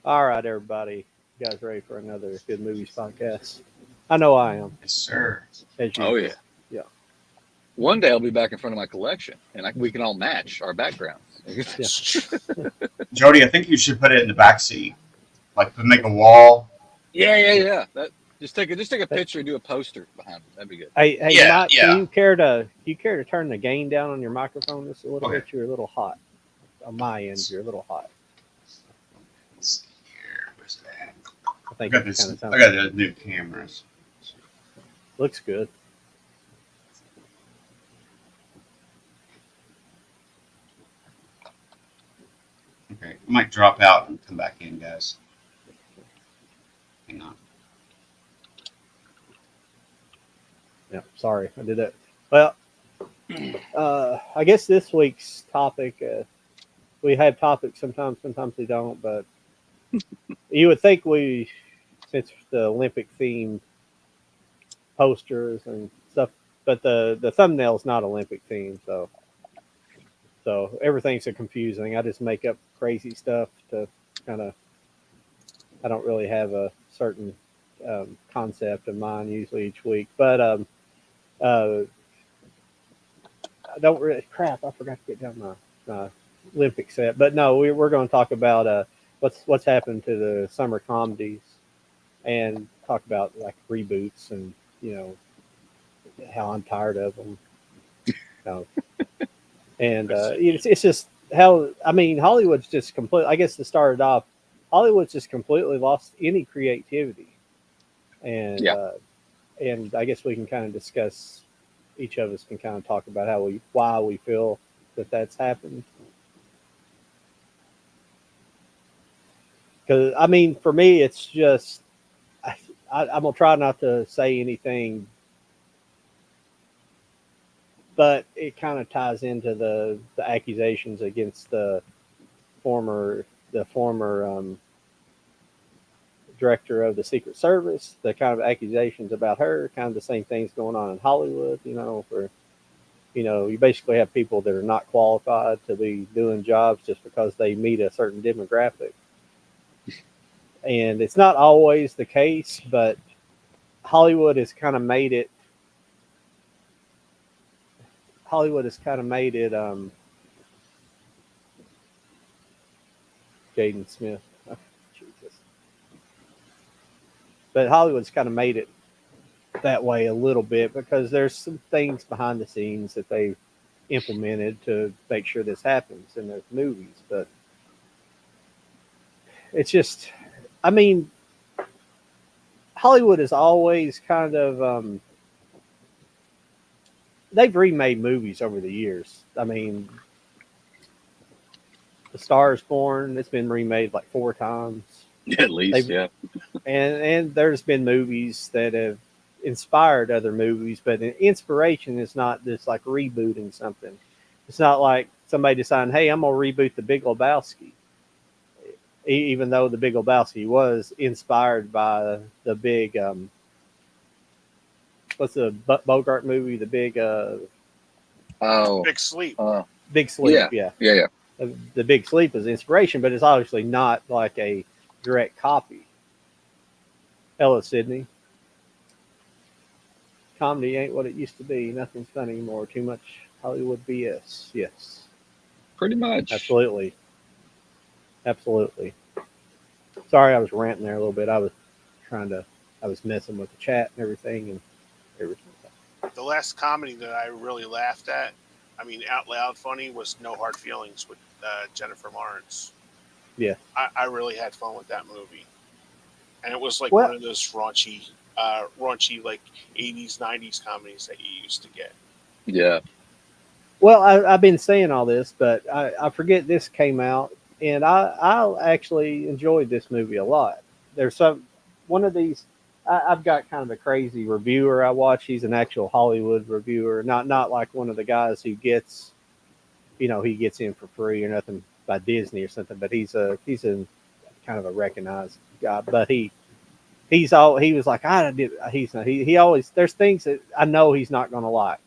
All right, everybody. You guys ready for another Good Movies podcast? I know I am, Yes, sir. as Oh usual. yeah. Yeah. One day I'll be back in front of my collection, and we can all match our backgrounds. Jody, I think you should put it in the back seat, like make a wall. Yeah. Just take a picture and do a poster behind it. That'd be good. Hey, Yeah, Mike. yeah. Do you care to turn the gain down on your microphone just a little Okay. bit? You're a little hot. On my end, you're a little hot. Let's see here. Where's that? I I think got it this. kind of I sounds got the new cameras. looks good. Okay, I might drop out and come back in, guys. Hang on. Yeah. Sorry, I did that. Well, I guess this week's topic. We have topics sometimes we don't. But you would think since the Olympic theme posters and stuff, but the thumbnail's not Olympic themed, so everything's so confusing. I just make up crazy stuff to kind of. I don't really have a certain concept in mind usually each week, but I don't really. Crap! I forgot to get down my Olympic set, but no, we're going to talk about what's happened to the summer comedies and talk about like reboots and how I'm tired of them. Uh, and it's just how Hollywood's just complete. I guess to start it off, Hollywood's just completely lost any creativity, and Yeah. and I guess we can kind of discuss. Each of us can kind of talk about why we feel that that's happened. Because for me, it's just I'm gonna try not to say anything, but it kind of ties into the accusations against the former director of the Secret Service, the kind of accusations about her, kind of the same things going on in Hollywood. For you basically have people that are not qualified to be doing jobs just because they meet a certain demographic, and it's not always the case, but Hollywood has kind of made it. Hollywood has kind of made it. Jaden Smith, oh, Jesus. But Hollywood's kind of made it that way a little bit because there's some things behind the scenes that they've implemented to make sure this happens in their movies. But it's just, I mean, Hollywood is always kind of they've remade movies over the years. I mean, The Star is Born, it's been remade like 4 times. At least, yeah. And there's been movies that have inspired other movies, but inspiration is not just like rebooting something. It's not like somebody deciding, "Hey, I'm gonna reboot The Big Lebowski," even though The Big Lebowski was inspired by the big what's the Bogart movie, the big Oh, Big Sleep. Big Sleep, yeah. yeah. The Big Sleep is inspiration, but it's obviously not like a direct copy. Hello, Sydney. Comedy ain't what it used to be. Nothing's fun anymore. Too much Hollywood BS. Yes, Pretty much. absolutely. Sorry, I was ranting there a little bit. I was messing with the chat and everything. The last comedy that I really laughed at, I mean, out loud funny, was No Hard Feelings with Jennifer Lawrence. Yeah. I really had fun with that movie. And it was like Well- one of those raunchy like 80s, 90s comedies that you used to get. Yeah. Well, I've been saying all this, but I forget this came out, and I actually enjoyed this movie a lot. There's one of these. I've got kind of a crazy reviewer I watch. He's an actual Hollywood reviewer, not like one of the guys who gets, he gets in for free or nothing by Disney or something. But he's a kind of a recognized guy. But he was like, he always, there's things that I know he's not going to like,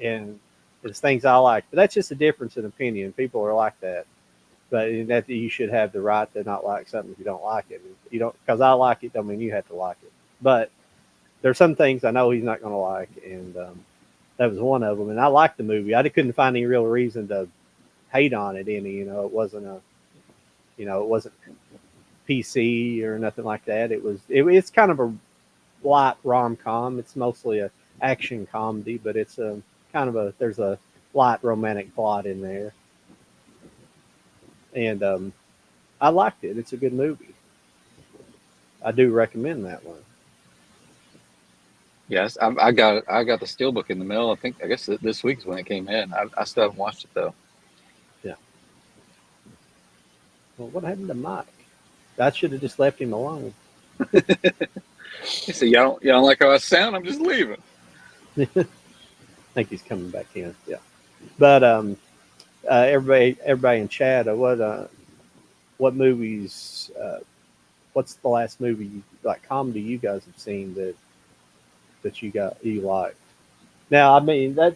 and there's things I like, but that's just a difference in opinion. People are like that, but that you should have the right to not like something if you don't like it. You don't, because I like it, don't mean you have to like it. But there's some things I know he's not going to like, and that was one of them. And I liked the movie. I couldn't find any real reason to hate on it. It wasn't it wasn't PC or nothing like that. It's kind of a light rom-com. It's mostly a action comedy, but it's a kind of there's a light romantic plot in there, and I liked it. It's a good movie. I do recommend that one. Yes, I got the steelbook in the mail. I guess this week's when it came in. I still haven't watched it though. Yeah. Well, what happened to Mike? I should have just left him alone. He said, "Y'all don't like how I sound? I'm just leaving." I think he's coming back in. Yeah. But everybody in chat, what movies? What's the last movie comedy you guys have seen that you liked? Now, I mean, that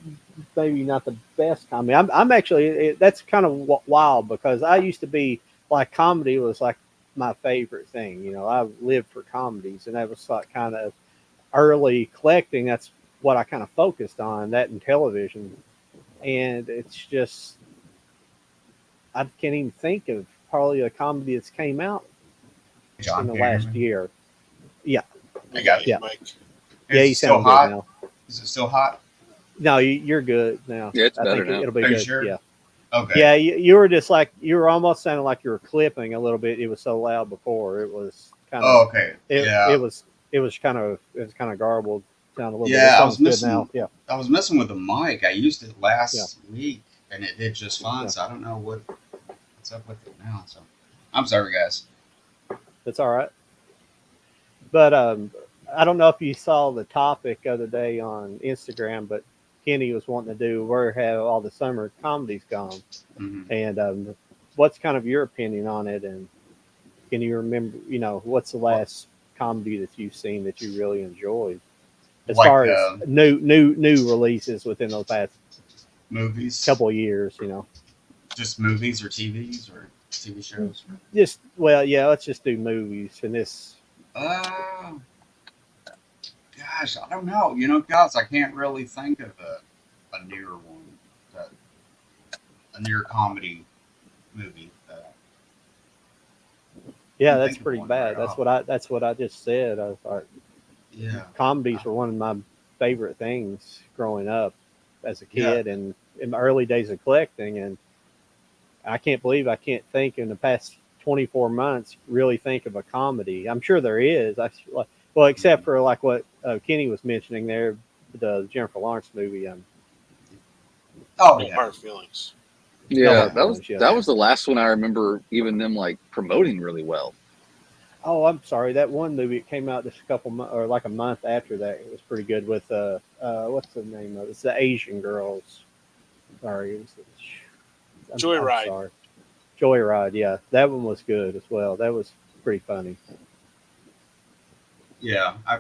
maybe not the best comedy. I'm actually, that's kind of wild because I used to be like, comedy was like my favorite thing. I lived for comedies, and that was like kind of early collecting. That's what I kind of focused on, that in television. And it's just, I can't even think of probably a comedy that's came out John in the Barrowman. last year. Yeah. I got you, Yeah. Mike. Yeah, you Is it still sound good hot? now. Is it still hot? No, you're good now. Yeah, it's I better think now. it'll be Are you good. sure? Yeah. Okay. Yeah, you were just like, you were almost sounding like you were clipping a little bit. It was so loud before. It was kind of. Oh, okay. It was kind of garbled. Sound a little bit. Yeah, It I was sounds good missing. now. Yeah. I was messing with the mic. I used it last week, and it did just fine. Yeah. So I don't know what's up with it now. So I'm sorry, guys. That's all right. But I don't know if you saw the topic the other day on Instagram, but Kenny was wanting to do where have all the summer comedies gone, Mhm. and what's kind of your opinion on it, and can you remember, what's the last comedy that you've seen that you really enjoyed, as Like, far as new releases within the past Movies, couple of years, just movies or TVs or TV shows. just let's just do movies and this. Uh, Gosh, I don't know. Guys, I can't really think of a newer one, a near comedy movie. Yeah, I'm that's thinking pretty one bad. right That's what I just said. I thought Yeah. comedies were one of my favorite things growing up as a Yeah. kid and in the early days of collecting. And I can't believe I can't think in the past 24 months really think of a comedy. I'm sure there is. Well, except for like what Kenny was mentioning there, the Jennifer Lawrence movie. Oh No yeah. hard feelings. Yeah, No, that was the last one I remember. Even them promoting really well. Oh, I'm sorry. That one movie, it came out just a couple months or like a month after that. It was pretty good with what's the name of it? It's the Asian girls. Sorry, I'm Joyride. sorry. Joyride. Yeah, that one was good as well. That was pretty funny. Yeah. I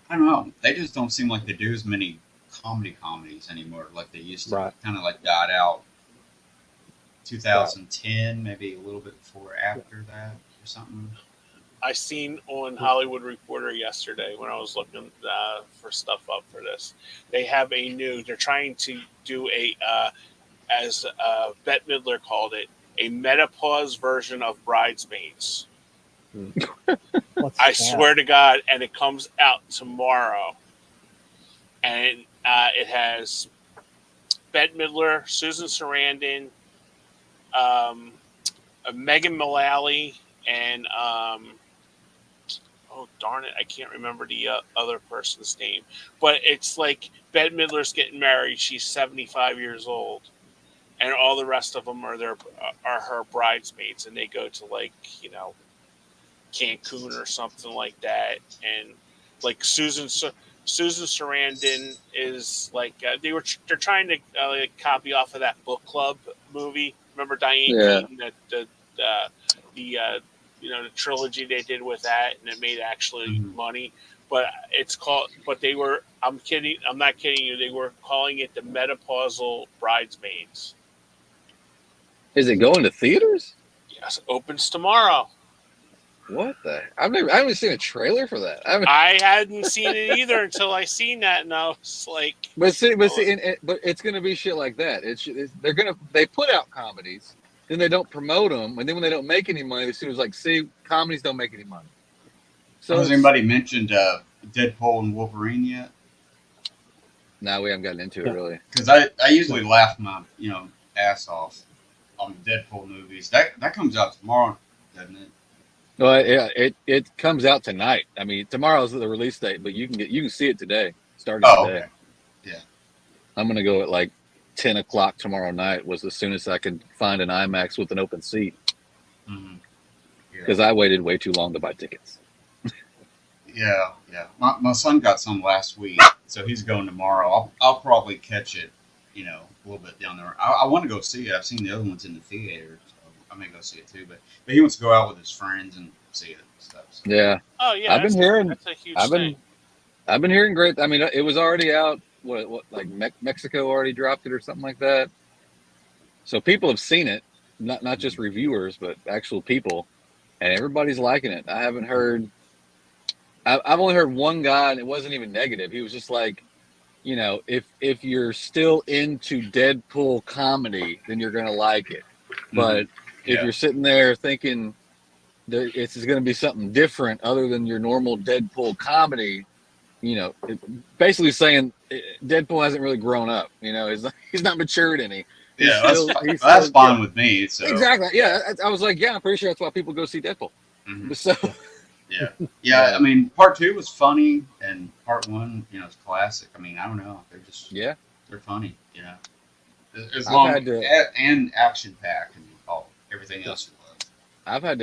don't know. They just don't seem like they do as many comedies anymore like they used to. Right. Kind of like died out 2010, maybe a little bit before or after that or something. I seen on Hollywood Reporter yesterday when I was looking for stuff up for this. They have they're trying to do as Bette Midler called it, a menopause version of Bridesmaids. I swear to God, and it comes out tomorrow. And it has Bette Midler, Susan Sarandon, Megan Mullally, and oh darn it, I can't remember the other person's name. But it's like Bette Midler's getting married; she's 75 years old, and all the rest of them are her bridesmaids, and they go to Cancun or something like that. And like Susan Sarandon is like they're trying to copy off of that book club movie. Remember Diane Yeah. Keaton, the trilogy they did with that, and it made actually Mhm. money. But it's called. But they were. I'm kidding. I'm not kidding you. They were calling it the Menopausal Bridesmaids. Is it going to theaters? Yes, opens tomorrow. What the? I haven't seen a trailer for that. I hadn't seen it either until I seen that, and I was like, But it's gonna be shit like that. They put out comedies, then they don't promote them, and then when they don't make any money, as soon as like, see, comedies don't make any money. So Has anybody mentioned Deadpool and Wolverine yet? now we haven't gotten into it really. Because I usually laugh my ass off on the Deadpool movies. That comes out tomorrow, doesn't it? Well, yeah, it comes out tonight. I mean, tomorrow's the release date, but you can see it today, starting Oh, today. okay. Yeah. I'm gonna go at like 10 o'clock tomorrow night. Was the soonest I could find an IMAX with an open seat Mm-hmm. because I waited way too long to buy tickets. Yeah. My son got some last week, so he's going tomorrow. I'll probably catch it, a little bit down there. I want to go see it. I've seen the other ones in the theater, so I may go see it too. But he wants to go out with his friends and see it and stuff. So. Yeah, oh yeah, I've been hearing. that's a huge I've thing. been hearing great. I mean, it was already out. What like Mexico already dropped it or something like that. So people have seen it, not just reviewers, but actual people, and everybody's liking it. I haven't heard. I've only heard one guy, and it wasn't even negative. He was just like, if you're still into Deadpool comedy, then you're gonna like it. But if you're sitting there thinking it's going to be something different other than your normal Deadpool comedy, basically saying Deadpool hasn't really grown up. He's not matured any. Yeah, that's fine with me. So. Exactly. Yeah, I was like, yeah, I'm pretty sure that's why people go see Deadpool. Mm-hmm. So. Yeah. I mean, part 2 was funny, and part 1, it's classic. I mean, I don't know. They're funny. As long and action packed and everything else it was. I've had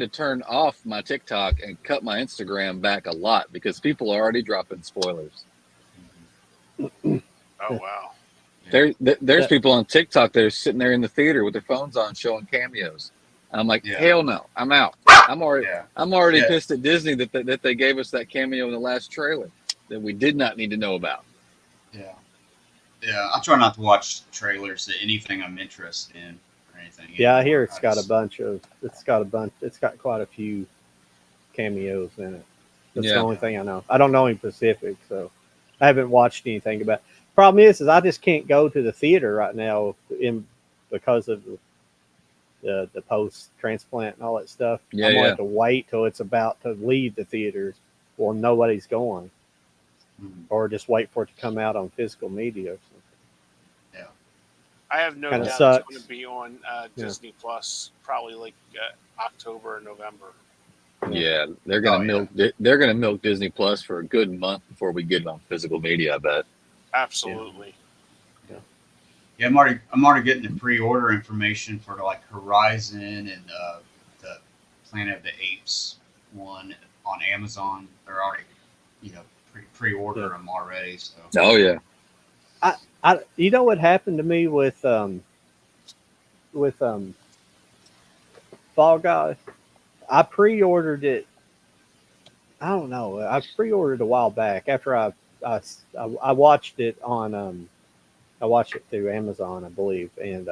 to turn off my TikTok and cut my Instagram back a lot because people are already dropping spoilers. Mm-hmm. Oh wow! There's people on TikTok that are sitting there in the theater with their phones on showing cameos. I'm like, hell no, I'm out. I'm already pissed at Disney that they gave us that cameo in the last trailer that we did not need to know about. Yeah. I try not to watch trailers to anything I'm interested in or anything. Yeah, I hear it's got quite a few cameos in it. That's the only thing I know. I don't know any Pacific, so I haven't watched anything about it. Problem is I just can't go to the theater right now because of the post transplant and all that stuff. I'm gonna have to wait till it's about to leave the theaters or nobody's going. Or just wait for it to come out on physical media or something. Yeah. I have no doubt sucks. it's going to be on Disney Plus probably like October or November. Yeah, they're gonna milk Disney Plus for a good month before we get it on physical media. I bet. Absolutely. Yeah, I'm already getting the pre-order information for like Horizon and the Planet of the Apes one on Amazon. They're already, pre-order them already. So. Oh yeah. You know what happened to me with Fall Guys? I pre-ordered it. I don't know. I pre-ordered a while back after I watched it on. I watched it through Amazon, I believe, and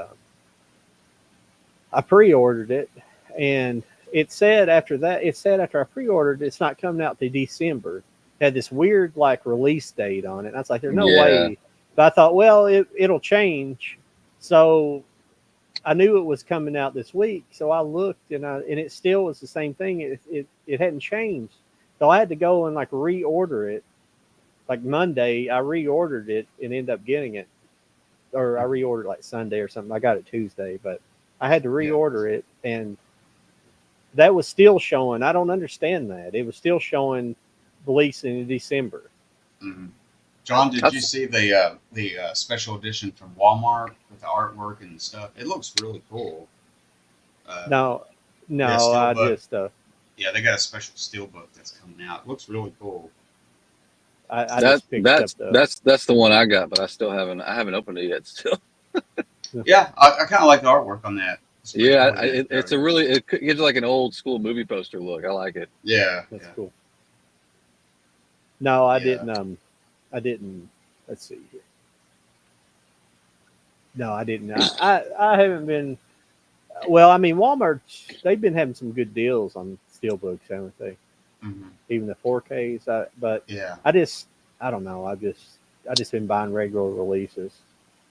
I pre-ordered it, and it said after I pre-ordered, it's not coming out to December. It had this weird like release date on it. And I was like, "There's no way," but I thought, well, it'll change. So I knew it was coming out this week, so I looked, and it still was the same thing. It hadn't changed, so I had to go and like reorder it. Like Monday, I reordered it and ended up getting it. Or I reordered like Sunday or something. I got it Tuesday, but I had to reorder it, and that was still showing. I don't understand that. It was still showing release in December. Mm-hmm. John, did you see the special edition from Walmart with the artwork and stuff? It looks really cool. No, I just they got a special steelbook that's coming out. It looks really cool. That's the one I got, but I haven't opened it yet still. Yeah, I kind of like the artwork on that. Yeah, it's a really it gives like an old school movie poster look. I like it. Yeah, That's yeah. cool. No, I Yeah. didn't. I didn't. Let's see here. No, I didn't. I haven't been. Well, I mean, Walmart, they've been having some good deals on steelbooks, haven't they? Mhm. Even the 4Ks. But Yeah. I don't know. I just been buying regular releases.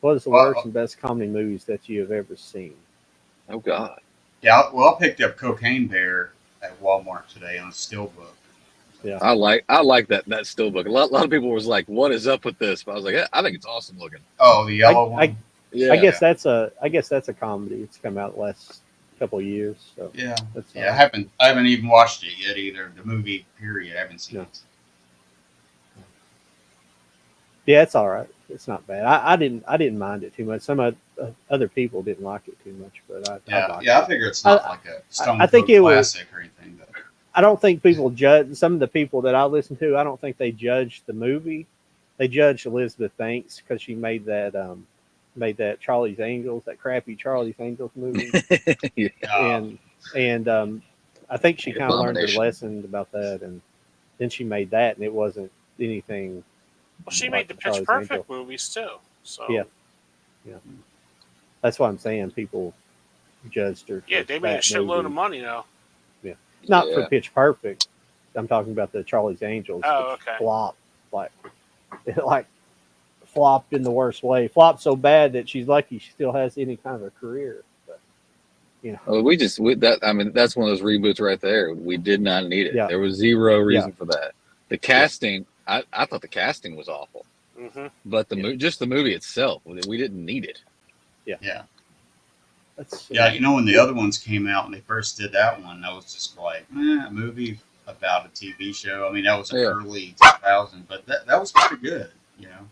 What is the worst Well, and best comedy movies that you have ever seen? Oh God. yeah. Well, I picked up Cocaine Bear at Walmart today on a steelbook. Yeah. I like that steelbook. A lot of people was like, "What is up with this?" But I was like, I think it's awesome looking. Oh, the yellow one. Yeah, I guess that's a comedy. It's come out the last couple of years, so Yeah. that's Yeah. I haven't even watched it yet either. The movie period. I haven't seen No. it. Yeah, it's all right. It's not bad. I didn't mind it too much. Some other people didn't like it too much, but I Yeah. liked Yeah. I it. figure it's not like a Stone I think Cold it was- classic or anything. But I don't think people judge some of the people that I listen to. I don't think they judge the movie. They judge Elizabeth Banks because she made that Charlie's Angels, that crappy Charlie's Angels movie, yeah. and I think she kind of learned her Abomination. lesson about that, and then she made that, and it wasn't anything. Well, she Like made the the Pitch Charlie's Perfect Angel. movies too. So Yeah. That's what I'm saying. People judged her. yeah, for they made a that shitload movie. of money though. Not for Yeah. Pitch Perfect. I'm talking about the Charlie's Angels. Oh, which okay. Flopped like flopped in the worst way. Flopped so bad that she's lucky she still has any kind of a career. But Well, I mean, that's one of those reboots right there. We did not need it. Yeah. There was zero reason for that. The casting, I thought the casting was awful, Hmm. but just the movie itself, we didn't need it. yeah. that's Yeah, you know, when the other ones came out and they first did that one, I was just like, a movie about a TV show. I mean, that was Yeah. early 2000, but that was pretty good, you know.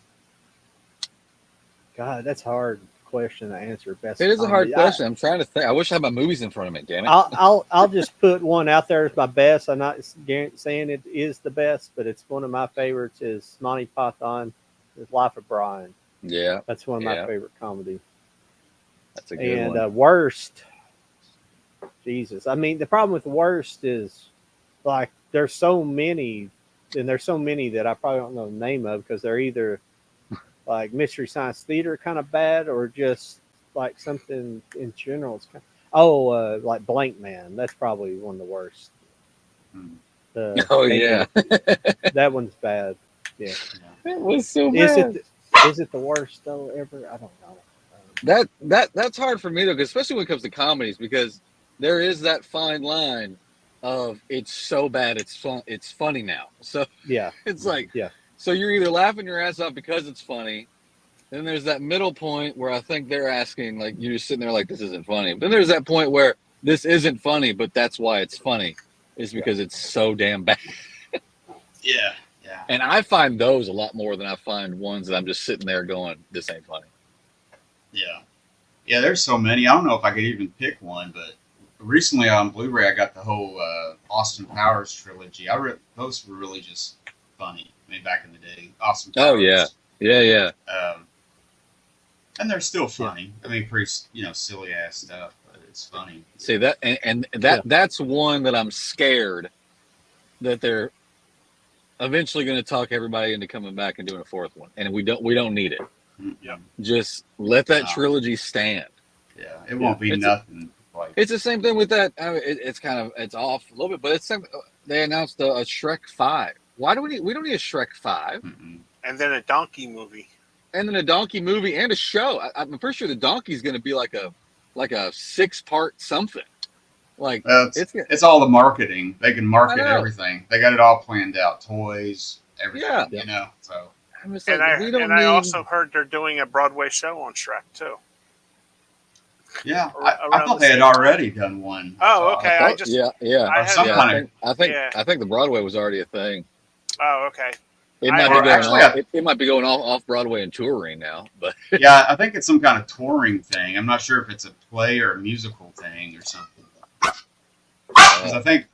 God, that's a hard question to answer. Best It is a hard comedy. question. I'm trying to think. I wish I had my movies in front of me. Damn it. I'll just put one out there as my best. I'm not saying it is the best, but it's one of my favorites. Is Monty Python, His Life of Brian. Yeah, That's one of my Yeah. favorite comedy. that's a good one. And worst, Jesus. I mean, the problem with the worst is like there's so many, and there's so many that I probably don't know the name of because they're either like Mystery Science Theater kind of bad or just like something in general. It's kind of, like Blank Man. That's probably one of the worst. Hmm. Oh yeah, That one's bad. Yeah. it was so bad. Is it the worst though ever? I don't know. That's hard for me though, 'cause especially when it comes to comedies, because there is that fine line of it's so bad it's funny now. So Yeah. it's like, Yeah. so you're either laughing your ass off because it's funny, then there's that middle point where I think they're asking, like, you're just sitting there like, this isn't funny. Then there's that point where this isn't funny, but that's why it's funny, is because it's so damn bad. Yeah, yeah. And I find those a lot more than I find ones that I'm just sitting there going, this ain't funny. Yeah. Yeah, there's so many. I don't know if I could even pick one, but recently on Blu-ray I got the whole Austin Powers trilogy. Those were really just funny. I mean, back in the day. Austin Powers. Oh, yeah. Yeah. And they're still funny. I mean, pretty, silly ass stuff, but it's funny. See that, and that's one that I'm scared that they're eventually going to talk everybody into coming back and doing a fourth one, and we don't need it. Yeah. Just let that No. trilogy stand. Yeah, it won't be nothing like. It's the same thing with that. I mean, it's off a little bit, but it's they announced a Shrek 5. Why do we don't need a Shrek 5, Mm-mm. And then a donkey movie. and then a donkey movie and a show? I'm pretty sure the donkey's going to be like a 6-part something. Like It's all the marketing. They can market I know. everything. They got it all planned out. Toys, everything. Yeah. So I'm just like, And we don't I need. also heard they're doing a Broadway show on Shrek too. yeah, Around I thought the they had same time. already done one. Oh, okay. I thought- yeah. I Or some haven't- kind of. I think the Broadway was already a thing. Oh, okay. It I- might Or be going actually, off, it might be going off Broadway and touring now, but Yeah, I think it's some kind of touring thing. I'm not sure if it's a play or a musical thing or something. Because I think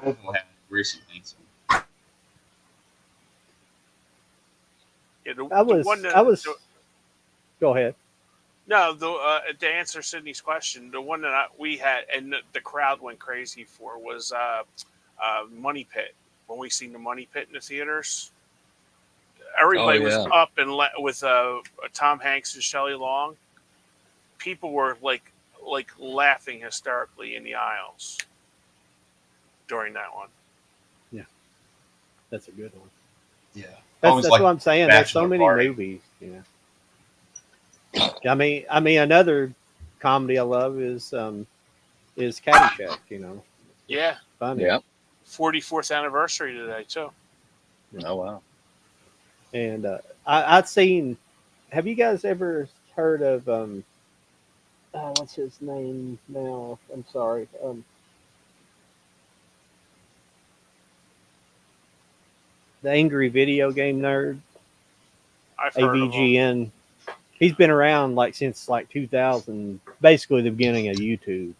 Louisville had it recently. So. Yeah, I was. Go ahead. No, to answer Sydney's question, the one that we had and the crowd went crazy for was Money Pit. When we seen the Money Pit in the theaters, Oh everybody was yeah. up and with Tom Hanks and Shelley Long. People were like laughing hysterically in the aisles during that one. Yeah, that's a good one. Yeah. That's what I'm saying. There's so Bachelor many Party. movies. I mean, another comedy I love is Caddyshack. Yeah, Funny. Yeah. 44th anniversary today too. Oh wow. And I'd seen. Have you guys ever heard of what's his name now? I'm sorry. The Angry Video Game Nerd, I've heard of them. AVGN. He's been around since 2000, basically the beginning of YouTube.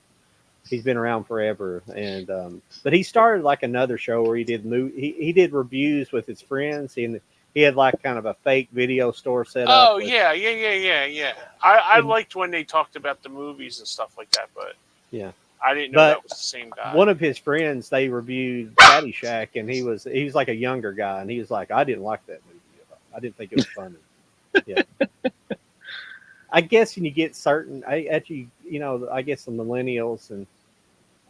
He's been around forever, and but he started another show where he did he did reviews with his friends, and he had kind of a fake video store set up. Oh yeah. I And, liked when they talked about the movies and stuff like that, but yeah. I didn't know But that was the same guy. one of his friends, they reviewed Caddyshack, and he was like a younger guy, and he was like, I didn't like that movie. I didn't think it was funny. Yeah. I guess when you get certain, I guess the millennials, and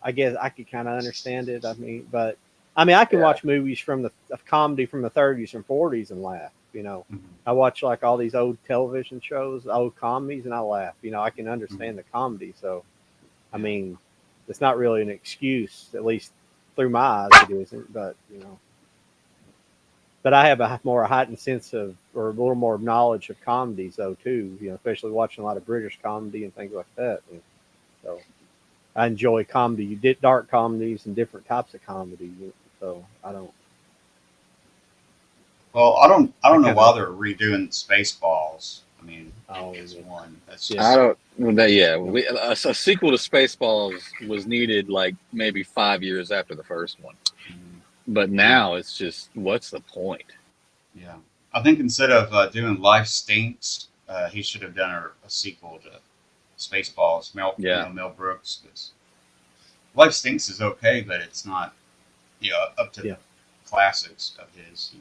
I guess I could kind of understand it. I mean, I can watch movies of comedy from the 30s and 40s and laugh. Mhm. I watch all these old television shows, old comedies, and I laugh. I can understand the comedy. So, I mean, it's not really an excuse, at least through my eyes, it isn't. But but I have a more heightened sense of, or a little more knowledge of comedies, though, too. Especially watching a lot of British comedy and things like that. And so I enjoy comedy. You did dark comedies and different types of comedy. So I don't. Well, I don't know kinda- why they're redoing Spaceballs. I mean, Oh, as yeah. one. That's Yeah. just, I don't. Yeah, a sequel to Spaceballs was needed maybe 5 years after the first one, but now it's just what's the point? yeah. I think instead of doing Life Stinks, he should have done a sequel to Spaceballs. Mel Brooks. 'Cause Life Stinks is okay, but it's not up to the classics of his.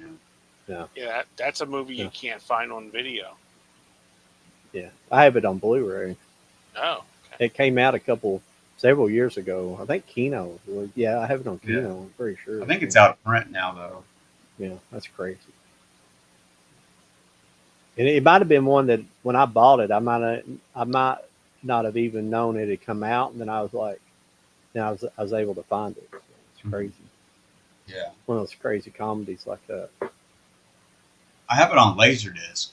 Yeah, that's a movie you can't find on video. Yeah, I have it on Blu-ray. Oh, okay. It came out several years ago. I think Kino. Yeah, I have it on Kino. Yeah. I'm pretty sure. I think it's out of print now, though. Yeah, that's crazy. And it might have been one that when I bought it, I might not have even known it had come out, and then I was I was able to find it. It's crazy. Yeah. One of those crazy comedies like that. I have it on Laserdisc.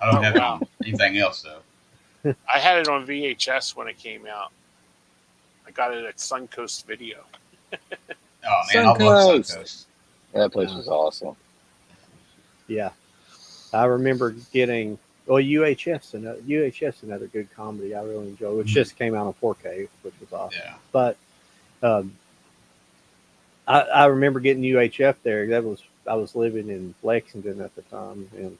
I don't have it wow. on anything else, though. I had it on VHS when it came out. I got it at Suncoast Video. Oh, man, I love Suncoast. That place was awesome. Yeah, I remember getting UHS, another good comedy I really enjoyed, which just came out on 4K, which was awesome. Yeah. But I remember getting UHF there. I was living in Lexington at the time, and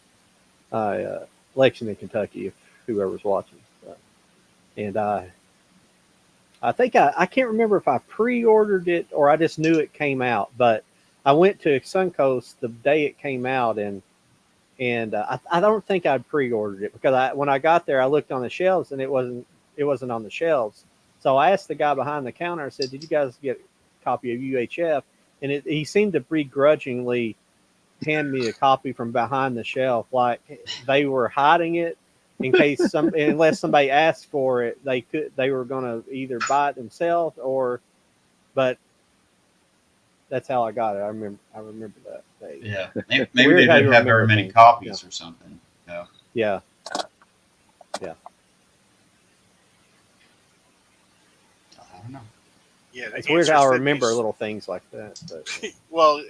Lexington, Kentucky, if whoever's watching. And I think I can't remember if I pre-ordered it or I just knew it came out, but I went to Suncoast the day it came out, and I don't think I'd pre-ordered it because when I got there, I looked on the shelves and it wasn't on the shelves. So I asked the guy behind the counter. I said, "Did you guys get a copy of UHF?" And he seemed to begrudgingly hand me a copy from behind the shelf, like they were hiding it in case unless somebody asked for it, they were going to either buy it themselves but that's how I got it. I remember that day. Yeah, maybe they didn't have very many copies or something. No. Yeah. I don't know. Yeah, It's weird how I remember little things like that. But. Well,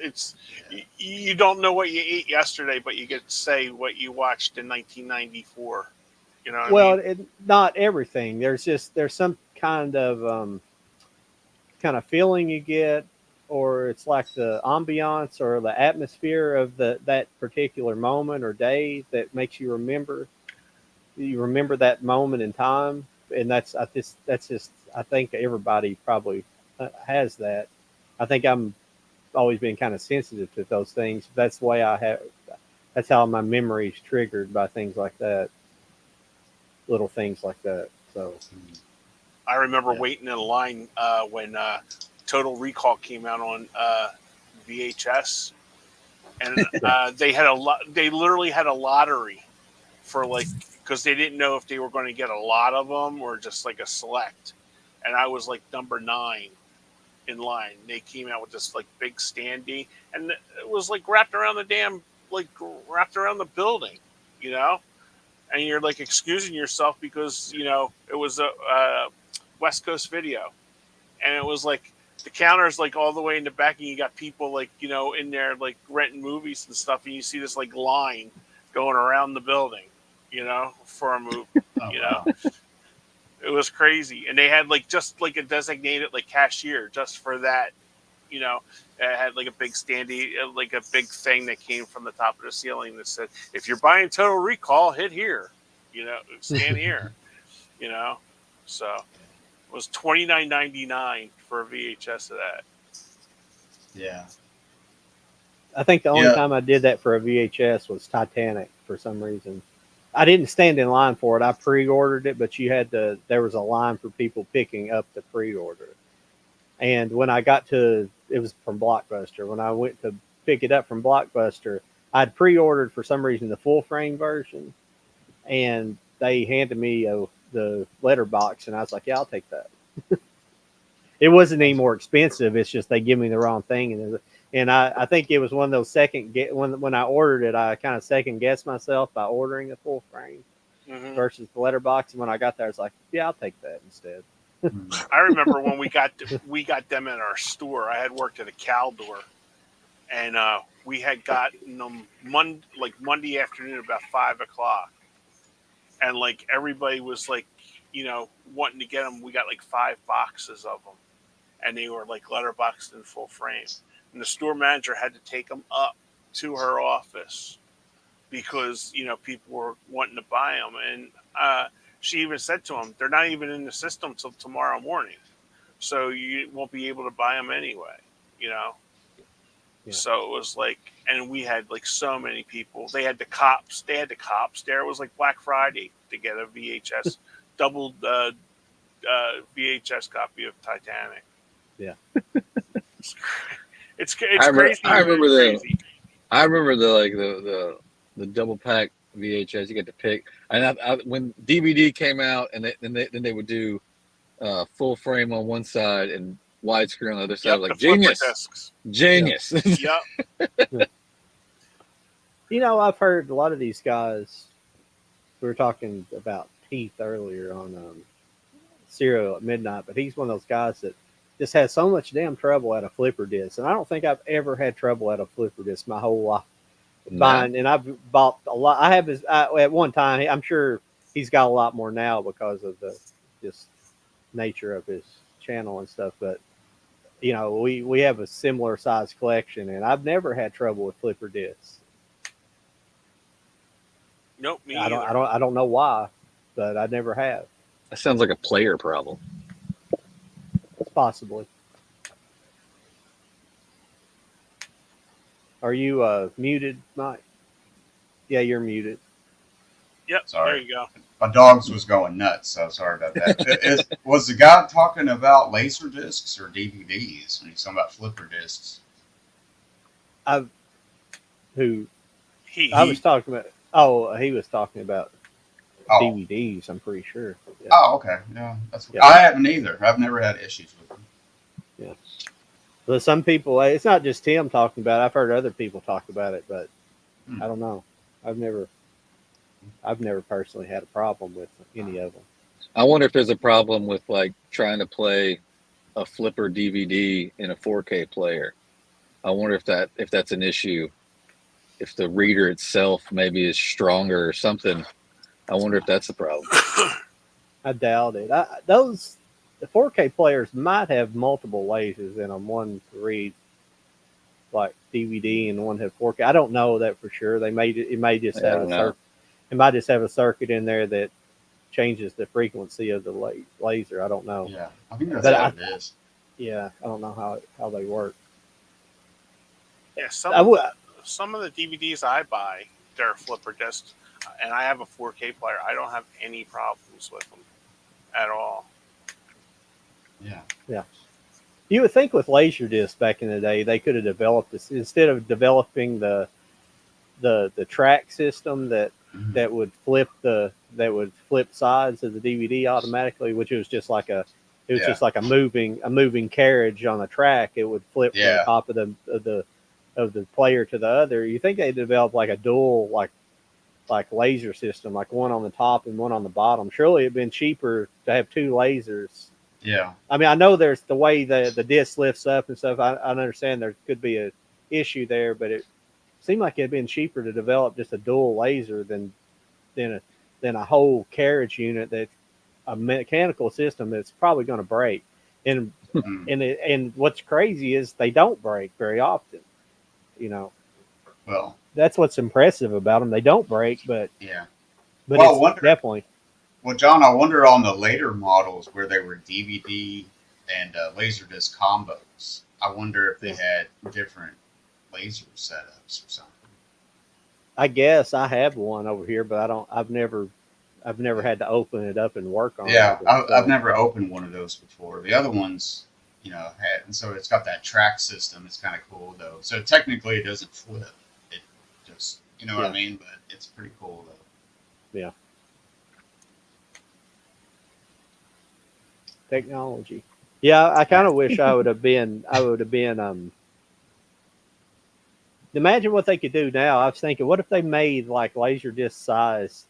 you don't know what you ate yesterday, but you get to say what you watched in 1994. You know what I mean? Not everything. There's some kind of feeling you get, or it's like the ambiance or the atmosphere of that particular moment or day that makes you remember. you remember that moment in time, and that's just I think everybody probably has that. I think I'm always been kind of sensitive to those things. That's the way I have. That's how my memory is triggered by things like that, little things like that. So I remember Yeah. waiting in a line when Total Recall came out on VHS, and they had a lot. They literally had a lottery for like because they didn't know if they were going to get a lot of them or just like a select. And I was like number 9 in line. They came out with this like big standee, and it was like wrapped around the damn like wrapped around the building, you know. And you're like excusing yourself because it was a West Coast Video, and it was like the counter's like all the way in the back, and you got people like in there like renting movies and stuff, and you see this like line going around the building, for a movie, Oh, you wow. know. It was crazy, and they had like just like a designated like cashier just for that. It had like a big standee, like a big thing that came from the top of the ceiling that said, "If you're buying Total Recall, hit here. Stand here." You know, so it was $29.99 for a VHS of that. Yeah. I think the only Yeah. time I did that for a VHS was Titanic for some reason. I didn't stand in line for it. I pre-ordered it, but there was a line for people picking up the pre-order. And when I got to, it was from Blockbuster. When I went to pick it up from Blockbuster, I'd pre-ordered for some reason the full frame version, and they handed me the letterbox, and I was like, "Yeah, I'll take that." It wasn't any more expensive. It's just they give me the wrong thing, and I think it was one of those when I ordered it, I kind of second guessed myself by ordering a full frame Hmm. versus the letterbox. And when I got there, I was like, "Yeah, I'll take that instead." I remember when we got them in our store. I had worked at a Caldor, and we had gotten them Monday afternoon about 5 o'clock, and like everybody was like, wanting to get them. We got like 5 boxes of them, and they were like letterboxed in full frame. And the store manager had to take them up to her office because people were wanting to buy them, and she even said to them, "They're not even in the system till tomorrow morning, so you won't be able to buy them anyway." You know. Yeah. So it was like, and we had like so many people. They had the cops. They had the cops there. It was like Black Friday to get a VHS double VHS copy of Titanic. Yeah. It's I remember, crazy. Crazy. I remember the double pack VHS. You get to pick, and when DVD came out, and then they would do full frame on one side and widescreen on the other side. Yep, Like the flipper genius, discs. genius. Yep. I've heard a lot of these guys. We were talking about Heath earlier on Serial at Midnight, but he's one of those guys that just has so much damn trouble at a flipper disc, and I don't think I've ever had trouble at a flipper disc my whole life. Buying, and I've bought a lot. I have at one time. I'm sure he's got a lot more now because of the just nature of his channel and stuff. But we have a similar size collection, and I've never had trouble with flipper discs. Nope. Me I either. don't know why, but I never have. That sounds like a player problem. Possibly. Are you muted, Mike? Yeah, you're muted. Yep. Sorry. There you go. My dogs was going nuts, so sorry about that. Was the guy talking about laser discs or DVDs when he's talking about flipper discs? I was talking about. Oh, he was talking about Oh. DVDs. I'm pretty sure. Yeah. Oh, okay. Yeah, Yeah. I haven't either. I've never had issues with them. Yeah. But some people, it's not just Tim talking about it. I've heard other people talk about it, but I don't know. I've never personally had a problem with any of them. I wonder if there's a problem with like trying to play a flipper DVD in a 4K player. I wonder if that's an issue. If the reader itself maybe is stronger or something. I wonder if that's the problem. I doubt it. The 4K players might have multiple lasers in them. One to read like DVD and one have 4K. I don't know that for sure. It may just have a certain. It might just have a circuit in there that changes the frequency of the laser. I don't know. Yeah, I think that's But what it is. Yeah, I don't know how they work. Yeah, I some of the DVDs I buy, they're flipper discs, and I have a 4K player. I don't have any problems with them at all. Yeah. You would think with Laserdisc back in the day, they could have developed this instead of developing the track system that Mhm. that would flip sides of the DVD automatically, which was just like Yeah. just like a moving carriage on a track. It would flip from the Yeah. top of the player to the other. You think they developed like a dual like laser system, like one on the top and one on the bottom? Surely it'd been cheaper to have two lasers. Yeah. I mean, I know there's the way the disc lifts up and stuff. I understand there could be a issue there, but it seemed like it'd been cheaper to develop just a dual laser than a whole carriage unit that's a mechanical system that's probably going to break. And Mm. and what's crazy is they don't break very often. You know, Well, that's what's impressive about them. They don't break, but yeah. but Well, I it's wonder. definitely Well, John, I wonder on the later models where they were DVD and Laserdisc combos. I wonder if they had different laser setups or something. I guess I have one over here, but I don't. I've never had to open it up and work on Yeah, it. I've never opened one of those before. The other ones, had, and so it's got that track system. It's kind of cool though. So technically, it doesn't flip. It just, what I Yeah. mean. But it's pretty cool though. Yeah. Technology. Yeah, I kind of wish I would have been. Imagine what they could do now. I was thinking, what if they made like laser disc size,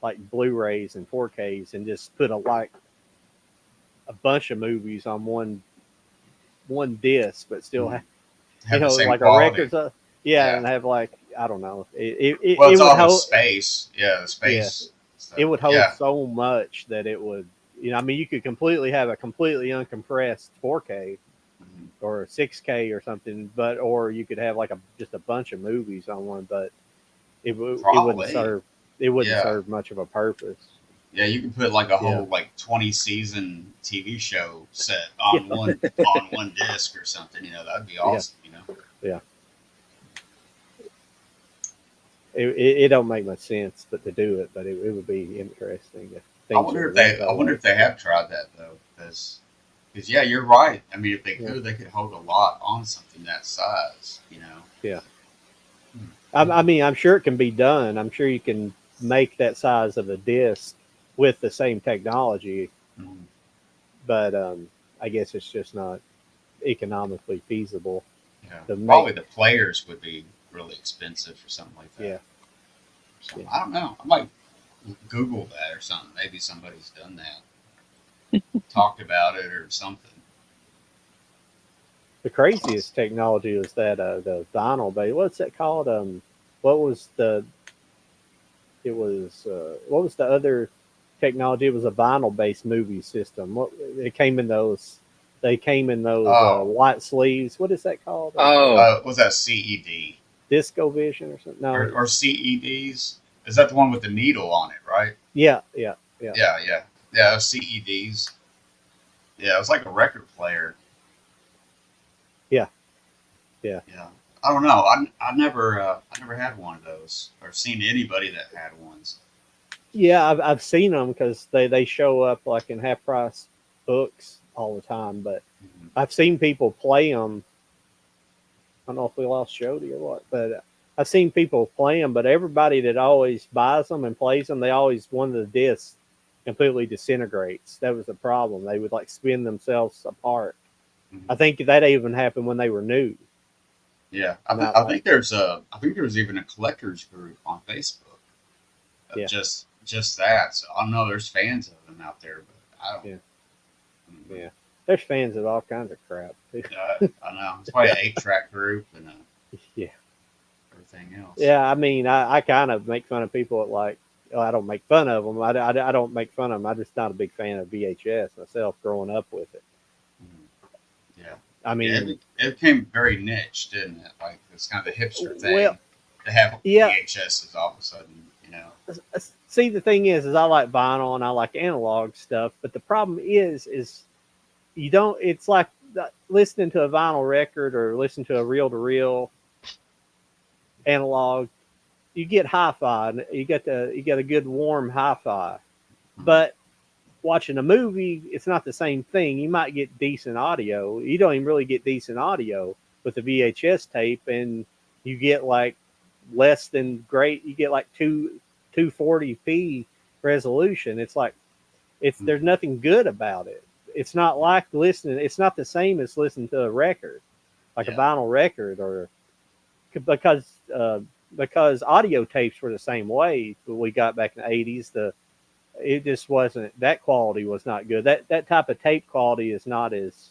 like Blu-rays and 4Ks, and just put a bunch of movies on one disc, but still have Have the same like quality. a records. Yeah. And have like I don't know. Well, It it's would all the hold. space. Yeah, the space. Stuff. It would hold Yeah. so much that it would. I mean, you could completely have a completely uncompressed 4K Mhm. or 6K or something, or you could have like just a bunch of movies on one, but it wouldn't Probably. serve. It wouldn't Yeah. serve much of a purpose. Yeah, you can put like a whole Yeah. 20 season TV show set on one disc or something. That'd be awesome. It don't make much sense, but to do it, but it would be interesting. If I things wonder would if they. work that I wonder way. if they have tried that though, because yeah, you're right. I mean, if they Yeah. could, they could hold a lot on something that size. Yeah. I mean, I'm sure it can be done. I'm sure you can make that size of a disc with the same technology, Mhm. but I guess it's just not economically feasible Yeah, to make. probably the players would be really expensive for something like that. Yeah. So, Yeah. I don't know. I might Google that or something. Maybe somebody's done that, talked about it or something. The craziest technology was that the vinyl base. What's that called? What was the? It was what was the other technology? It was a vinyl based movie system. What it came in those? They came in those Oh. white sleeves. What is that called? Was that CED Disco Vision or something? No. or CEDs? Is that the one with the needle on it? Right? Yeah. Yeah. It was CEDs. Yeah, it was like a record player. Yeah. Yeah. I don't know. I never had one of those or seen anybody that had ones. Yeah, I've seen them because they show up like in half price books all the time. But Mhm. I've seen people play them. I don't know if we lost Jody or what, but I've seen people play them. But everybody that always buys them and plays them, they always one of the discs completely disintegrates. That was the problem. They would like spin themselves apart. Mhm. I think that even happened when they were new. Yeah, Not I like- think there's even a collectors group on Facebook of Yeah. just that. So I know there's fans of them out there, but I don't. Yeah. Mhm. Yeah. There's fans of all kinds of crap. I know it's probably an 8-track group and Yeah. everything else. Yeah, I mean, I kind of make fun of people that like, I don't make fun of them. I don't make fun of them. I'm just not a big fan of VHS myself growing up with it. Mhm. Yeah. I mean, Yeah, it became very niche, didn't it? Like it's kind of the hipster thing Well, to have yeah. VHSs all of a sudden. see, the thing is I like vinyl and I like analog stuff, but the problem is you don't. It's like listening to a vinyl record or listen to a reel-to-reel analog. You get hi-fi, and you get a good warm hi-fi, but watching a movie, it's not the same thing. You might get decent audio. You don't even really get decent audio with the VHS tape, and you get like less than great. You get like 240p resolution. It's like there's nothing good about it. It's not like listening. It's not the same as listening to a record, like a vinyl record, or because audio tapes were the same way we got back in the 80s. It just wasn't, that quality was not good. That type of tape quality is not as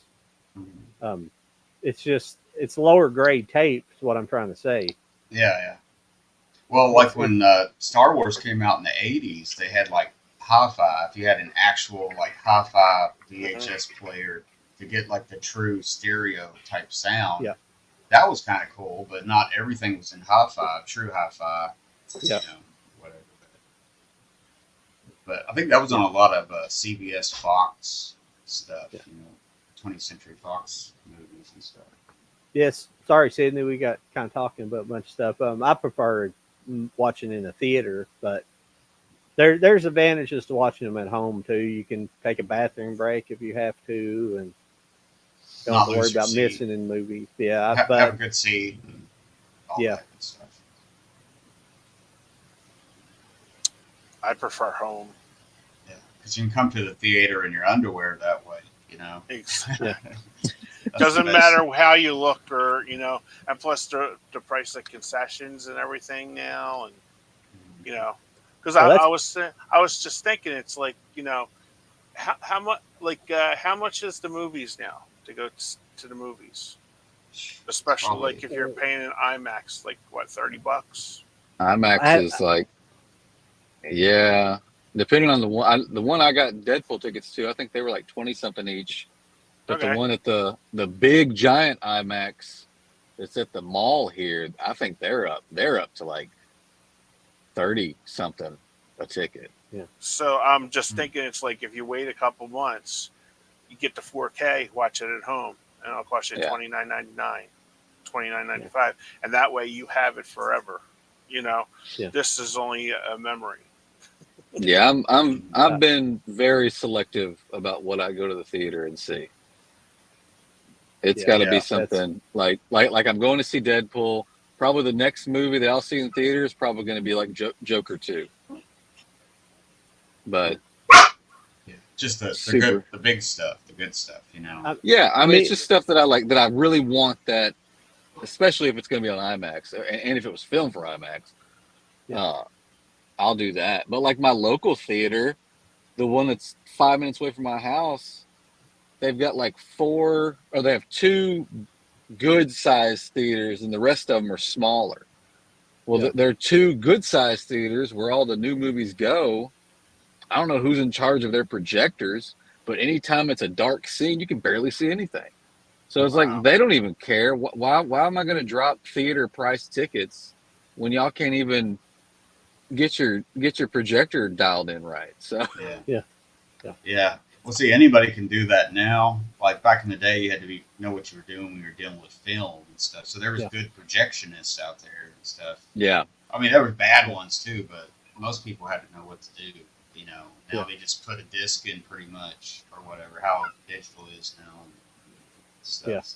it's lower grade tape is what I'm trying to say. Yeah. Well, like when Star Wars came out in the 80s, they had like hi-fi. If you had an actual like hi-fi VHS player to get like the true stereo type sound, that was kind of cool. But not everything was in hi-fi, true hi-fi. Yeah. Whatever. But I think that was on a lot of CBS Fox stuff. 20th Century Fox movies and stuff. Yes. Sorry, Sydney. We got kind of talking about a bunch of stuff. I prefer watching in a theater, but there's advantages to watching them at home too. You can take a bathroom break if you have to, and don't have to worry about missing in movies. Yeah, have a good seat. And all that good stuff. I prefer home. Yeah, because you can come to the theater in your underwear that way. Exactly. Doesn't matter how you look, or and plus the price of concessions and everything now, and because I was just thinking, it's like how much how much is the movies now to go to the movies, especially Probably. like if you're paying an IMAX, like what, $30? IMAX is like, depending on the one I got Deadpool tickets to, I think they were like 20 something each. But the one at the big giant IMAX that's at the mall here, I think they're up to like 30 something a ticket. Yeah. So I'm just thinking, it's like if you wait a couple months, you get the 4K, watch it at home, and it'll cost you $29.99, $29.95, and that way you have it forever. This is only a memory. Yeah, I've been very selective about what I go to the theater and see. It's got to be something like I'm going to see Deadpool. Probably the next movie that I'll see in theater is probably going to be like Joker 2. But just the big stuff, the good stuff, Yeah, I mean, it's just stuff that I like, that I really want, that, especially if it's going to be on IMAX, and if it was filmed for IMAX, I'll do that. But like my local theater, the one that's 5 minutes away from my house, they've got like they have 2 good sized theaters, and the rest of them are smaller. Well, there are 2 good sized theaters where all the new movies go. I don't know who's in charge of their projectors, but anytime it's a dark scene, you can barely see anything. So it's like, they don't even care. Why am I going to drop theater price tickets when y'all can't even get your projector dialed in right? So yeah. Well, see, anybody can do that now. Like back in the day, you had to know what you were doing when you were dealing with film and stuff. So there was good projectionists out there and stuff. Yeah. I mean, there were bad ones too, but most people had to know what to do. Now they just put a disc in pretty much, or whatever, how digital is now. And stuff.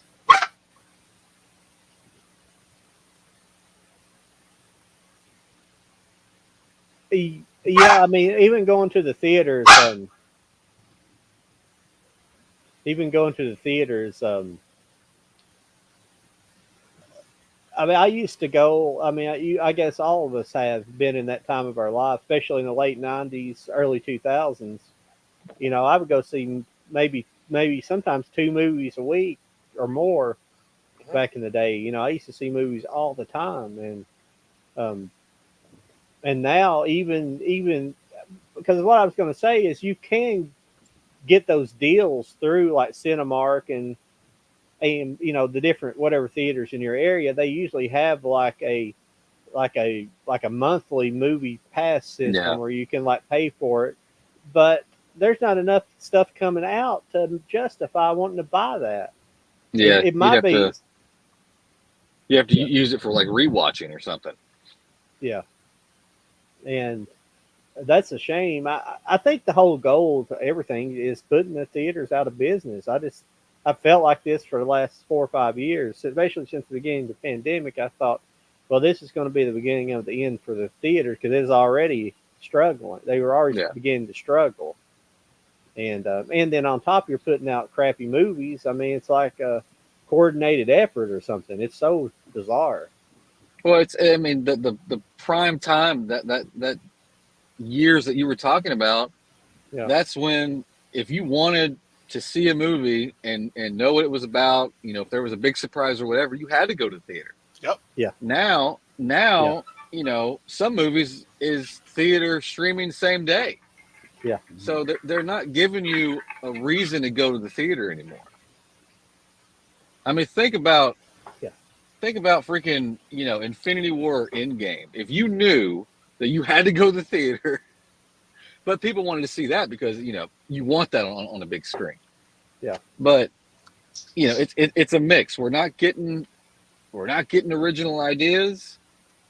Yeah, I mean, even going to the theaters, I mean, I used to go. I mean, I guess all of us have been in that time of our life, especially in the late '90s, early 2000s. I would go see maybe sometimes 2 movies a week or more back in the day. I used to see movies all the time, and now even because what I was going to say is you can get those deals through like Cinemark and the different whatever theaters in your area. They usually have like a like a monthly movie pass system Yeah. where you can like pay for it, but there's not enough stuff coming out to justify wanting to buy that. Yeah, It might be, you have to Yeah. use it for like rewatching or something. yeah, and that's a shame. I think the whole goal to everything is putting the theaters out of business. I felt like this for the last 4 or 5 years, especially since the beginning of the pandemic. I thought, well, this is going to be the beginning of the end for the theater because it was already struggling. They were already Yeah. beginning to struggle, and then on top you're putting out crappy movies. I mean, it's like a coordinated effort or something. It's so bizarre. Well, I mean, the prime time that years that you were talking about, Yeah, that's when if you wanted to see a movie and know what it was about, if there was a big surprise or whatever, you had to go to the theater. Yep. Yeah. Now, some movies is theater streaming same day. Yeah. So they're not giving you a reason to go to the theater anymore. I mean, think about freaking, Infinity War Endgame. If you knew that you had to go to the theater, but people wanted to see that because, you want that on a big screen. Yeah. But, it's a mix. We're not getting original ideas.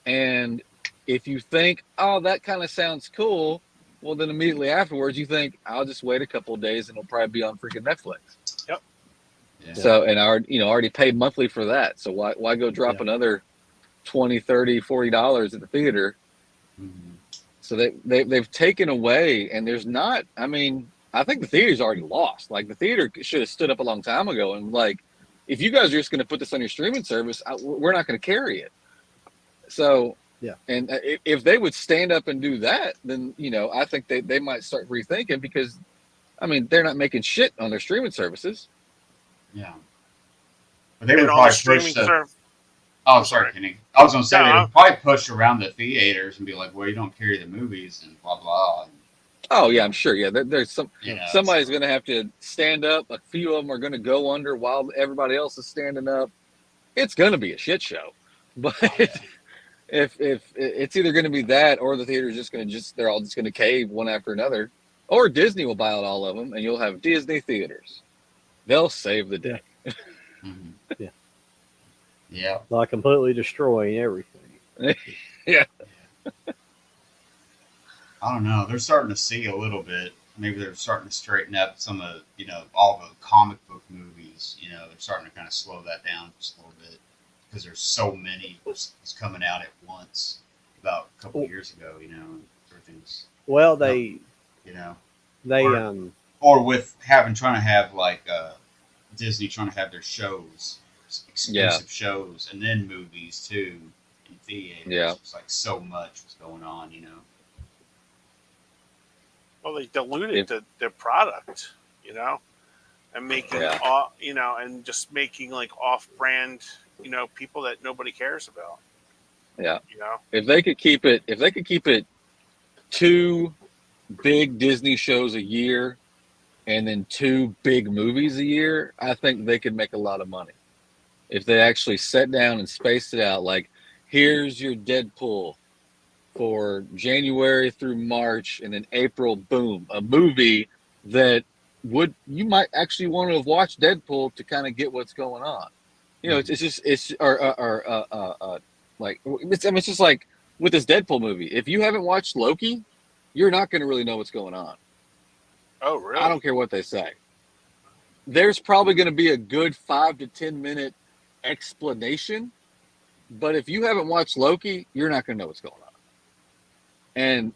And if you think, oh, that kind of sounds cool, well, then immediately afterwards you think, I'll just wait a couple of days and it'll probably be on freaking Netflix. Yep. Yeah. So, and I already paid monthly for that. So why go drop another $20, $30, $40 at the theater? Mhm. So they've taken away, and there's not. I mean, I think the theater's already lost. Like the theater should have stood up a long time ago, and like, if you guys are just going to put this on your streaming service, we're not going to carry it. So Yeah. And if they would stand up and do that, then I think they might start rethinking because, I mean, they're not making shit on their streaming services. Yeah. But they And would on probably the streaming push the. service. Oh, sorry, Kenny. I was going to say No, they would probably push around the theaters and be like, "Well, you don't carry the movies and blah blah." Oh yeah, I'm sure. Yeah, there's Yeah, somebody's going to have to stand up. A few of them are going to go under while everybody else is standing up. It's going to be a shit show. But if it's either going to be that or the theater's just going to they're all just going to cave one after another, or Disney will buy out all of them and you'll have Disney theaters. They'll save the day. Mhm. Yeah. Yeah. like completely destroying everything. Yeah. I don't know. They're starting to see a little bit. Maybe they're starting to straighten up some of, all the comic book movies. They're starting to kind of slow that down just a little bit because there's so many was coming out at once about a couple of years ago. Everything's, Well, they or with trying to have like Disney trying to have their shows, exclusive shows, and then movies too in theaters. Yeah. It's like so much was going on. Well, they diluted the product, and making and just making like off-brand, people that nobody cares about. Yeah. If they could keep it 2 big Disney shows a year and then 2 big movies a year, I think they could make a lot of money. If they actually sat down and spaced it out, like, here's your Deadpool for January through March, and then April, boom, a movie that you might actually want to have watched Deadpool to kind of get what's going on. It's just like with this Deadpool movie. If you haven't watched Loki, you're not going to really know what's going on. Oh, really? I don't care what they say. There's probably going to be a good 5 to 10 minute explanation, but if you haven't watched Loki, you're not going to know what's going on. And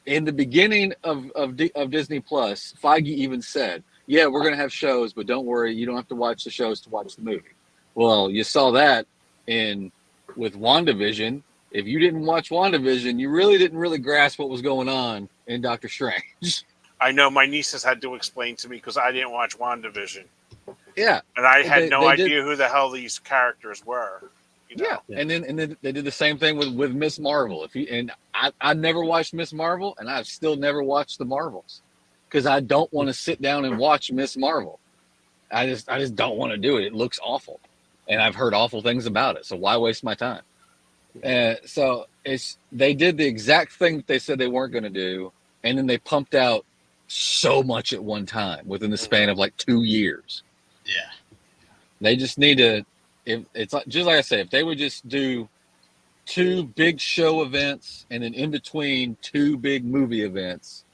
in the beginning of Disney Plus, Feige even said, "Yeah, we're going to have shows, but don't worry, you don't have to watch the shows to watch the movie." Well, you saw that with WandaVision. If you didn't watch WandaVision, you really didn't grasp what was going on in Doctor Strange. I know my nieces had to explain to me because I didn't watch WandaVision. Yeah, and I had no idea did. Who the hell these characters were. Yeah, and then they did the same thing with Miss Marvel. I never watched Miss Marvel, and I've still never watched the Marvels because I don't want to sit down and watch Miss Marvel. I just don't want to do it. It looks awful, and I've heard awful things about it. So why waste my time? So they did the exact thing that they said they weren't going to do, and then they pumped out so much at one time within the span of like 2 years. Yeah. They just need to. It's just like I say, if they would just do 2 big show events and then in between 2 big movie events,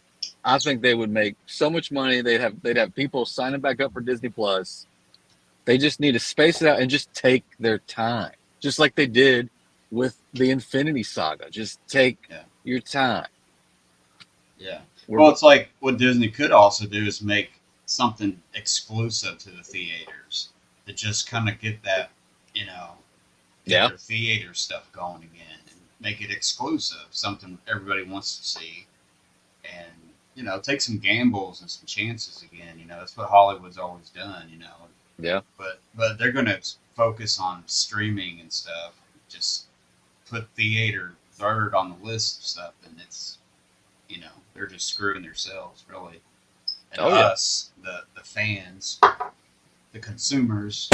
I think they would make so much money. They'd have people signing back up for Disney Plus. They just need to space it out and just take their time, just like they did with the Infinity Saga. Just take your time. Yeah. Well, it's like what Disney could also do is make something exclusive to the theaters to just kind of get that, their theater stuff going again and make it exclusive, something everybody wants to see, and take some gambles and some chances again. That's what Hollywood's always done. Yeah. But they're going to focus on streaming and stuff. Just put theater third on the list of stuff, and it's they're just screwing themselves really. And us, the fans, the consumers.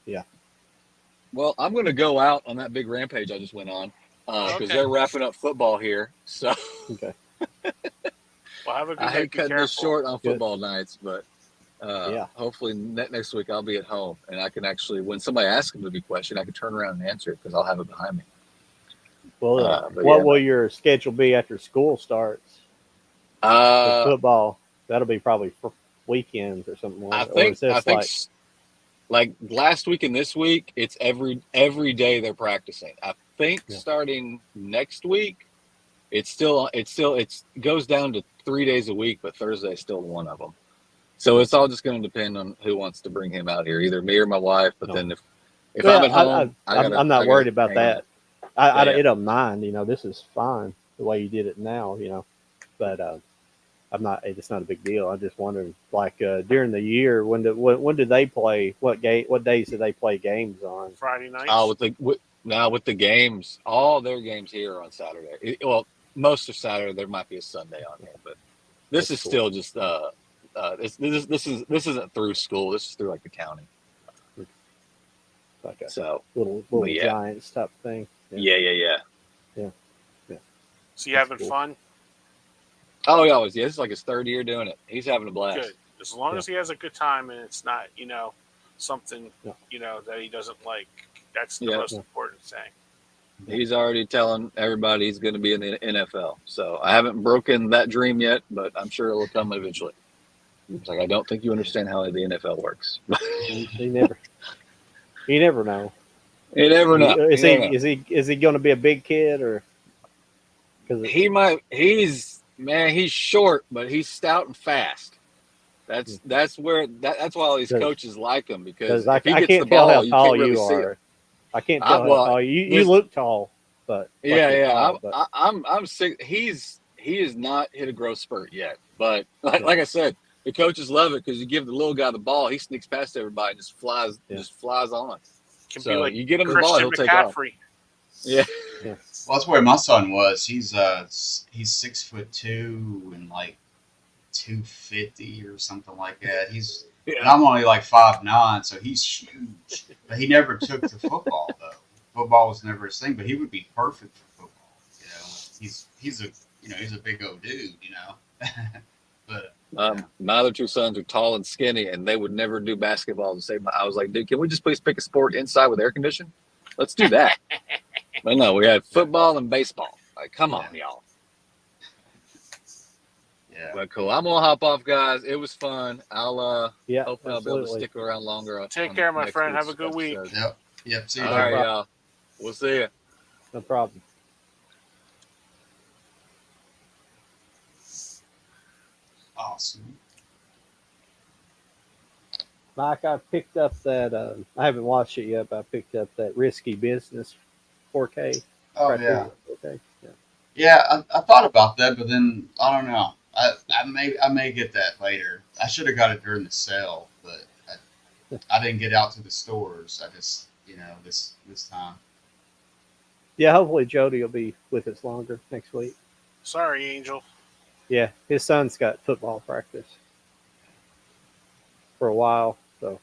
Yeah. Well, I'm going to go out on that big rampage I just went on because they're wrapping up football here. So Okay. Well, have a good I night. hate Be cutting this careful. short on football nights, but Yeah. hopefully next week I'll be at home and I can actually, when somebody asks a movie question, I can turn around and answer it because I'll have it behind me. Well, what will your schedule be after school starts? With football, that'll be probably for weekends or something like that. I think like last week and this week, it's every day they're practicing. I think starting next week, it goes down to 3 days a week, but Thursday is still one of them. So it's all just going to depend on who wants to bring him out here, either me or my wife. But then if I'm at home, I'm not worried about that. I don't mind. This is fine the way you did it now. But I'm not. It's not a big deal. I'm just wondering, like during the year, when do they play? What days do they play games on? Friday nights. Oh, with the games, all their games here are on Saturday. Most of Saturday. There might be a Sunday on here, but this is still just this isn't through school. This is through like the county. Like a so little Giants type thing. Yeah. So you having fun? Oh, he always. Yeah, this is like his 3rd year doing it. He's having a blast. Good. As long as he has a good time and it's not, something, that he doesn't like. That's the most important thing. He's already telling everybody he's going to be in the NFL. So I haven't broken that dream yet, but I'm sure it will come eventually. It's like, I don't think you understand how the NFL works. You never know. You never know. Is he going to be a big kid or? Because he might. He's short, but he's stout and fast. That's why all these coaches like him because I can't tell how tall you are. I can't tell how tall you look tall, but I'm sick. He has not hit a growth spurt yet, but like I said, the coaches love it because you give the little guy the ball, he sneaks past everybody and just flies on. Can so be like you get him Christian the ball, he'll take off. Yeah. Well, that's where my son was. He's 6'2" and like 250 or something like that. And I'm only like 5'9", so he's huge. But he never took to football though. Football was never his thing. But he would be perfect for football. He's a big old dude. But my other 2 sons are tall and skinny, and they would never do basketball. I was like, dude, can we just please pick a sport inside with air conditioning? Let's do that. But no, we had football and baseball. Like, come on, y'all. Yeah. But cool. I'm gonna hop off, guys. It was fun. Hopefully I'll be able to stick around longer. Take care, my friend. Have a good week. Yep. See you. All right, y'all. We'll see you. No problem. Awesome. Mike, I picked up that. I haven't watched it yet, but I picked up that Risky Business 4K. Oh right yeah. there. Okay. Yeah, I thought about that, but then I don't know. I may get that later. I should have got it during the sale, but I didn't get out to the stores. I just this time. Yeah, hopefully Jody will be with us longer next week. Sorry, Angel. Yeah, his son's got football practice for a while, so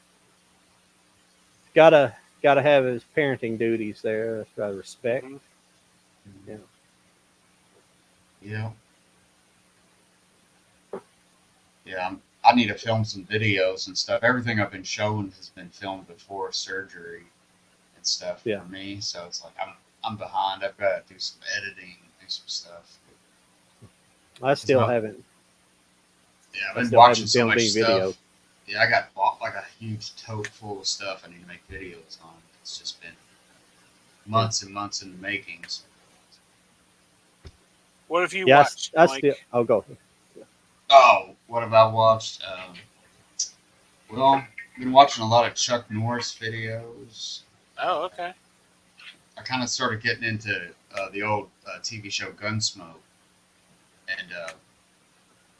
gotta have his parenting duties there. That's what I respect. Mhm. Yeah. Yeah. Yeah. I need to film some videos and stuff. Everything I've been shown has been filmed before surgery and stuff Yeah. for me. So it's like I'm behind. I've got to do some editing, do some stuff. I still not- haven't. Yeah, I've I been still watching haven't so filmed much any stuff. videos. Yeah, I got like a huge tote full of stuff I need to make videos on. It's just been months and months in the makings. What have you Yeah, watched, I Mike? still. I'll go. Oh, what have I watched? Well, been watching a lot of Chuck Norris videos. Oh, okay. I kind of started getting into the old TV show Gunsmoke and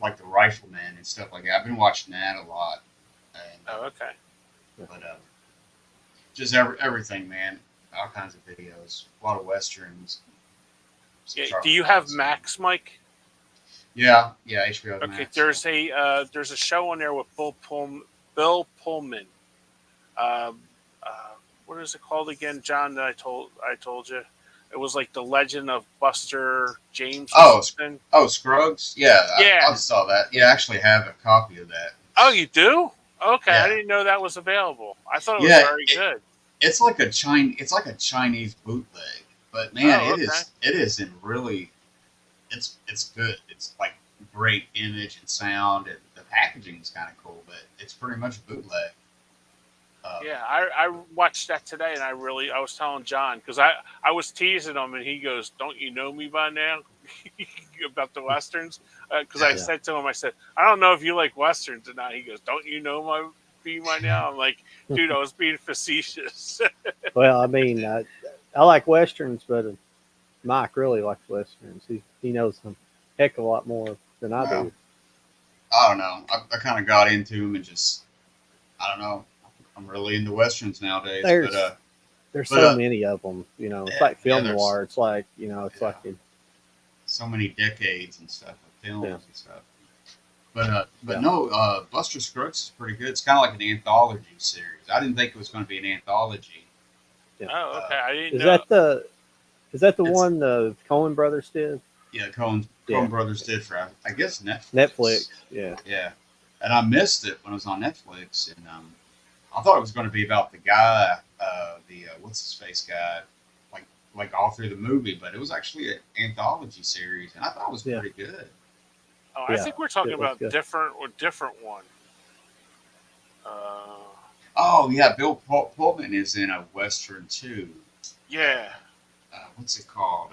like the Rifleman and stuff like that. I've been watching that a lot. And, Oh, okay. but just everything, man. All kinds of videos. A lot of westerns. Yeah, Charlie do you have Bronson. Max, Mike? Yeah, HBO Okay, Max. there's a show on there with Bill Pullman. Um, what is it called again, John? That I told you, it was like the Legend of Buster James. Or something. Oh, Scruggs? Yeah, Yeah. I saw that. Yeah, I actually have a copy of that. Oh, you do? Okay, Yeah. I didn't know that was available. I thought it was Yeah, very good. It's like a Chinese bootleg, but man, Oh, it is in really, it's good. It's like great image and sound, and the packaging is kind of cool, but it's pretty much bootleg. Yeah, I watched that today, and I was telling John because I was teasing him, and he goes, "Don't you know me by now?" About the westerns, because I Yeah. said to him, I said, "I don't know if you like westerns or not." He goes, "Don't you know me by now?" I'm like, "Dude, I was being facetious." Well, I mean, I like westerns, but Mike really likes westerns. He knows some heck of a lot more than I Well, do. I don't know. I kind of got into them and just I don't know. I'm really into westerns nowadays, There's but there's but, so many of them. You know, it's like film there's noir. It's like it's Yeah. like so many decades and stuff of films Yeah. and stuff. But Yeah. no, Buster Scruggs is pretty good. It's kind of like an anthology series. I didn't think it was going to be an anthology. Oh, okay, I didn't is know. that the It's- one the Coen brothers did? Yeah, Coen Yeah. Brothers did for I guess Netflix. Netflix. Yeah. Yeah, and I missed it when it was on Netflix, and I thought it was going to be about the guy, the what's his face guy, like all through the movie, but it was actually an anthology series, and I thought it was Yeah. pretty good. Oh, I Yeah, think we're talking it was about good. different one. Oh yeah, Bill Pullman is in a western too. Yeah, What's it called?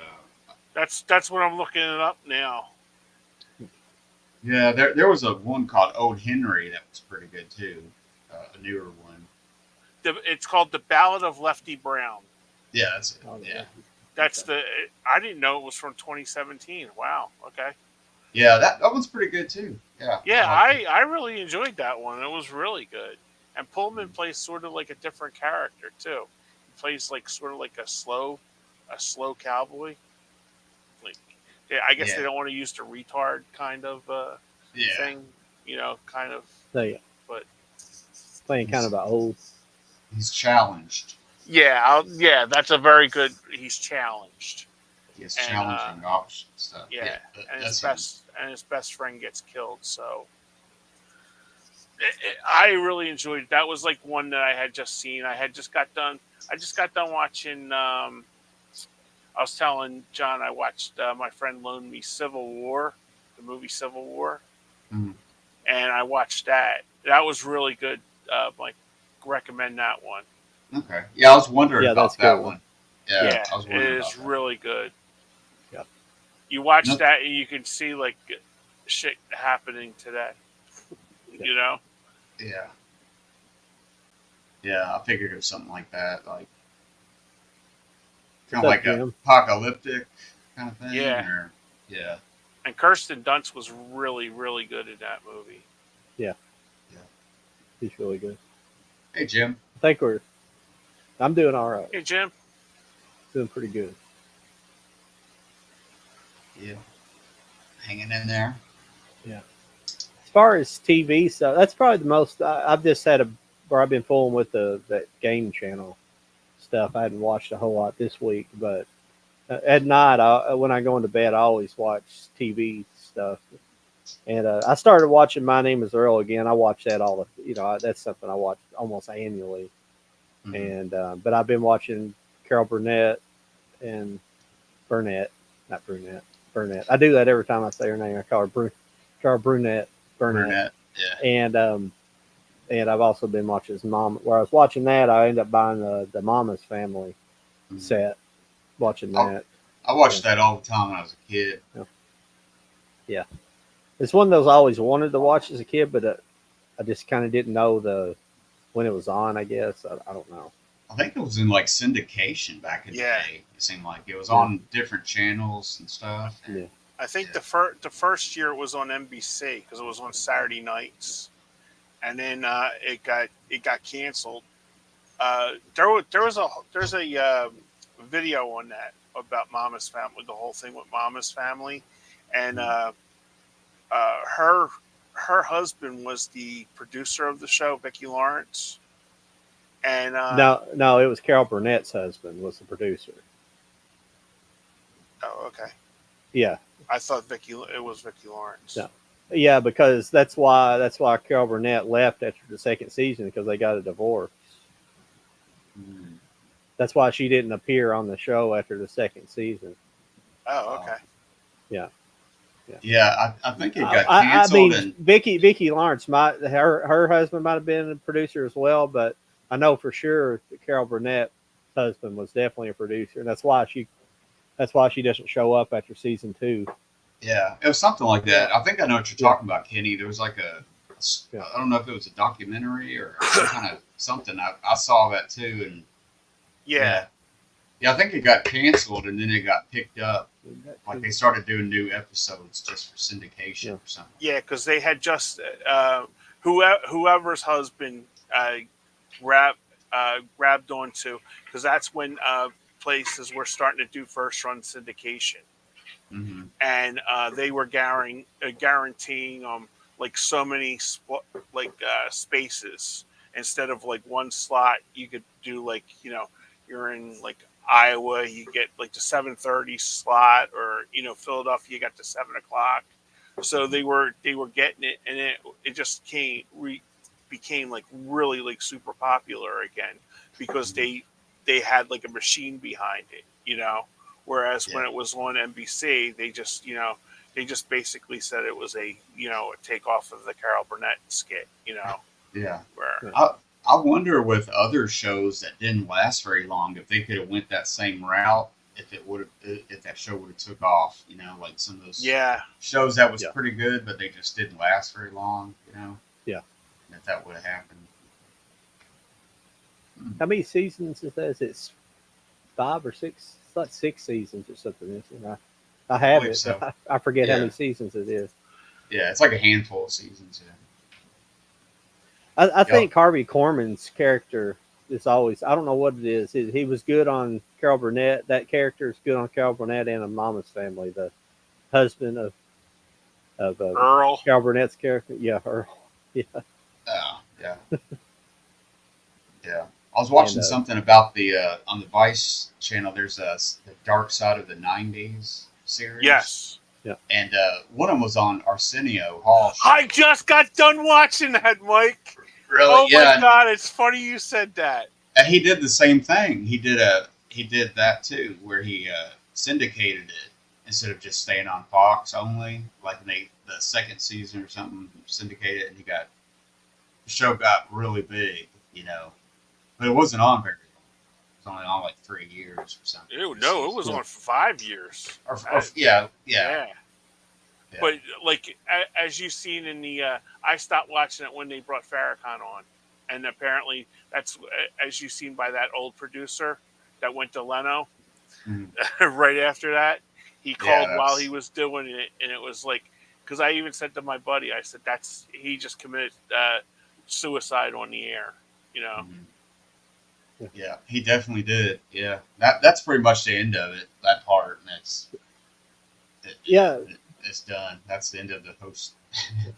that's what I'm looking it up now. Yeah, there was a one called Old Henry that was pretty good too, a newer one. It's called The Ballad of Lefty Brown. Yeah, that's it. Oh, Yeah, That's I didn't know it was from 2017. Wow. Okay. yeah, that one's pretty good too. Yeah, Yeah, liked it. I really enjoyed that one. It was really good. And Pullman plays sort of like a different character too. He plays like sort of like a slow cowboy. Like, yeah, I guess Yeah. they don't want to use the retard kind of Yeah, thing, kind of. So yeah, But playing kind of about old. he's challenged. yeah, that's a very good. He's challenged. He has And, challenging options stuff. Yeah, and that's his best friend gets killed. So I really enjoyed it. That was like one that I had just seen. I just got done watching. I was telling John I watched my friend loaned me Civil War, the movie Civil War, Mhm. and I watched that. That was really good. Like, recommend that one. Okay. Yeah, I was wondering Yeah, about that's a that good one. one. Yeah, I was it wondering is about that. really good. Yeah. You watch Nope. that and you can see like shit happening today. You know? Yeah. Yeah, I figured it was something like that, like kind of What's up, like a Jim? apocalyptic kind of thing. Yeah. Or, yeah. And Kirsten Dunst was really, really good in that movie. He's really good. Hey, Jim. I think I'm doing all right. Hey, Jim. Doing pretty good. Yeah. Hanging in there. as far as TV stuff, that's probably the most. I've just had where I've been fooling with that game channel stuff. I hadn't watched a whole lot this week, but at night, when I go into bed, I always watch TV stuff. And I started watching My Name Is Earl again. I watch that that's something I watch almost annually. Mhm. And but I've been watching Carol Burnett and not Brunette, Burnett. I do that every time I say her name. I call her Carol Burnett. Burnett. Yeah. And I've also been watching his mom. Where I was watching that, I ended up buying the Mama's Family Mhm. set. Watching I, that, I watched that all the time when I was a kid. yeah, it's one of those I always wanted to watch as a kid, but I just kind of didn't know when it was on. I guess I don't know. I think it was in like syndication back in the Yeah. day. It seemed like it was Yeah. on different channels and stuff. Yeah. I think Yeah. the first year it was on NBC because it was on Saturday nights, and then it got canceled. There's a video on that about Mama's Family, the whole thing with Mama's Family, and her husband was the producer of the show, Vicki Lawrence, and No, it was Carol Burnett's husband was the producer. oh, okay, Yeah, I thought it was Vicki Lawrence. No. Yeah, because that's why Carol Burnett left after the second season because they got a divorce. Mhm. That's why she didn't appear on the show after the second season. Oh, Wow. okay. Yeah, I think it got I canceled. mean, And Vicki Lawrence her husband might have been a producer as well, but I know for sure that Carol Burnett's husband was definitely a producer, and that's why she doesn't show up after season 2. yeah, it was something like that. I think I know what you're Yeah. talking about, Kenny. There was like Yeah. I don't know if it was a documentary or some kind of something. I saw that too, and Yeah. yeah, I think it got canceled and then it got picked up. Like they started doing new episodes just for syndication or something. Yeah, because they had just whoever's husband grabbed onto, because that's when places were starting to do first run syndication, Mm-hmm. and they were guaranteeing like so many spaces instead of like one slot. You could do like you're in like Iowa, you get like the 7:30 slot, or Philadelphia, you got the 7 o'clock. So they were getting it, and it just became like really like super popular again because they had like a machine behind it. Whereas when it was on NBC, they just basically said it was a takeoff of the Carol Burnett skit. Yeah. Where I wonder with other shows that didn't last very long if they could have went that same route if that show would have took off. Like some of those shows that was pretty good, but they just didn't last very long. Yeah. If that would have happened. How many seasons is that? Is it 5 or 6? It's like 6 seasons or something. Isn't it? I have believe it. so. I forget how Yeah. many seasons it is. Yeah, it's like a handful of seasons. Yeah. I think Harvey Korman's character is always, I don't know what it is. He was good on Carol Burnett. That character is good on Carol Burnett and on Mama's Family. The husband of Earl. Carol Burnett's character. Yeah, Earl. Yeah. Yeah. Yeah. I was watching something about on the Vice channel. There's the Dark Side of the '90s series. Yes. Yeah. And one of them was on Arsenio Hall. I just got done watching that, Mike. Really? Oh Yeah. my God! It's funny you said that. And he did the same thing. He did that too, where he syndicated it instead of just staying on Fox only. Like the second season or something, syndicated it, and the show got really big, but it wasn't on very long. It was only on like 3 years or something. Ew, no, it was on for 5 years. Yeah. But like as you've seen in the, I stopped watching it when they brought Farrakhan on, and apparently that's as you've seen by that old producer that went to Leno. Right after that, he called while he was doing it, and it was like, because I even said to my buddy, I said he just committed suicide on the air, Yeah, he definitely did. Yeah, that's pretty much the end of it. That part, and it's done. That's the end of the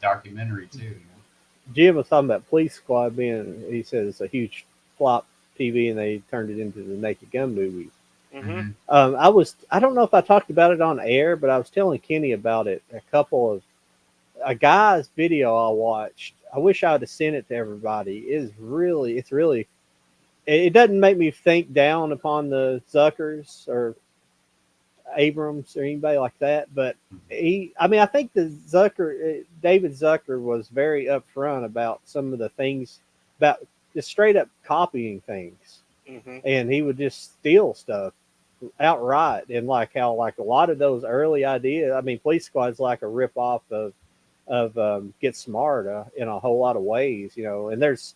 documentary too. You know? Jim was talking about Police Squad being, he said it's a huge flop TV, and they turned it into the Naked Gun movie. Mm-hmm. I don't know if I talked about it on air, but I was telling Kenny about it. A guy's video I watched. I wish I would have sent it to everybody. It doesn't make me think down upon the Zuckers or Abrams or anybody like that, but I think David Zucker was very upfront about some of the things, about just straight up copying things, Mm-hmm. and he would just steal stuff outright, and like how like a lot of those early ideas. I mean, Police Squad's like a rip off of Get Smart in a whole lot of ways, and there's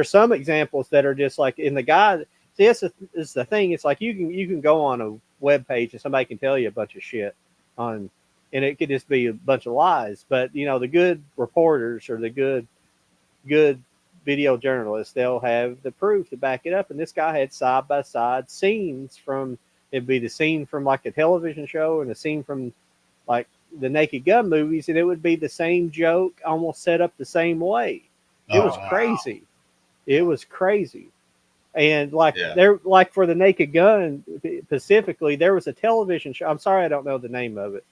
some examples that are just like in the guy. See, this is the thing. It's like you can go on a web page and somebody can tell you a bunch of shit and it could just be a bunch of lies. But the good reporters or the good video journalists, they'll have the proof to back it up. And this guy had side by side scenes from, it'd be the scene from like a television show and a scene from like the Naked Gun movies, and it would be the same joke almost set up the same way. It was wow. crazy. It was crazy. And like Yeah. for the Naked Gun specifically, there was a television show. I'm sorry, I don't know the name of it,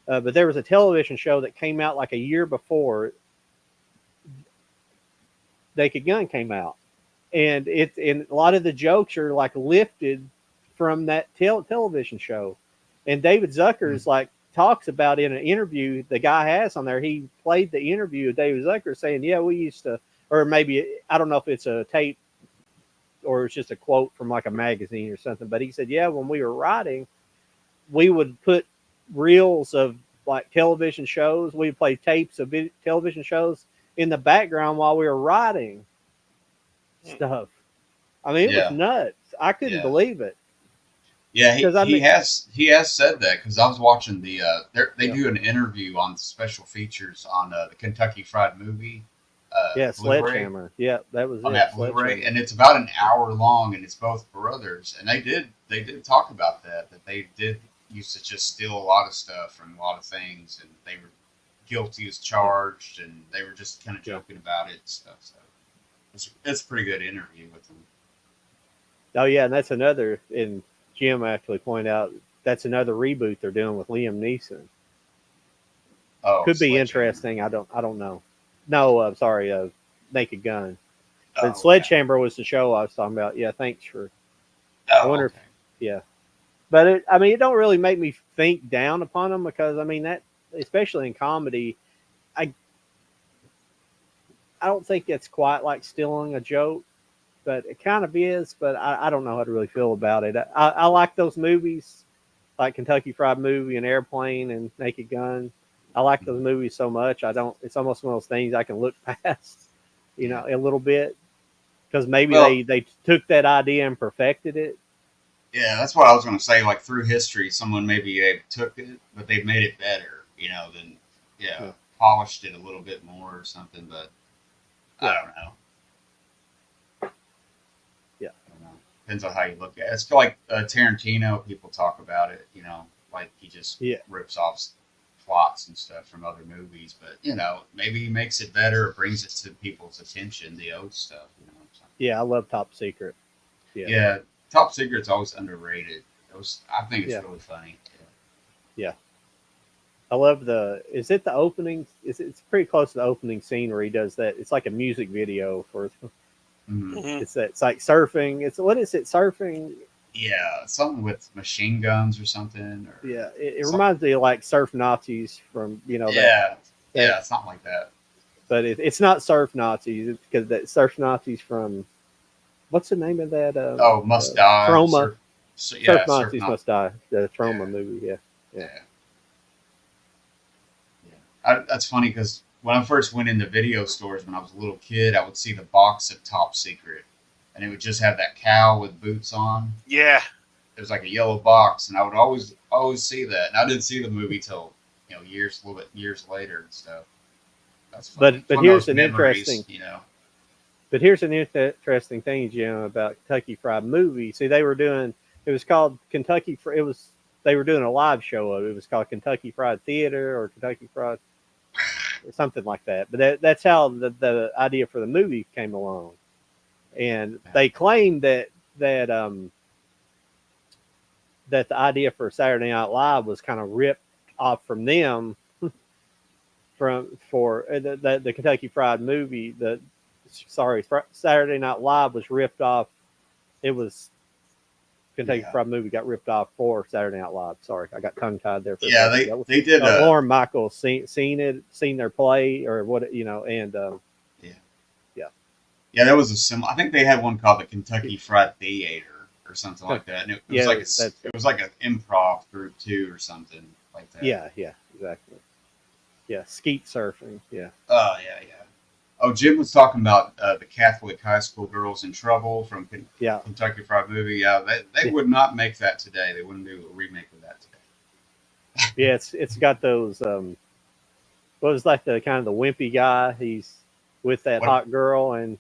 but there was a television show that came out like a year before Naked Gun came out, and a lot of the jokes are like lifted from that television show. And David Zucker's like talks about in an interview the guy has on there. He played the interview of David Zucker saying, "Yeah, we used to," or maybe I don't know if it's a tape or it's just a quote from like a magazine or something. But he said, yeah, when we were writing, we would put reels of like television shows. We'd play tapes of television shows in the background while we were writing stuff. I mean, it was nuts. I couldn't believe it. Yeah, he has said that, because I was watching they do an interview on special features on the Kentucky Fried Movie. Sledgehammer. Yeah, that was on it. that Blu-ray, and it's about an hour long, and it's both brothers, and they did talk about that they did used to just steal a lot of stuff from a lot of things, and they were guilty as charged, and they were just kind of joking about it and stuff. So it's a pretty good interview with them. Oh yeah, and that's another. And Jim actually pointed out that's another reboot they're doing with Liam Neeson. Oh, could be interesting. I don't know. No, I'm sorry. Naked Gun. But Sledgehammer was the show I was talking about. Yeah, thanks for. I wonder if. Yeah, but it don't really make me think down upon them, because I mean that, especially in comedy, I don't think it's quite like stealing a joke, but it kind of is. But I don't know how to really feel about it. I like those movies, like Kentucky Fried Movie and Airplane and Naked Gun. I like those movies so much. It's almost one of those things I can look past, a little bit, because maybe they took that idea and perfected it. Yeah, that's what I was going to say. Like through history, someone maybe took it, but they've made it better, than polished it a little bit more or something. But I don't know. Yeah, I don't know. Depends on how you look at it. It's like Tarantino. People talk about it, like he just rips off plots and stuff from other movies, but maybe he makes it better or brings it to people's attention, the old stuff. Yeah, I love Top Secret. Yeah, Top Secret's always underrated. I think it's really funny. Yeah. I love is it the opening? It's pretty close to the opening scene where he does that. It's like a music video for. It's like surfing. What is it? Surfing. Yeah, something with machine guns or something. It reminds me of like Surf Nazis from that, something like that. But it's not Surf Nazis, because that Surf Nazis from, what's the name of that? Must Die. Trauma. Surf Nazis Must Die. The Trauma movie. Yeah. That's funny, because when I first went into video stores when I was a little kid, I would see the box of Top Secret. And it would just have that cow with boots on. Yeah. It was like a yellow box, and I would always see that. And I didn't see the movie till years later and stuff. That's funny. But here's an interesting. But here's an interesting thing, Jim, about Kentucky Fried Movie. See, they were doing. It was called Kentucky. They were doing a live show of it. It was called Kentucky Fried Theater or Kentucky Fried. something like that. But that's how the idea for the movie came along, and they claimed that the idea for Saturday Night Live was kind of ripped off from them for the Kentucky Fried movie. Saturday Night Live was ripped off. It was Kentucky Fried movie got ripped off for Saturday Night Live. Sorry, I got tongue tied there. For a second. They did. Lauren Michaels seen their play or what and yeah, that was a similar. I think they had one called the Kentucky Fried Theater or something like that, and it was like an improv group too or something like that. Yeah, exactly. Yeah, skeet surfing. Yeah. Oh yeah. Oh, Jim was talking about the Catholic high school girls in trouble from Kentucky Fried movie. Yeah, they would not make that today. They wouldn't do a remake of that today. Yeah, it's got those. What was like the kind of the wimpy guy? He's with that hot girl, and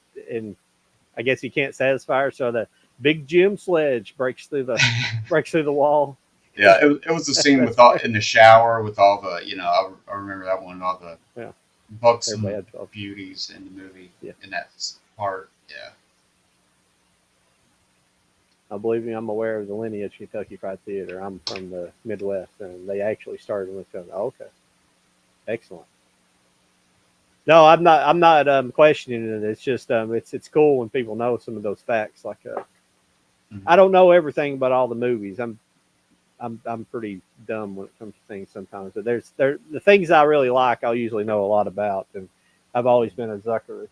I guess he can't satisfy her, so the big Jim sledge breaks through the wall. Yeah, it was the scene with in the shower with all the I remember that one, all the buxom beauties in the movie in that part. Yeah. I believe me, I'm aware of the lineage of Kentucky Fried Theater. I'm from the Midwest, and they actually started with them. Okay, excellent. No, I'm not questioning it. It's just it's cool when people know some of those facts. Like I don't know everything about all the movies. I'm pretty dumb when it comes to things sometimes. But the things I really like, I'll usually know a lot about, and I've always been a Zucker.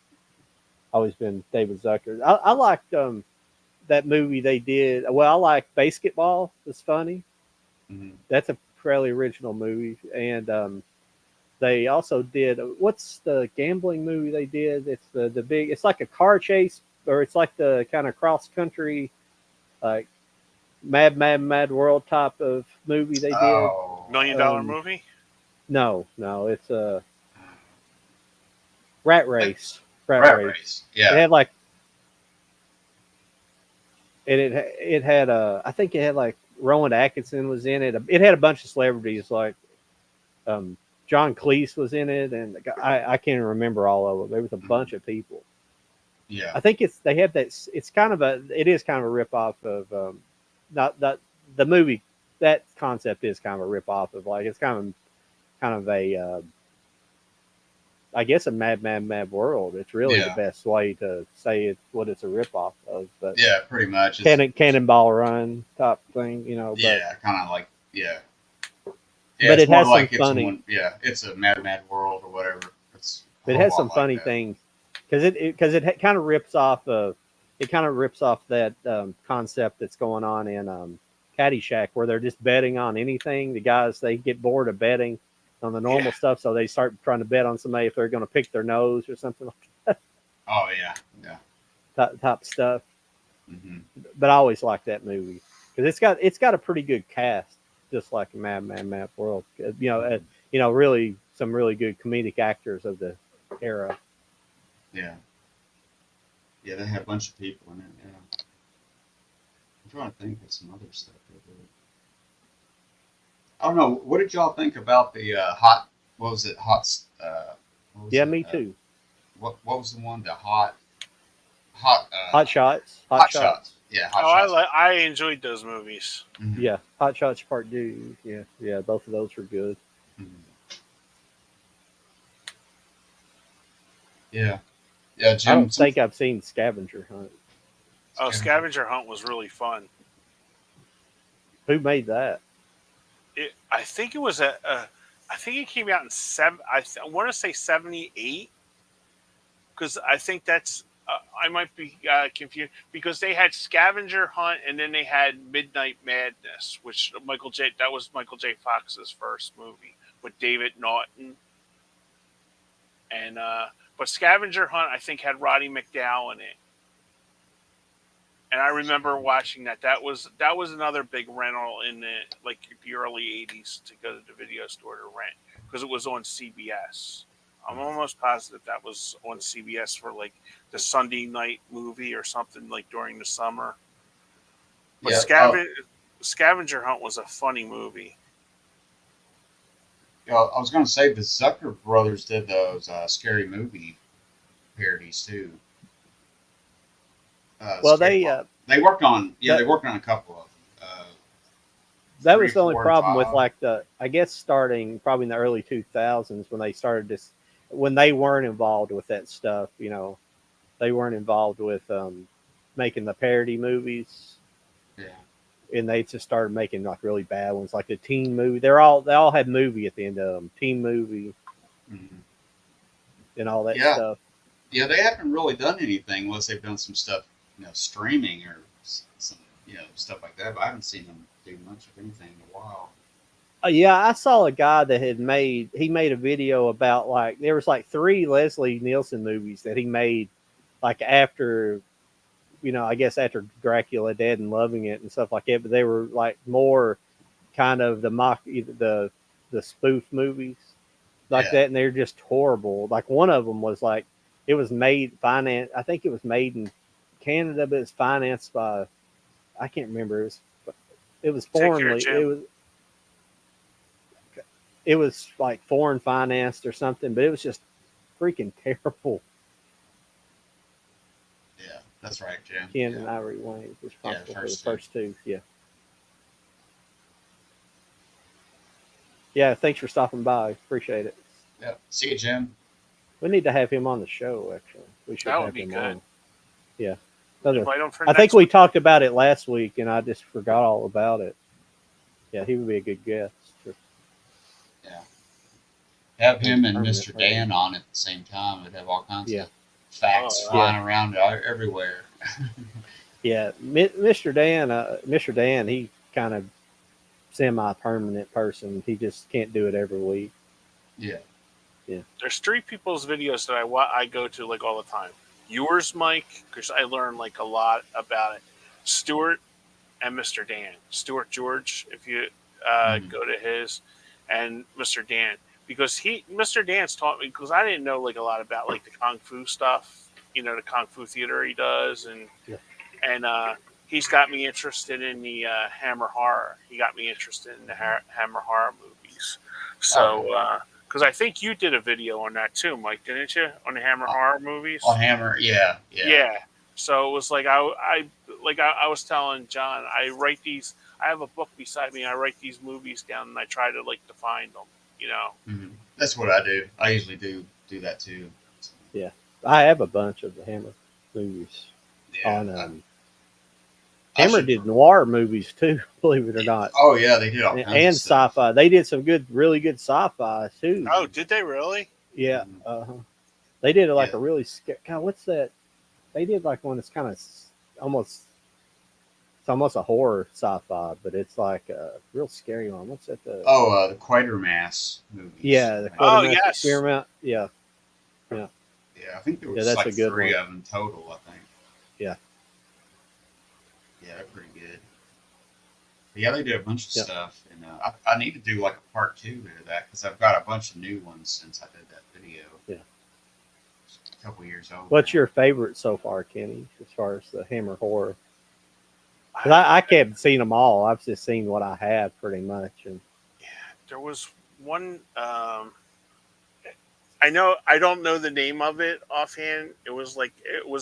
Always been David Zucker. I liked that movie they did. Well, I like Basketball. It's funny. Mm-hmm. That's a fairly original movie, and they also did what's the gambling movie they did? It's the big. It's like a car chase, or it's like the kind of cross country, like Mad World type of movie they did. $1 million movie? No, it's a Rat Race. Rat Race. Yeah. It had like. And it had I think it had like Rowan Atkinson was in it. It had a bunch of celebrities like John Cleese was in it, and I can't remember all of them. There was a bunch of people. Yeah, I think they have that. It is kind of a rip off of not the movie. That concept is kind of a rip off of like it's kind of a I guess a Mad World. It's really the best way to say what it's a rip off of. But yeah, pretty much. Cannonball Run type thing, But, yeah, kind of like yeah, but it has some funny. It's a Mad World or whatever. But it has some funny things because it kind of rips off that concept that's going on in Caddyshack, where they're just betting on anything. The guys, they get bored of betting on the normal stuff, so they start trying to bet on somebody if they're going to pick their nose or something like that. Oh yeah. Top stuff. Mm-hmm. But I always like that movie because it's got a pretty good cast, just like Mad World. Really some really good comedic actors of the era. Yeah. Yeah, they had a bunch of people in it. Yeah. I'm trying to think of some other stuff they did. I don't know. What did y'all think about the hot? What was it? Me too. What was the one? The hot Shots. Hot Shots. Yeah. Hot Shots. I enjoyed those movies. Mm-hmm. Yeah, Hot Shots Part 2. Yeah. Both of those were good. Mm-hmm. Yeah. Yeah. Jim, I don't think I've seen Scavenger Hunt. Oh, Scavenger Hunt was really fun. Who made that? I think it was I think it came out in I want to say 78, because I think that's I might be confused because they had Scavenger Hunt and then they had Midnight Madness, which that was Michael J. Fox's first movie with David Naughton, and but Scavenger Hunt I think had Roddy McDowall in it. And I remember watching that. That was another big rental in the early 80s to go to the video store to rent because it was on CBS. I'm almost positive that was on CBS for like the Sunday night movie or something like during the summer. But Scavenger Hunt was a funny movie. Yeah, I was going to say the Zucker brothers did those scary movie parodies too. Well, Scary Pop. They worked on that they worked on a couple of them. that Three, was the only 4, and problem with 5. like I guess starting probably in the early 2000s when they started this, when they weren't involved with that stuff. They weren't involved with making the parody movies, Yeah. and they just started making like really bad ones, like the teen movie. They all had movie at the end of them, teen movie Mhm. and all that Yeah. stuff. Yeah, they haven't really done anything unless they've done some stuff, streaming or some, stuff like that. But I haven't seen them do much of anything in a while. Yeah, I saw a guy that he made a video about like there was like 3 Leslie Nielsen movies that he made like after, I guess after Dracula Dead and loving it and stuff like that, but they were like more kind of the spoof movies like Yeah. that, and they're just horrible. Like one of them was like it was I think it was made in Canada, but it's financed by, I can't remember. It was Take care, foreignly. Jim. It was like foreign financed or something, but it was just freaking terrible. Yeah, that's right, Jim. Ken Yeah. and Ivory Wayne was Yeah, responsible for the first two. first two. Yeah. Yeah. Thanks for stopping by. Appreciate it. Yeah. See you, Jim. We need to have him on the show. Actually, we should That would have be him good. on. Yeah. Invite him for I think next we week. talked about it last week, and I just forgot all about it. Yeah, he would be a good guest. Yeah. Have him and Permanent Mr. resident. Dan on at the same time. We'd have all kinds Yeah. of facts Oh, flying around everywhere. Yeah, Mr. Dan, he kind of semi-permanent person. He just can't do it every week. Yeah. There's 3 people's videos that I go to like all the time. Yours, Mike, because I learn like a lot about it. Stuart and Mr. Dan. Stuart George, if you go to his, and Mr. Dan, because Mr. Dan's taught me, because I didn't know like a lot about like the kung fu stuff. The kung fu theater he does, and Yeah. and he's got me interested in the Hammer horror. He got me interested in the Hammer horror movies. So, because I think you did a video on that too, Mike, didn't you? On the Hammer horror movies. On Hammer, yeah. Yeah. So it was like I was telling John, I write these. I have a book beside me. I write these movies down, and I try to like define them. Mm-hmm. That's what I do. I usually do that too. Yeah, I have a bunch of the Hammer movies. Yeah. On Hammer did noir movies too, believe it or not, Oh yeah, they did all kinds and of stuff. sci-fi. They did some really good sci-fi too. Oh, did they really? Yeah, Mhm. they did like Yeah. a really scary. God, what's that? They did like one that's kind of almost. It's almost a horror sci-fi, but it's like a real scary one. What's that? Oh, the Quatermass movies. Yeah, the Oh, Quatermass yes. Experiment. Yeah, Yeah, I think there was that's like a good 3 one. of them total. I think. Yeah. Yeah, they're pretty good. But yeah, they did a bunch of Yeah. stuff, and I need to do like a part 2 of that because I've got a bunch of new ones since I did that video. Yeah. A couple years old. What's your favorite so far, Kenny, as far as the Hammer horror? 'Cause I haven't seen them all. I've just seen what I have pretty much. And There was one. I don't know the name of it offhand. It was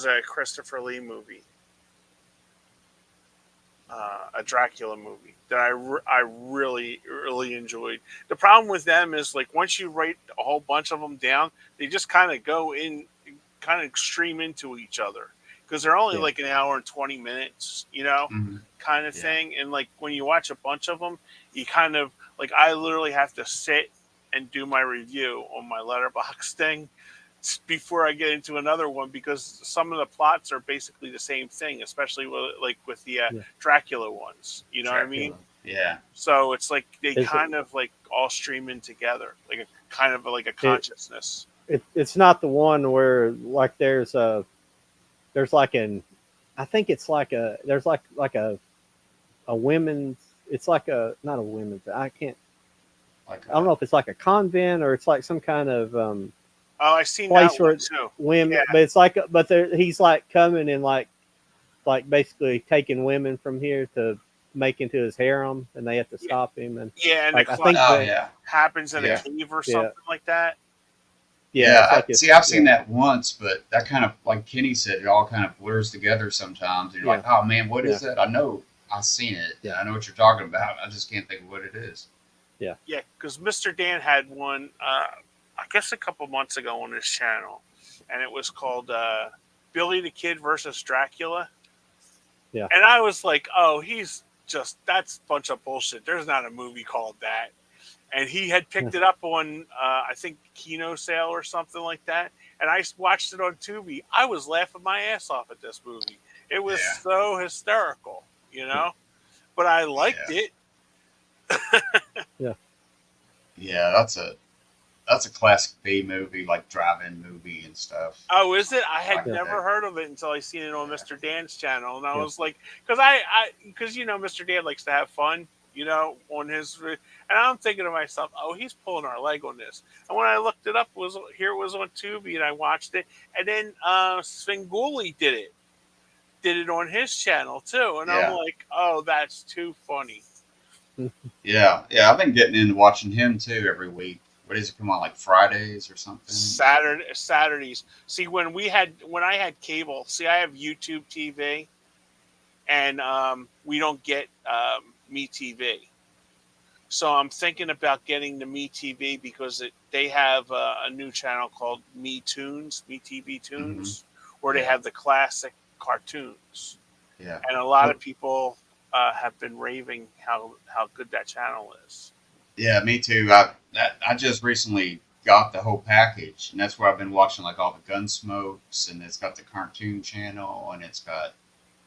a Christopher Lee movie, a Dracula movie that I really really enjoyed. The problem with them is like once you write a whole bunch of them down, they just kind of go in, kind of stream into each other because they're only Yeah. like an hour and 20 minutes, Mhm. kind of Yeah. thing. And like when you watch a bunch of them, you kind of like I literally have to sit and do my review on my letterbox thing before I get into another one because some of the plots are basically the same thing, especially with the Yeah. Dracula ones. You know what I mean? Dracula. Yeah. So it's like they Is it- kind of like all stream in together, like a kind of like a consciousness. it's not the one where like there's like I think it's like there's like a women's. It's like not a women's. I don't know if it's like a convent or it's like some kind of Oh, I seen place that where one too. women, Yeah. but it's like, he's like coming and like basically taking women from here to make into his harem, and they have to stop him. And Yeah, and like the I think Oh that yeah, happens in a yeah, cave or something like that. it's like see, I've seen that once, but that kind of, like Kenny said, it all kind of blurs together sometimes. And you're like, oh man, what is that? I know I've seen it. Yeah. I know what you're talking about. I just can't think of what it is. Yeah, because Mr. Dan had one, I guess a couple months ago on his channel, and it was called Billy the Kid versus Dracula. Yeah. And I was like, oh, that's a bunch of bullshit. There's not a movie called that. And he had picked it up on, I think, Kino Sale or something like that. And I watched it on Tubi. I was laughing my ass off at this movie. It was so hysterical, but I liked it. Yeah, that's a classic B movie, like drive-in movie and stuff. Oh, is it? I had Like never that. heard of it until I seen it on Mr. Dan's channel, and I Yeah. was like, because because Mr. Dan likes to have fun, on his, and I'm thinking to myself, oh, he's pulling our leg on this. And when I looked it up, it was on Tubi, and I watched it, and then Svengoolie did it on his channel too, and I'm like, oh, that's too funny. Yeah, I've been getting into watching him too every week. What does it come on, like Fridays or something? Saturdays. See, when I had cable, I have YouTube TV, and we don't get Me TV. So I'm thinking about getting the Me TV because they have a new channel called Me TV Tunes, where they have the classic cartoons. Yeah. And a lot of people have been raving how good that channel is. Yeah, me too. I just recently got the whole package, and that's where I've been watching like all the Gunsmokes, and it's got the cartoon channel, and it's got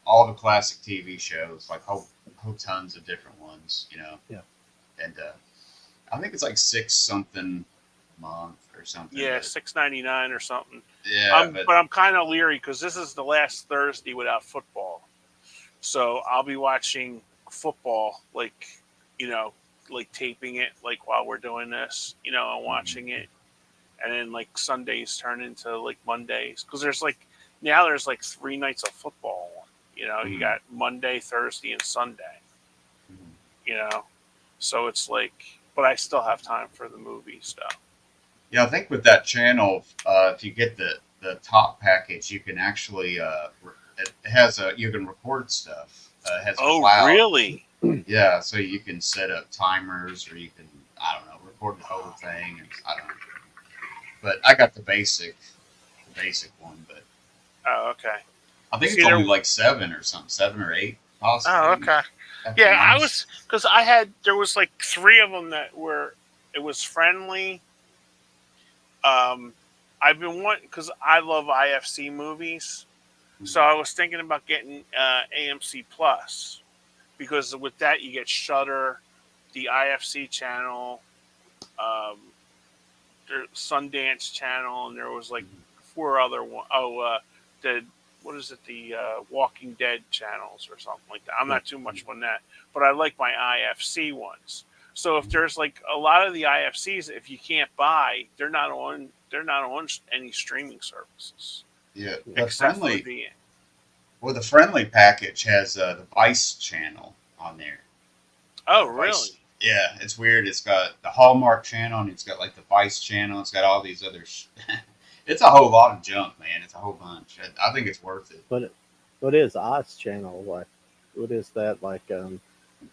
all the classic TV shows, like whole tons of different ones, Yeah. And I think it's like $6 something a month or something. Yeah, $6.99 or something. Yeah, but I'm kind of leery because this is the last Thursday without football, so I'll be watching football, like taping it, like while we're doing this, and watching it, and then like Sundays turn into like Mondays because there's 3 nights of football. You got Monday, Thursday, and Sunday. So it's like, but I still have time for the movie stuff. Yeah, I think with that channel, if you get the top package, you can actually it has you can record stuff. It has a cloud. Really? Yeah, so you can set up timers, or you can, I don't know, record the whole thing. And, I don't know, but I got the basic one. But okay. I think it's only like 7 or something, 7 or 8, possibly. Oh, okay. Yeah, because there was like 3 of them that it was friendly. I've been wanting, because I love IFC movies, so I was thinking about getting AMC Plus, because with that you get Shudder, the IFC channel, the Sundance channel, and there was like 4 other one. The Walking Dead channels or something like that. I'm not too much on that, but I like my IFC ones. So if there's like a lot of the IFCs, if you can't buy, they're not on any streaming services. Yeah, the friendly package has the Vice channel on there. Oh, the really? Vice, yeah, it's weird. It's got the Hallmark channel, and it's got like the Vice channel. It's got all these other. It's a whole lot of junk, man. It's a whole bunch. I think it's worth it. But what is Ice channel like? What is that like? The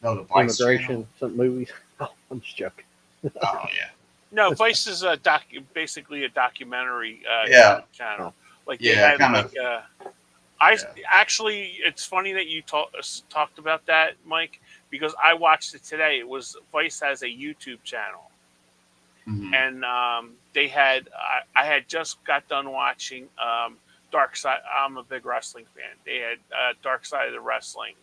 Vice immigration, channel? some movies. Oh, I'm just joking. Oh yeah. No, Vice is basically a documentary channel. Like they had actually, it's funny that you talked about that, Mike, because I watched it today. It was Vice has a YouTube channel, and they had I had just got done watching Dark Side. I'm a big wrestling fan. They had Dark Side of the Wrestling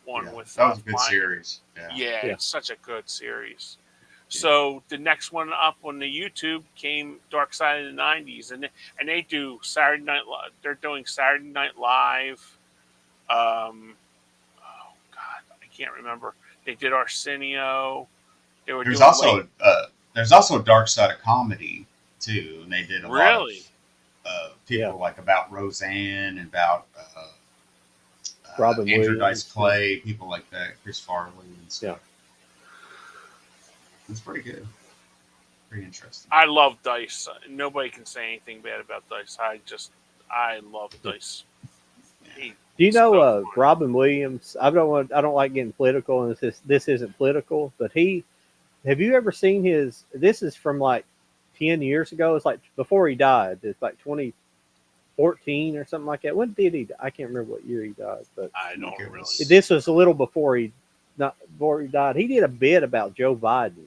one with that was a good series. Yeah, it's such a good series. So the next one up on the YouTube came Dark Side of the 90s, and they do Saturday Night. They're doing Saturday Night Live. Oh God, I can't remember. They did Arsenio. There's also Dark Side of Comedy too, and they did a lot of people like about Roseanne and about Robin Andrew Williams. Dice Clay, people like that, Chris Farley and stuff. It's pretty good. Pretty interesting. I love Dice. Nobody can say anything bad about Dice. I love Dice. He, Do you know so funny. Robin Williams? I don't like getting political, and this isn't political, but have you ever seen his? This is from like 10 years ago. It's like before he died. It's like 2014 or something like that. When did he die? I can't remember what year he died, but I don't really. this was a little before he died. He did a bit about Joe Biden,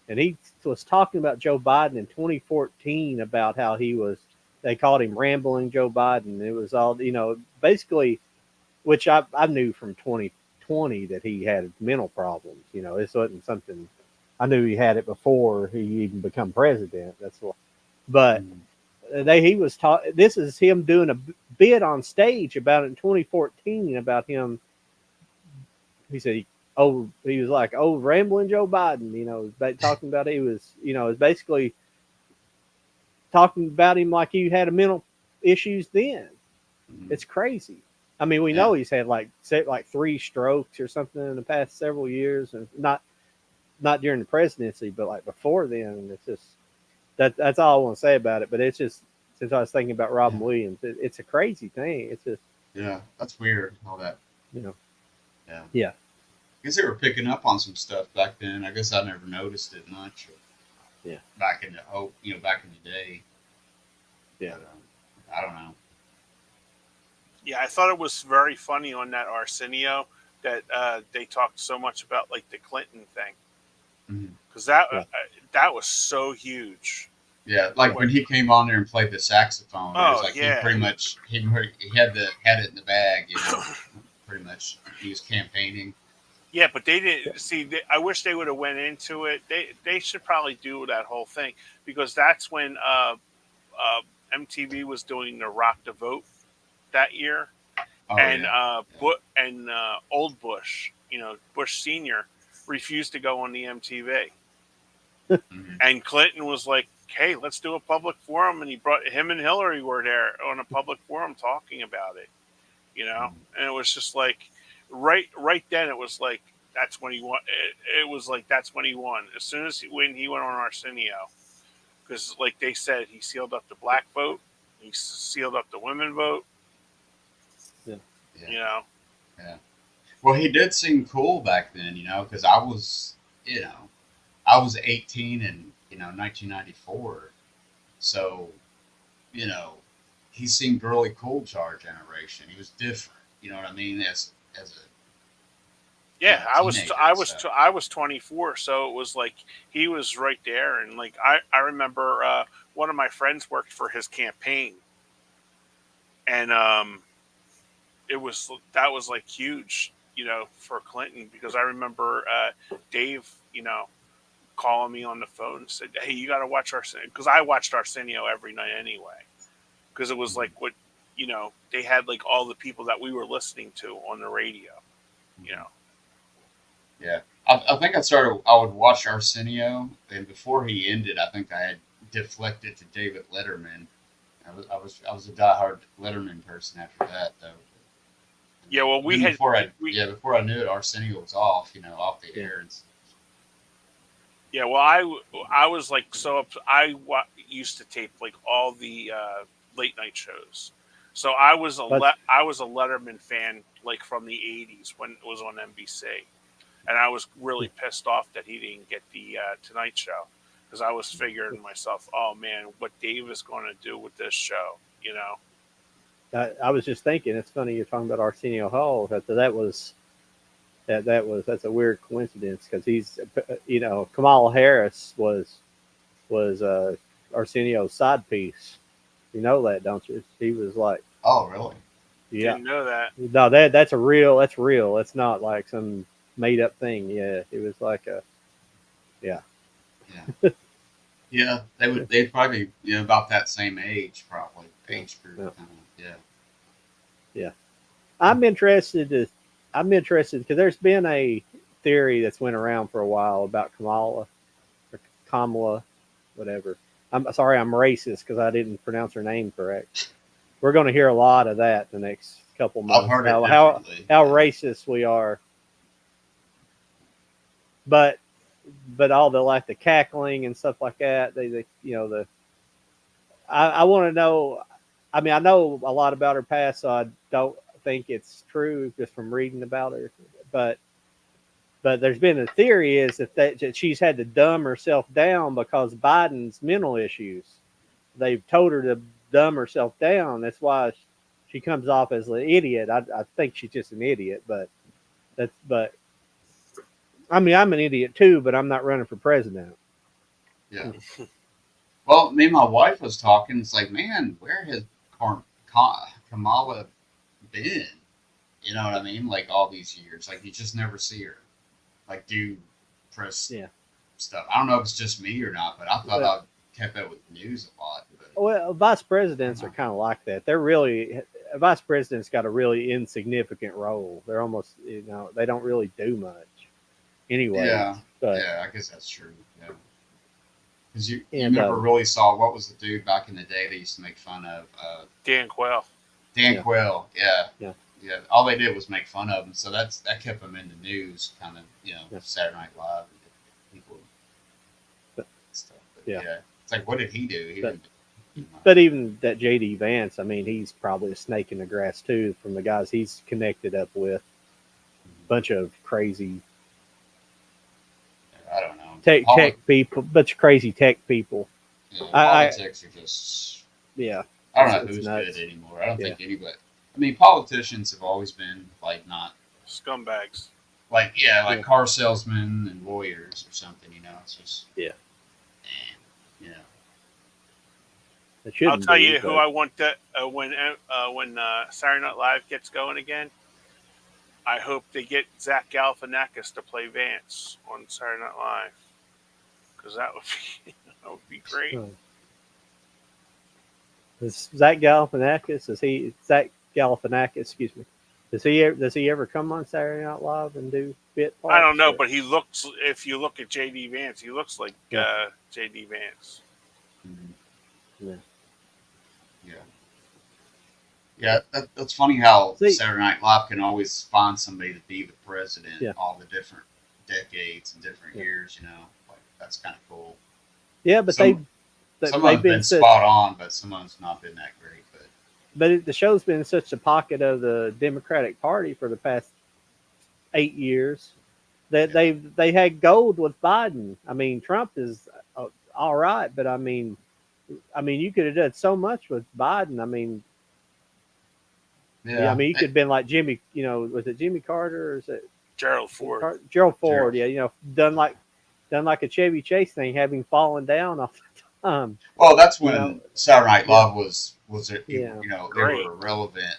and he was talking about Joe Biden in 2014 about how they called him rambling Joe Biden. It was all, basically, which I knew from 2020 that he had mental problems. This wasn't something I knew he had it before he even become president. That's what, but he was taught. This is him doing a bit on stage about it in 2014 about him. He said, he was like, rambling Joe Biden, talking about he was, was basically talking about him like he had a mental issues then. It's crazy. I mean, we know he's had like 3 strokes or something in the past several years, and not during the presidency, but like before then. It's just that's all I want to say about it. But it's just, since I was thinking about Robin Williams, it's a crazy thing. It's just that's weird. All that, yeah. I guess they were picking up on some stuff back then. I guess I never noticed it much. Back in the day. Yeah. But, I don't know. Yeah, I thought it was very funny on that Arsenio that they talked so much about like the Clinton thing, because that was so huge. Yeah, like when he came on there and played the saxophone, it was like he pretty much he had it in the bag, pretty much he was campaigning. Yeah, but they didn't see. I wish they would have went into it. They should probably do that whole thing, because that's when MTV was doing the Rock the Vote that year, old Bush, Bush Senior, refused to go on the MTV, and Clinton was like, "Hey, let's do a public forum," and him and Hillary were there on a public forum talking about it, and it was just like. Right then, it was like that's when he won. It was like that's when he won. As soon as when he went on Arsenio, because like they said, he sealed up the black vote, he sealed up the women vote. Yeah. Well, he did seem cool back then, because I was 18 in 1994, so he seemed really cool to our generation. He was different. You know what I mean? As a I was 24, so it was like he was right there, and like I remember one of my friends worked for his campaign, and that was like huge, for Clinton, because I remember Dave, calling me on the phone and said, "Hey, you got to watch Arsenio," because I watched Arsenio every night anyway, because it was like what they had like all the people that we were listening to on the radio, Yeah, I think I would watch Arsenio, and before he ended, I think I had deflected to David Letterman. I was a diehard Letterman person after that, though. Yeah, well, before I knew it, Arsenio was off the air. And yeah, well, I was like used to tape like all the late night shows, so I was a Letterman fan like from the '80s when it was on NBC. And I was really pissed off that he didn't get the Tonight Show, because I was figuring to myself, oh man, what Dave is going to do with this show, I was just thinking, it's funny you're talking about Arsenio Hall. That's a weird coincidence, because he's, Kamala Harris was Arsenio's side piece. You know that, don't you? He was like, oh really? Yeah, didn't know that. No, that's real. It's not like some made up thing. Yeah, it was like yeah. They'd probably about that same age, probably age group. Yeah. I'm interested because there's been a theory that's went around for a while about Kamala, whatever. I'm sorry, I'm racist because I didn't pronounce her name correct. We're going to hear a lot of that the next couple I've months. heard it How differently. racist we are. But all the like the cackling and stuff like that. They I want to know. I mean, I know a lot about her past, so I don't think it's true just from reading about her. But there's been a theory is that she's had to dumb herself down because Biden's mental issues. They've told her to dumb herself down. That's why she comes off as an idiot. I think she's just an idiot, but I mean, I'm an idiot too, but I'm not running for president. Yeah. Well, me and my wife was talking. It's like, man, where has Kamala been? You know what I mean? Like all these years, like you just never see her, like do press Yeah. stuff. I don't know if it's just me or not, but I thought Well, I kept up with the news a lot. But Well, vice presidents are kind of like that. They're really a vice president's got a really insignificant role. They're almost they don't really do much anyway. yeah, But yeah, I guess that's true. Yeah, because you and never really saw what was the dude back in the day they used to make fun of. Dan Quayle. Dan Yeah. Quayle, yeah. Yeah. Yeah, all they did was make fun of him, so that kept them in the news, kind of, Yeah. Saturday Night Live, and people But- stuff. But yeah. it's like, what did he do? He But- didn't do much. But even that JD Vance, I mean, he's probably a snake in the grass too. From the guys he's connected up with, bunch of crazy I don't know. tech people, bunch of crazy tech people. Yeah, I- politics are just. Yeah, I don't know it's who's nuts. good anymore. I don't Yeah. think anybody. I mean, politicians have always been like not Scumbags. like Yeah. car salesmen and lawyers or something. It's just Yeah. You know. It I'll shouldn't tell be, you but- who I want to when Saturday Night Live gets going again. I hope they get Zach Galifianakis to play Vance on Saturday Night Live because that would be great. Oh. Is Zach Galifianakis? Zach Galifianakis? Excuse me. Does he ever come on Saturday Night Live and do bit parts? I don't know, or- but he looks. If you look at JD Vance, he looks like Yeah. JD Vance. Mhm. Yeah. Yeah, that's funny how See- Saturday Night Live can always find somebody to be the president Yeah. all the different decades and different Yeah. years, Like, that's kind of cool. Yeah, but Some they've of them been such, spot on, but some of them's not been that great. But the show's been such a pocket of the Democratic Party for the past 8 years that they had gold with Biden. I mean, Trump is all right, but I mean, you could have done so much with Biden. I mean, yeah, I mean, you could have been like Jimmy. Was it Jimmy Carter or is it Gerald Ford. Gerald Ford? Gerald. Yeah, done like a Chevy Chase thing, having fallen down off the time. Well, that's when know, Saturday Night yeah. Live was Yeah. they Great. were relevant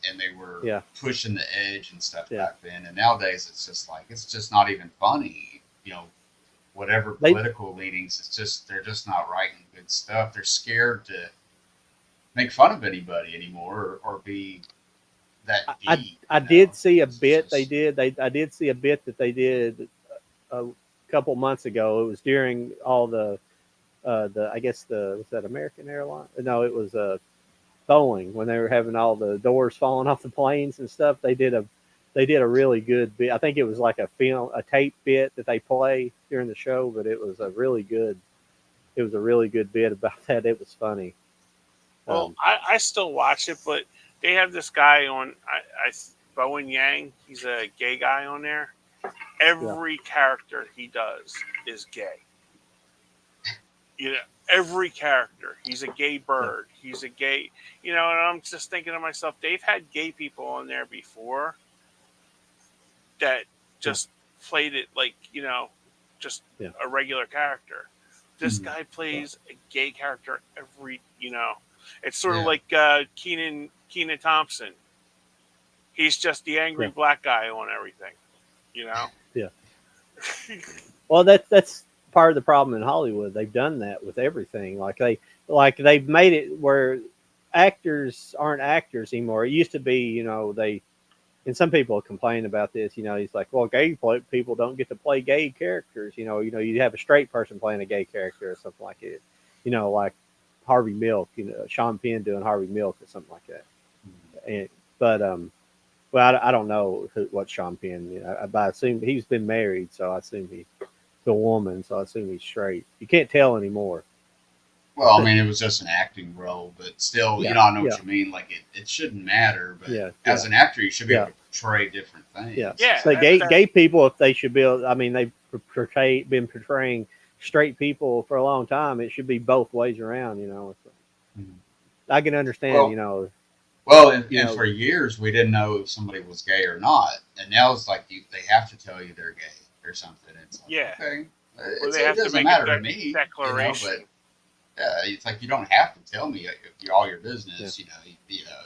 and they were Yeah. pushing the edge and stuff Yeah. back then. And nowadays it's just not even funny. Whatever They- political leanings, they're just not writing good stuff. They're scared to make fun of anybody anymore or be that deep. I did see a It's bit just- they did. I did see a bit that they did a couple months ago. It was during all the I guess was that American Airlines? No, it was Boeing when they were having all the doors falling off the planes and stuff. They did a really good bit. I think it was like a tape bit that they play during the show, but it was a really good bit about that. It was funny. Well, I still watch it, but they have this guy on. Bowen Yang. He's a gay guy on there. Every character he does is gay. Every character. He's a gay bird. He's a gay. And I'm just thinking to myself, they've had gay people on there before that just played it like just a regular character. This guy plays a gay character every. It's sort of like Keenan Thompson. He's just the angry black guy on everything. Yeah. Well, that's part of the problem in Hollywood. They've done that with everything. They've made it where actors aren't actors anymore. It used to be, and some people complain about this. He's like, well, gay people don't get to play gay characters. You have a straight person playing a gay character or something like it. Like Harvey Milk. Sean Penn doing Harvey Milk or something like that. And But well, I don't know what Sean Penn. But I assume he's been married, so I assume he's a woman, so I assume he's straight. You can't tell anymore. Well, I mean, it was just an acting role, but still, Yeah, I know yeah, what you mean. Like, it shouldn't matter, but yeah, as yeah, an actor, you should be yeah, able to portray different yeah. things. Yeah, So gay people, if they should be, I mean, they've been portraying straight people for a long time. It should be both ways around. Mhm. I can understand. Well, well, You and know, for years, we didn't know if somebody was gay or not. And now it's like they have to tell you they're gay or something. It's like, yeah. okay, Well, they it have to doesn't make a matter to me, but declaration. it's like you don't have to tell me all your yeah, business.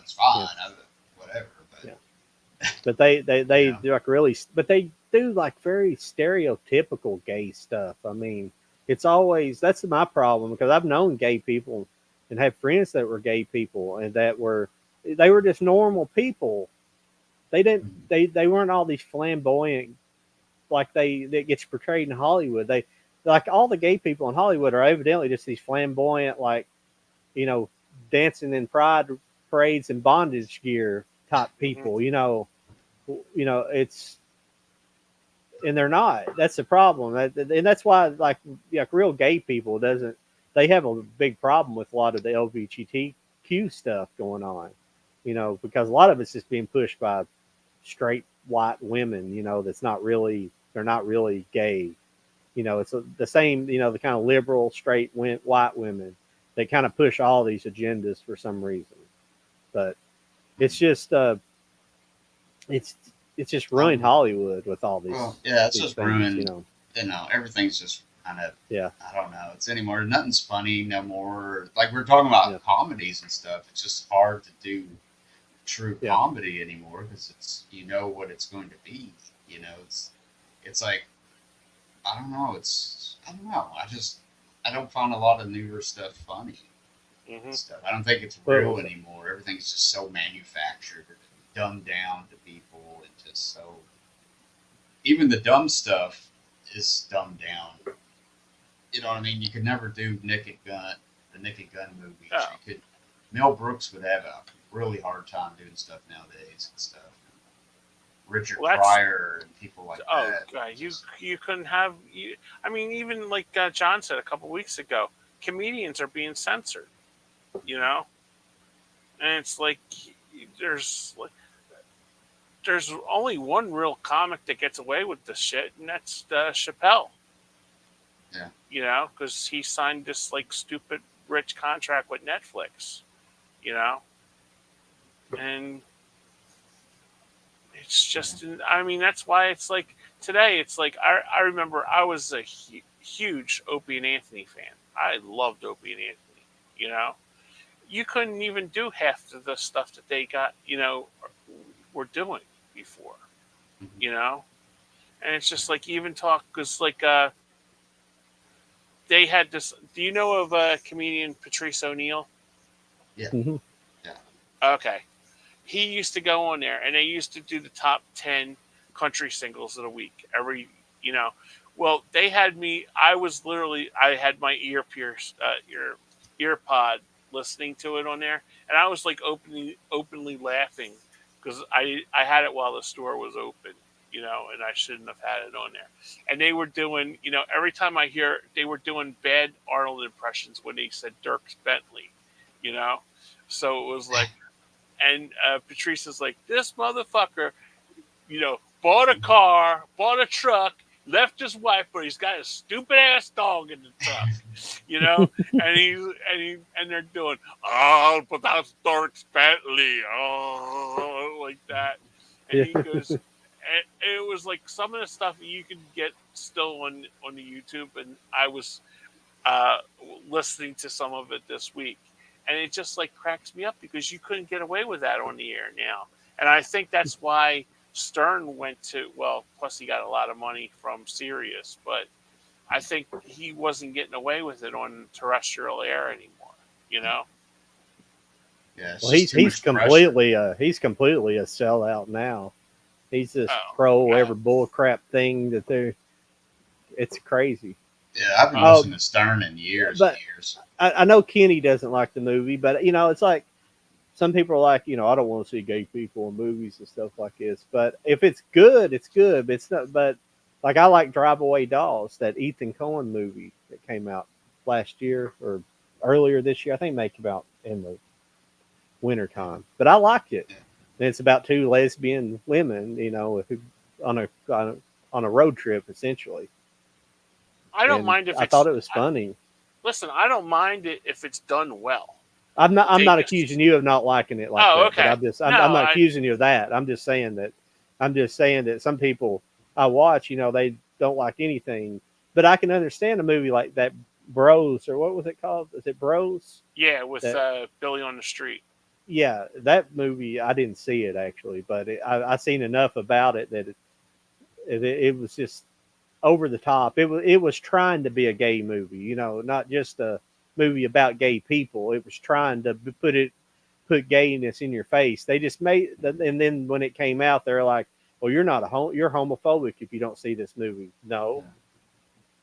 It's fine, yeah, whatever. But yeah. But they yeah, do like really, but they do like very stereotypical gay stuff. I mean, it's always that's my problem because I've known gay people and have friends that were gay people and they were just normal people. They didn't Mhm. they weren't all these flamboyant like that gets portrayed in Hollywood. They like all the gay people in Hollywood are evidently just these flamboyant like you know dancing in pride parades and bondage gear type Hmm. people. It's and they're not. That's the problem, and that's why like real gay people doesn't. They have a big problem with a lot of the LGBTQ stuff going on, because a lot of it's just being pushed by straight white women, they're not really gay. It's the same, the kind of liberal straight white women that kind of push all these agendas for some reason. But it's just it's it's just ruined um, Hollywood with all well, yeah, it's these just things. ruined. Everything's just kind of, Yeah, I don't know. It's anymore. Nothing's funny no more. Like we're talking about yeah, comedies and stuff. It's just hard to do true yeah. comedy anymore because it's what it's going to be. It's like I don't know. I don't find a lot of newer stuff funny Hmm. and stuff. I don't think it's Well, real anymore. Everything's just so manufactured or dumbed down to people and just so even the dumb stuff is dumbed down. You know what I mean? You could never do the Naked Gun movies. Oh, You could Mel Brooks would have a really hard time doing stuff nowadays and stuff. Richard well, that's Pryor and people like oh that. god, you Just you couldn't have you. I mean, even like John said a couple weeks ago, comedians are being censored. You know, and it's like there's like there's only one real comic that gets away with this shit, and that's Chappelle. yeah, Because he signed this like stupid rich contract with Netflix. You know, and it's yeah, just I mean that's why it's like today it's like I remember I was a huge Opie and Anthony fan. I loved Opie and Anthony. You know, you couldn't even do half of the stuff that they got. Were doing before. mhm, You know, and it's just like even talk because like they had this. Do you know of comedian Patrice O'Neill? yeah, mhm. yeah. Okay, he used to go on there, and they used to do the top 10 country singles of the week every. You know, well they had me. I had my ear pod listening to it on there, and I was like openly laughing because I had it while the store was open. And I shouldn't have had it on there. And they were doing, every time I hear they were doing bad Arnold impressions when they said Dirks Bentley, you know. So it was like, and Patrice is like, this motherfucker, bought a car, bought a truck, left his wife, but he's got a stupid ass dog in the truck, you know, and they're doing, oh, but that's Dirks Bentley, oh, like that, and Yeah. he goes, and it was like some of the stuff you can get still on the YouTube, and I was uh, listening to some of it this week, and it just like cracks me up because you couldn't get away with that on the air now, and I think that's why Stern went to plus he got a lot of money from Sirius, but I think he wasn't getting away with it on terrestrial air anymore. You know? Yeah, it's Well, just he's too much pressure. he's completely a sellout now. He's just Oh, pro yeah, every bull crap thing that they're. It's crazy. Yeah, I've been oh, Oh, listening to Stern in years and but years. I know Kenny doesn't like the movie, but it's like some people are like, I don't want to see gay people in movies and stuff like this. But if it's good, it's good. But it's not. But like I like Drive Away Dolls, that Ethan Coen movie that came out last year or earlier this year. I think it may come out in the wintertime. But I liked it. And it's about two lesbian women, who on a road trip essentially. I don't And mind if I it's. thought it was funny. Listen, I don't mind it if it's done well. I'm not Take accusing you of not liking it like Oh, that. okay. But I'm No, not accusing you of that. I'm just saying that some people I watch, they don't like anything. But I can understand a movie like that, Bros, or what was it called? Is it Bros? yeah, with That, Billy on the Street. yeah, that movie I didn't see it actually, but I seen enough about it that it was just over the top. It was trying to be a gay movie, not just a movie about gay people. It was trying to put gayness in your face. They just made, and then when it came out, they're like, "Well, you're homophobic if you don't see this movie." No,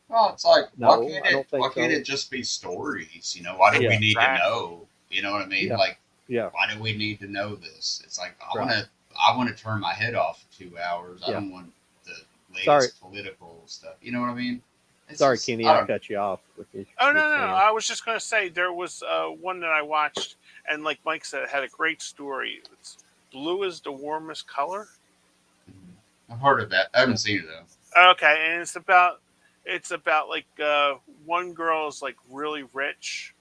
Well, it's like, no, I don't think why can't so. it just be stories? Why do we Yeah, need to Exactly. know? You know what I mean? yeah, Like, yeah, why do we need to know this? It's like right, I want to turn my head off for 2 hours. I yeah. don't want the Sorry, latest political stuff. You know what I mean? It's sorry, just Kenny, I I don't. cut you off with Oh your no, no, no! saying. I was just gonna say there was one that I watched, and like Mike said, it had a great story. It's Blue is the warmest color. I've heard of that. I haven't Yeah, seen it though. Okay, and it's about like one girl's like really rich,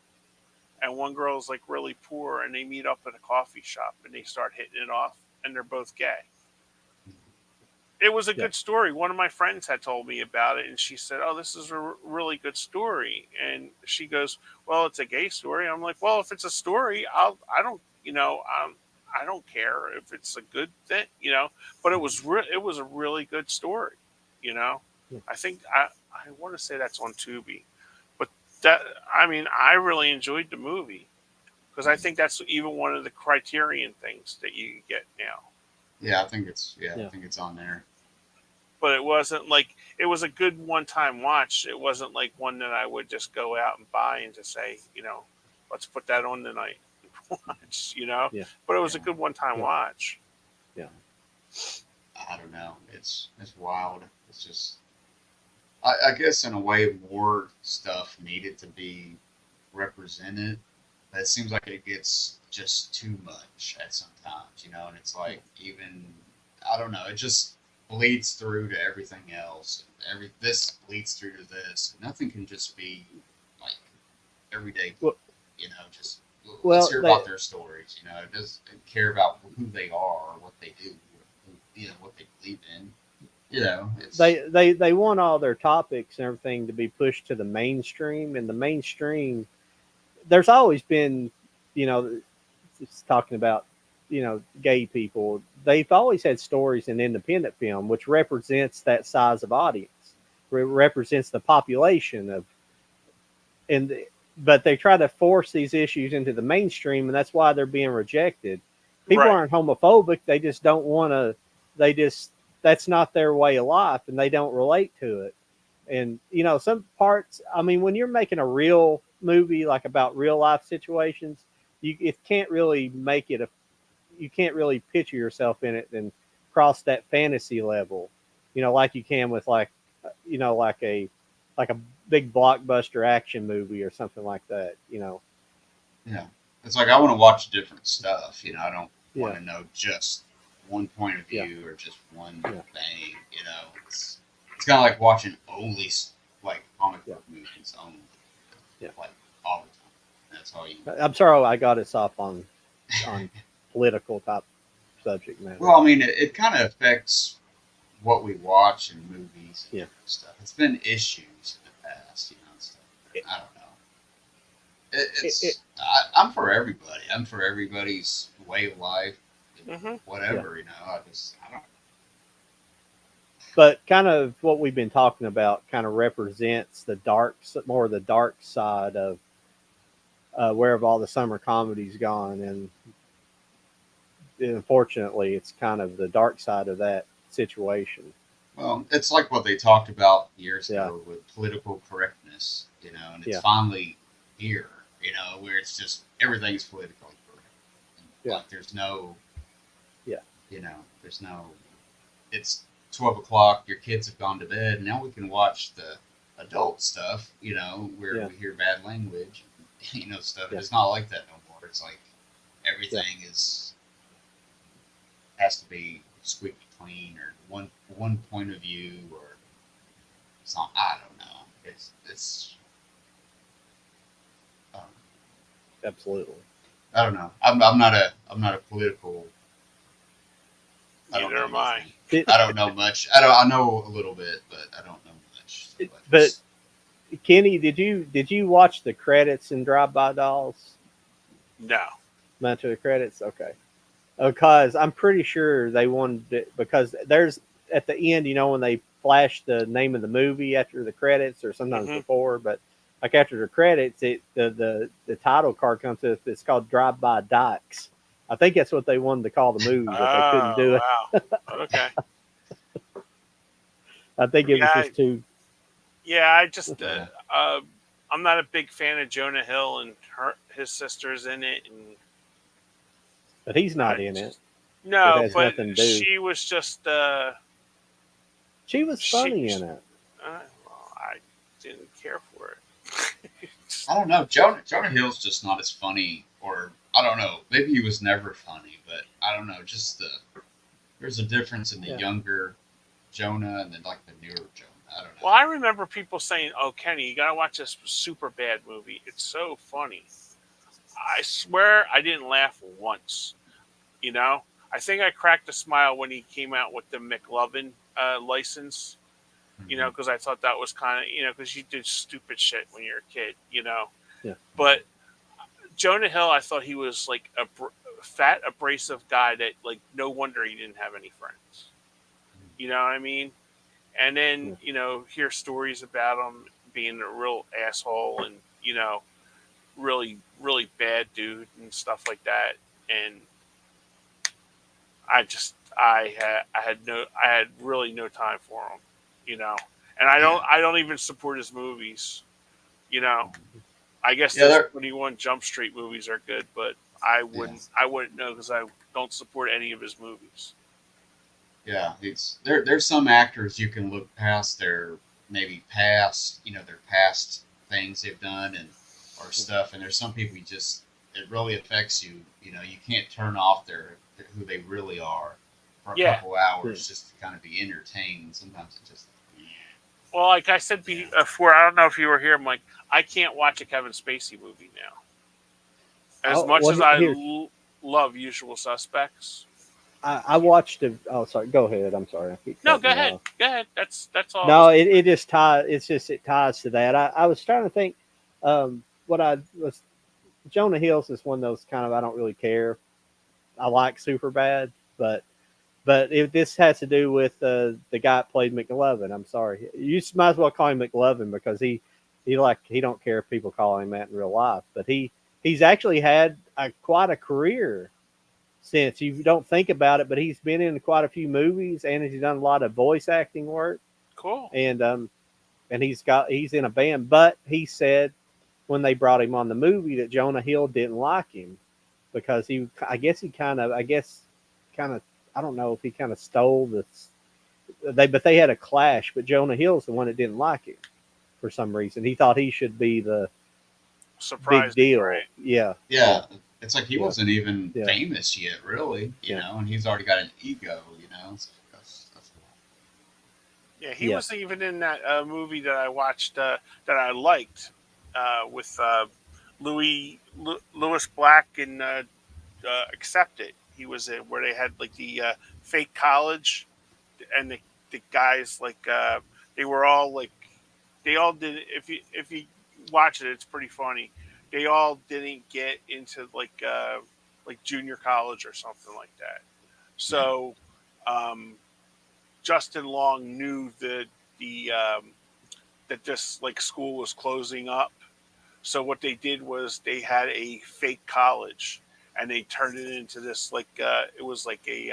and one girl's like really poor, and they meet up at a coffee shop, and they start hitting it off, and they're both gay. It was a yeah, good story. One of my friends had told me about it, and she said, "Oh, this is a really good story." And she goes, "Well, it's a gay story." I'm like, "Well, if it's a story, I don't, I don't care if it's a good thing. But it was a really good story, you know. yeah, I think I want to say that's on Tubi, but that I mean, I really enjoyed the movie because I think that's even one of the criterion things that you get now. Yeah, I think it's I yeah. think it's on there. But it wasn't like it was a good one time watch. It wasn't like one that I would just go out and buy and just say, let's put that on tonight and watch. Yeah, But it was a Yeah, good one time yeah, watch. yeah. I don't know. It's wild. It's just I guess in a way more stuff needed to be represented. But it seems like it gets just too much at sometimes, and it's like even I don't know. It just bleeds through to everything else. This bleeds through to this. Nothing can just be like everyday. Well, Just let's well, hear about their stories. It doesn't care about who they are, what they do, what they believe in. It's they want all their topics and everything to be pushed to the mainstream, and the mainstream, there's always been, you know it's talking about, gay people. They've always had stories in independent film which represents that size of audience, represents the population of, and but they try to force these issues into the mainstream, and that's why they're being rejected. People Right. aren't homophobic, they just don't want to, they just, that's not their way of life, and they don't relate to it. And some parts, I mean, when you're making a real movie like about real life situations, it can't really make it a, you can't really picture yourself in it and cross that fantasy level, like you can with like, like a big blockbuster action movie or something like that. yeah. It's like I want to watch different stuff. I don't want Yeah, to know just one point of yeah, view or just one yeah, thing. It's kind of like watching only like comic yeah, book movies only, yeah. like all the time. That's all you. I'm sorry I got us off on political type subject matter. Well, I mean, it kind of affects what we watch in movies and Yeah, different stuff. It's been issues in the past, and stuff. It, I don't know. it, it, I'm for everybody. I'm for everybody's way of life, hmm yeah. whatever. I don't. But kind of what we've been talking about kind of represents more of the dark side of, where have all the summer comedies gone, and unfortunately, it's kind of the dark side of that situation. Well, it's like what they talked about years Yeah, ago with political correctness, and it's yeah, finally here, where it's just everything's politically correct. Yeah. Like there's no, Yeah. There's no. It's 12 o'clock. Your kids have gone to bed. Now we can watch the adult stuff. Where Yeah. we hear bad language. Stuff. Yeah. It's not like that no more. It's like everything has to be squeaky clean or one point of view or something. I don't know. It's Absolutely. I don't know. I'm not a political. I don't Neither know am I. anything. I don't know much. I know a little bit, but I don't know much. So But Kenny, did you watch the credits in Drive By Dolls? No. Went to the credits, okay. Because I'm pretty sure they wanted it, because there's at the end, when they flash the name of the movie after the credits, or sometimes Mhm. before, but like after the credits, the title card comes to. It's called Drive By Dykes. I think that's what they wanted to call the movie, but they couldn't do it. Wow. Okay. I think it was Yeah, just too. yeah. I just Yeah. I'm not a big fan of Jonah Hill and his sisters in it, and But he's not I in it. just, It no, has but nothing to do. she was just She was funny in it. well, I didn't care for it. I don't know. Jonah Hill's just not as funny, or I don't know. Maybe he was never funny, but I don't know. Just there's a difference in the younger Jonah and then like the newer Jonah. I don't know. Well, I remember people saying, "Oh, Kenny, you gotta watch this super bad movie. It's so funny." I swear, I didn't laugh once. I think I cracked a smile when he came out with the McLovin license. Because I thought that was kind of, because you did stupid shit when you're a kid. Yeah. But Jonah Hill, I thought he was like a fat, abrasive guy that, like, no wonder he didn't have any friends. You know what I mean? And then, hear stories about him being a real asshole and, really, really bad dude and stuff like that. And I had really no time for him, and I don't even support his movies, I guess Yeah, those 21 Jump Street movies are good, but I wouldn't know because I don't support any of his movies. Yeah, there's some actors you can look past their their past things they've done or stuff, and there's some people it really affects you. You can't turn off who they really are for a couple hours just to kind of be entertained. Sometimes it just. Well, like I said before, I don't know if you were here. I'm like, I can't watch a Kevin Spacey movie now. As much as I love Usual Suspects. I watched it. Oh, sorry. Go ahead. I'm sorry. No, go ahead. Go ahead. That's all. No, it just ties. It ties to that. I was trying to think. What I was. Jonah Hill's is one of those kind of, I don't really care. I like Superbad, but this has to do with the guy that played McLovin. I'm sorry. You might as well call him McLovin because he don't care if people call him that in real life. But he's actually had quite a career since. You don't think about it, but he's been in quite a few movies and he's done a lot of voice acting work. Cool. And he's in a band, but he said when they brought him on the movie that Jonah Hill didn't like him because I don't know if he kind of stole this. But they had a clash. But Jonah Hill's the one that didn't like him for some reason. He thought he should be the big deal. Right? Yeah. Yeah, it's like he wasn't even famous yet, really. You know, and he's already got an ego. So that's cool. Yeah, he was even in that movie that I watched that I liked with Louis Black and Accept It. He was in where they had like the fake college, and the guys like they were all like they all did. If you watch it, it's pretty funny. They all didn't get into like junior college or something like that. So Justin Long knew that that this like school was closing up. So what they did was they had a fake college, and they turned it into this like it was like a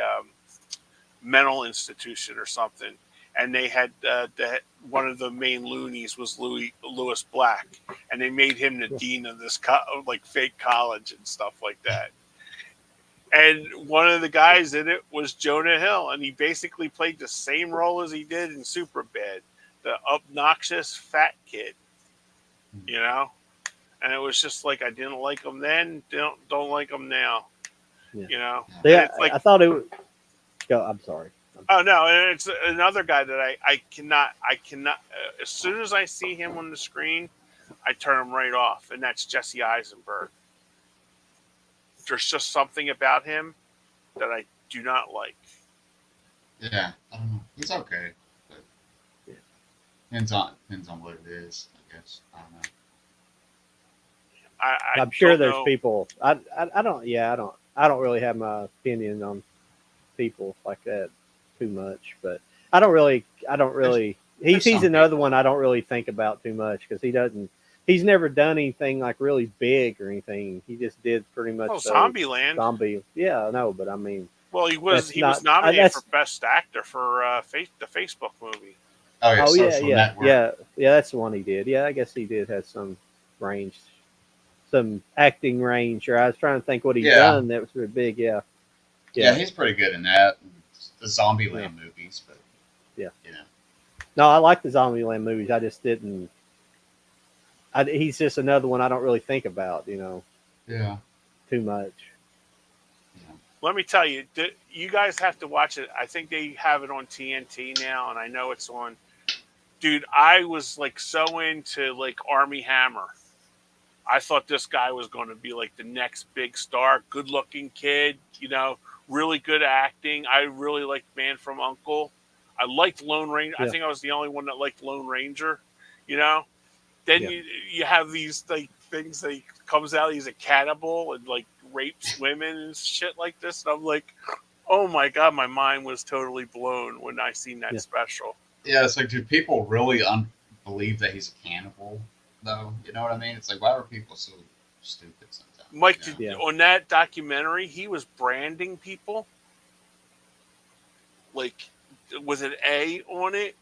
mental institution or something. And they had one of the main loonies was Louis Black, and they made him the dean of this like fake college and stuff like that. And one of the guys in it was Jonah Hill, and he basically played the same role as he did in Superbad, the obnoxious fat kid, you know. And it was just like I didn't like him then, don't like him now, Yeah. you know. Yeah, And it's like, I thought it would go. I'm sorry. oh no, and it's another guy that I cannot as soon as I see him on the screen, I turn him right off, and that's Jesse Eisenberg. There's just something about him that I do not like. Yeah, I don't know. He's okay, but Yeah. depends on what it is. I guess I don't know. I'm sure don't there's know. people. I don't. Yeah, I don't really have my opinion on people like that too much, but I don't really. He's some another people. one I don't really think about too much because he doesn't. He's never done anything like really big or anything. He just did pretty much Oh, those Zombieland. zombie. Yeah, I know, but I mean, Well, he was that's not. nominated for That's best actor for the Facebook movie. Oh yeah, oh yeah, Social yeah, Network. yeah. That's the one he did. Yeah, I guess he did have some range, some acting range. Or I was trying to think what he'd Yeah. done that was really big. Yeah, Yeah, he's pretty good in that. The Zombieland Yeah. movies, but Yeah. you know, No, I like the Zombieland movies. I just didn't. He's just another one I don't really think about. yeah, Too much. Let me tell you, you guys have to watch it. I think they have it on TNT now, and I know it's on. Dude, I was like so into like Army Hammer. I thought this guy was going to be like the next big star, good looking kid, really good acting. I really liked Man from Uncle. I liked Lone Ranger. I Yeah. think I was the only one that liked Lone Ranger, you know? Then Yeah. you have these like things that he comes out, he's a cannibal and like rapes women and shit like this. And I'm like, oh my God, my mind was totally blown when I seen that Yeah. special. yeah. It's like, do people really believe that he's a cannibal? Though, you know what I mean? It's like, why are people so stupid sometimes? Mike, you know? Yeah. on that documentary, he was branding people like with an A on it.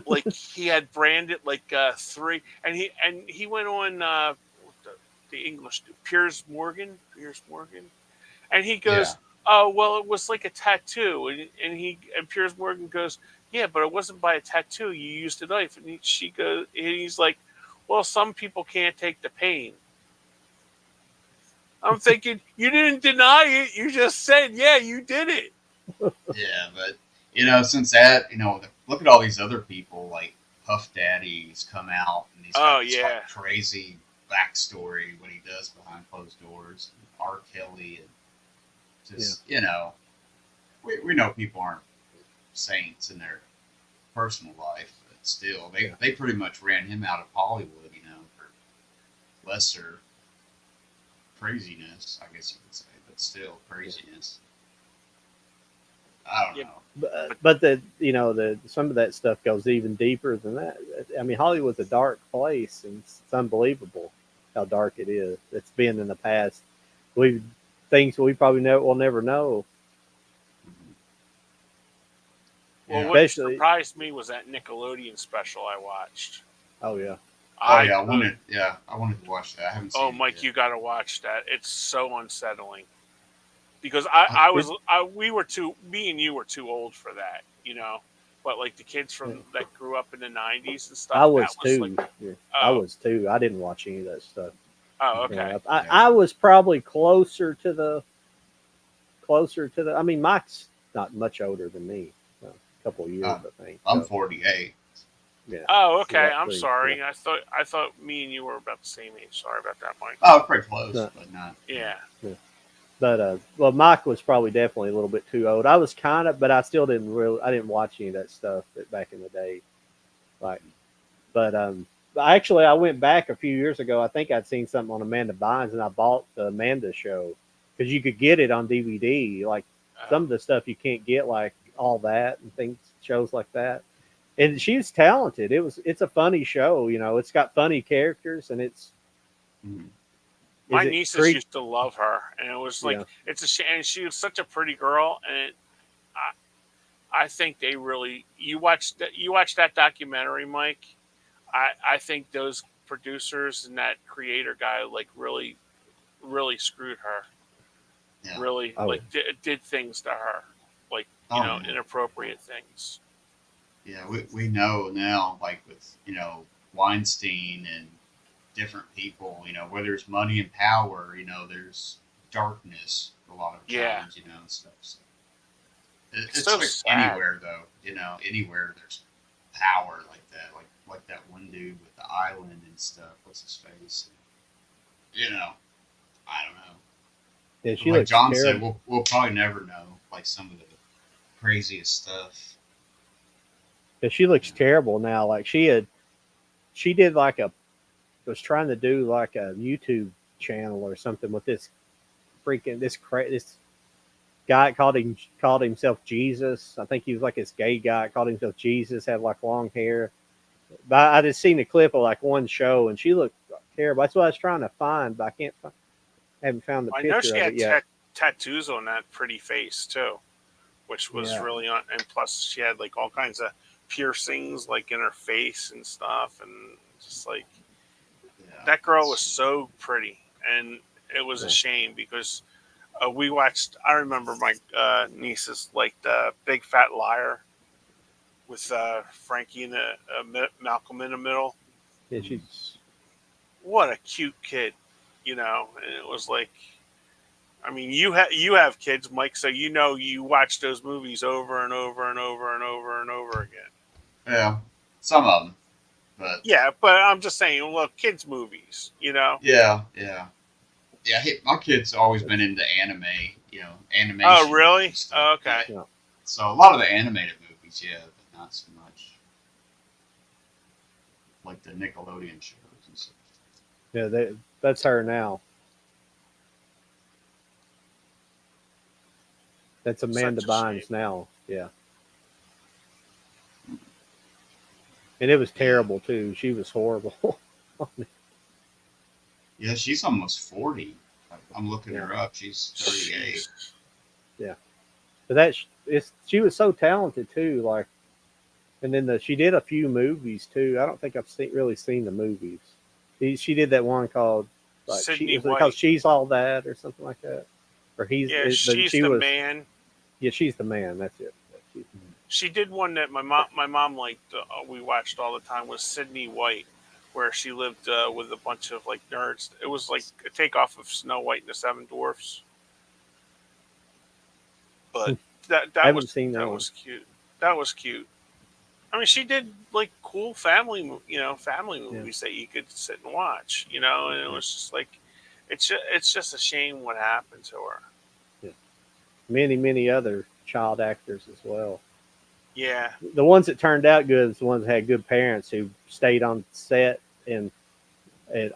Like he had branded like three, and he went on the English Piers Morgan, and he goes, "Oh well, it was like a tattoo," and Piers Morgan goes, "Yeah, but it wasn't by a tattoo. You used a knife." And she goes, and he's like, "Well, some people can't take the pain." I'm thinking, you didn't deny it. You just said, "Yeah, you did it." Yeah, but since that, look at all these other people like Puff Daddy's come out and he's Oh got this yeah. like, crazy backstory what he does behind closed doors. R. Kelly and just we know people aren't saints in their personal life, but still they pretty much ran him out of Hollywood, for lesser craziness, I guess you could say, but still craziness. I don't Yeah. know. But the some of that stuff goes even deeper than that. I mean, Hollywood's a dark place, and it's unbelievable how dark it is. It's been in the past. Things we probably will never know. Well, Yeah. what Especially, surprised me was that Nickelodeon special I watched. oh yeah, Oh yeah, I wanted to watch that. I haven't seen Oh, it Mike, yet. you got to watch that. It's so unsettling because me and you were too old for that, But like the kids that grew up in the '90s and stuff, I was that was too. like, Yeah, I oh, was too. I didn't watch any of that stuff. oh, growing okay. up. Yeah. I was probably closer to the. I mean, Mike's not much older than me, a couple of years, I think. I'm So, 48. yeah. Oh, So okay. that's I'm pretty- sorry. yeah. I thought me and you were about the same age. Sorry about that, Mike. Oh, pretty close, No. but not. Yeah. But well, Mike was probably definitely a little bit too old. I was kind of, but I still didn't really. I didn't watch any of that stuff back in the day. Like, but actually, I went back a few years ago. I think I'd seen something on Amanda Bynes, and I bought the Amanda show because you could get it on DVD. Like some of the stuff you can't get, like all that and things, shows like that. And she's talented. It's a funny show. It's got funny characters, and it's. Mhm. My Is it nieces creep- used to love her, and it was like Yeah. it's a shame. And she was such a pretty girl, and I think they really you watched that documentary, Mike. I think those producers and that creator guy like really really screwed her. Yeah. really Oh. did things to her, like Oh, yeah. inappropriate things. Yeah, we know now, like with Weinstein and different people, where there's money and power, there's darkness a lot of Yeah, times, and stuff. So it's it's so like sad. anywhere though, anywhere there's power like that, like that one dude with the island and stuff. What's his face? I don't know. Yeah, But she like looks John said, terrible. we'll probably never know like some of the craziest stuff. Yeah, she looks Yeah. terrible now. Like she did like was trying to do like a YouTube channel or something with this guy called himself Jesus. I think he was like this gay guy, called himself Jesus, had like long hair. But I just seen a clip of like one show, and she looked terrible. That's what I was trying to find, but I can't. Haven't found the I know picture she of had it yet. tattoos on that pretty face too, which was Yeah, really on. And plus, she had like all kinds of piercings, like in her face and stuff, and just like Yeah. that girl was so pretty, and it was a yeah. shame because we watched. I remember my nieces like the Big Fat Liar with Frankie and Malcolm in the Middle. Yeah, Mm. she's What a cute kid, And it was like, I mean, you have kids, Mike, so you watch those movies over and over and over and over and over again. Yeah, some of them, but Yeah, but I'm just saying, well, kids movies. yeah. My kid's always been into anime, Oh, animation really? and stuff. Oh, Yeah, okay. yeah. so a lot of the animated movies, yeah, but not so much like the Nickelodeon shows and stuff. Yeah, that's her now. That's Amanda Such a shame. Bynes now. Yeah, and it was Yeah, terrible too. She was horrible. yeah, she's almost 40. I'm looking Yeah, her up. She's 38. Jeez. yeah. But she was so talented too. Like, and then she did a few movies too. I don't think I've really seen the movies. She did that one called like Sydney is it called White. She's All That or something like that, or Yeah, but she's she the was man. yeah, she's the man. That's it. She did one that my mom liked. We watched all the time was Sydney White, where she lived with a bunch of like nerds. It was like a takeoff of Snow White and the Seven Dwarfs, but that I that haven't was seen that that one. was cute. That was cute. I mean, she did like cool family Yeah, movies that you could sit and watch. And it yeah, was just like, it's just a shame what happened to her. yeah. Many other child actors as well. Yeah, The ones that turned out good is the ones that had good parents who stayed on set and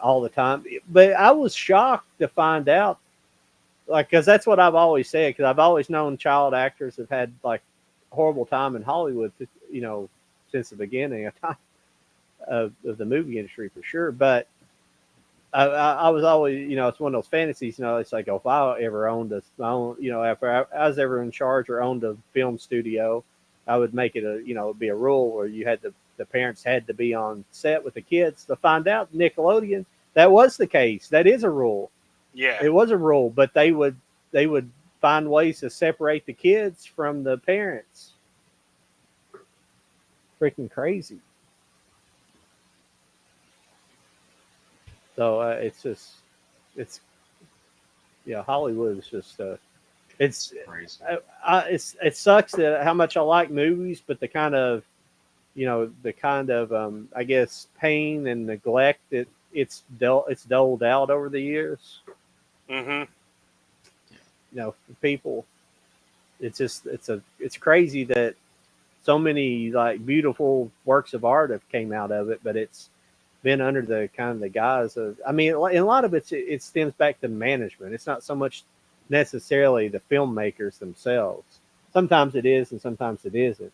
all the time. But I was shocked to find out, like, because that's what I've always said. Because I've always known child actors have had like horrible time in Hollywood, since the beginning of time of the movie industry for sure. But I was always, it's one of those fantasies. It's like, oh, if I ever owned my own, if I was ever in charge or owned a film studio, I would make it it'd be a rule where you had the parents had to be on set with the kids. To find out Nickelodeon, that was the case. That is a rule. yeah, It was a rule, but they would find ways to separate the kids from the parents. Freaking crazy. So it's just it's yeah, Hollywood is just it's It's crazy. it sucks that how much I like movies, but the kind of I guess pain and neglect that it's doled out over the years. hmm For people, it's crazy that so many like beautiful works of art have came out of it, but it's been under the kind of the guise of. I mean, a lot of it stems back to management. It's not so much necessarily the filmmakers themselves. Sometimes it is, and sometimes it isn't.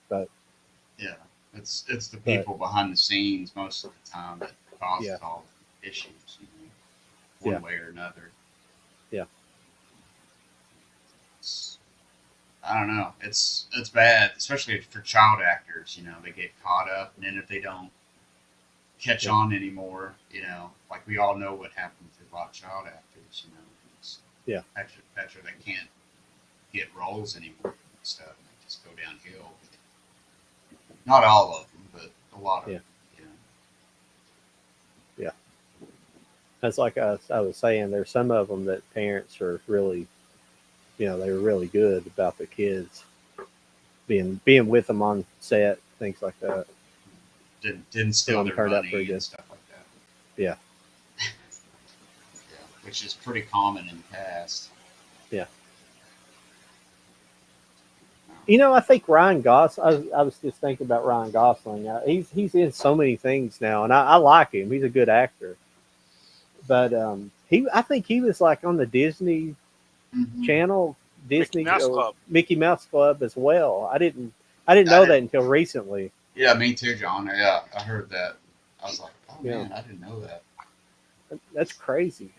Yeah, it's the But people behind the scenes most of the time that causes yeah, all the issues, yeah, one way or another. yeah, It's, I don't know. It's bad, especially for child actors. They get caught up, and then if they don't catch yeah, on anymore, like we all know what happened to a lot of child actors. Yeah. After they can't get roles anymore and stuff, they just go downhill. Not all of them, but a lot of Yeah. them. You know. That's like I was saying. There's some of them that parents are really, they were really good about the kids being with them on set, things like that. Didn't steal Some their turned out money pretty and good. stuff like that. Yeah. Yeah, which is pretty common in the past. Yeah. I think Ryan Gosling. I was just thinking about Ryan Gosling. He's in so many things now, and I like him. He's a good actor. But I think he was like on the Disney Mm-hmm. Channel, Mickey Mouse Club. Mickey Mouse Club as well. I didn't know that until recently. Yeah, me too, John. Yeah, I heard that. I was like, oh Yeah. man, I didn't know that. That's crazy.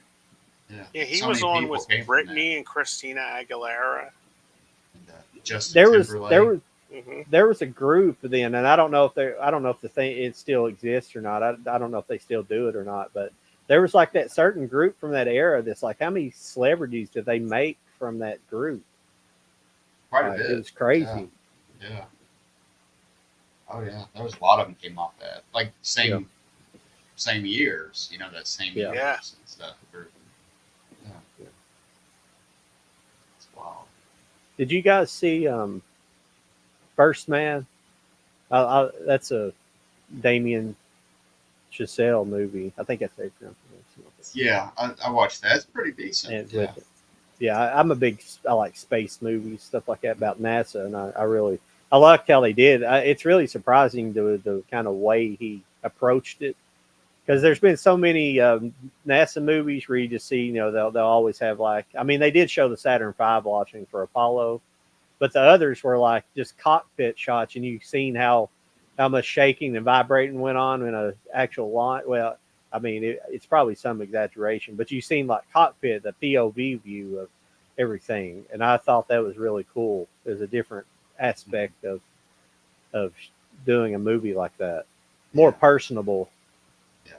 Yeah, he So was many on people with came from Brittany and Christina Aguilera. that. And, Justin There was Timberlake. there was a group then, and I don't know if the thing it still exists or not. I don't know if they still do it or not, but there was like that certain group from that era that's like, how many celebrities did they make from that group? Quite a bit. It was crazy. Yeah. Oh yeah, there was a lot of them came off that. Like same years, that same Yeah. years and stuff. Yeah. It's wild. Did you guys see First Man? That's a Damien Chazelle movie. I think that's how you pronounce it. Yeah, I watched that. It's pretty decent. And Yeah. I like space movies, stuff like that about NASA, and I liked how they did. It's really surprising the kind of way he approached it, because there's been so many NASA movies where you just see, they'll always have they did show the Saturn V launching for Apollo, but the others were like just cockpit shots, and you've seen how much shaking and vibrating went on in an actual launch. Well, it's probably some exaggeration, but you've seen like cockpit, the POV view of everything, and I thought that was really cool. There's a different aspect of doing a movie like that, more personable. Yeah.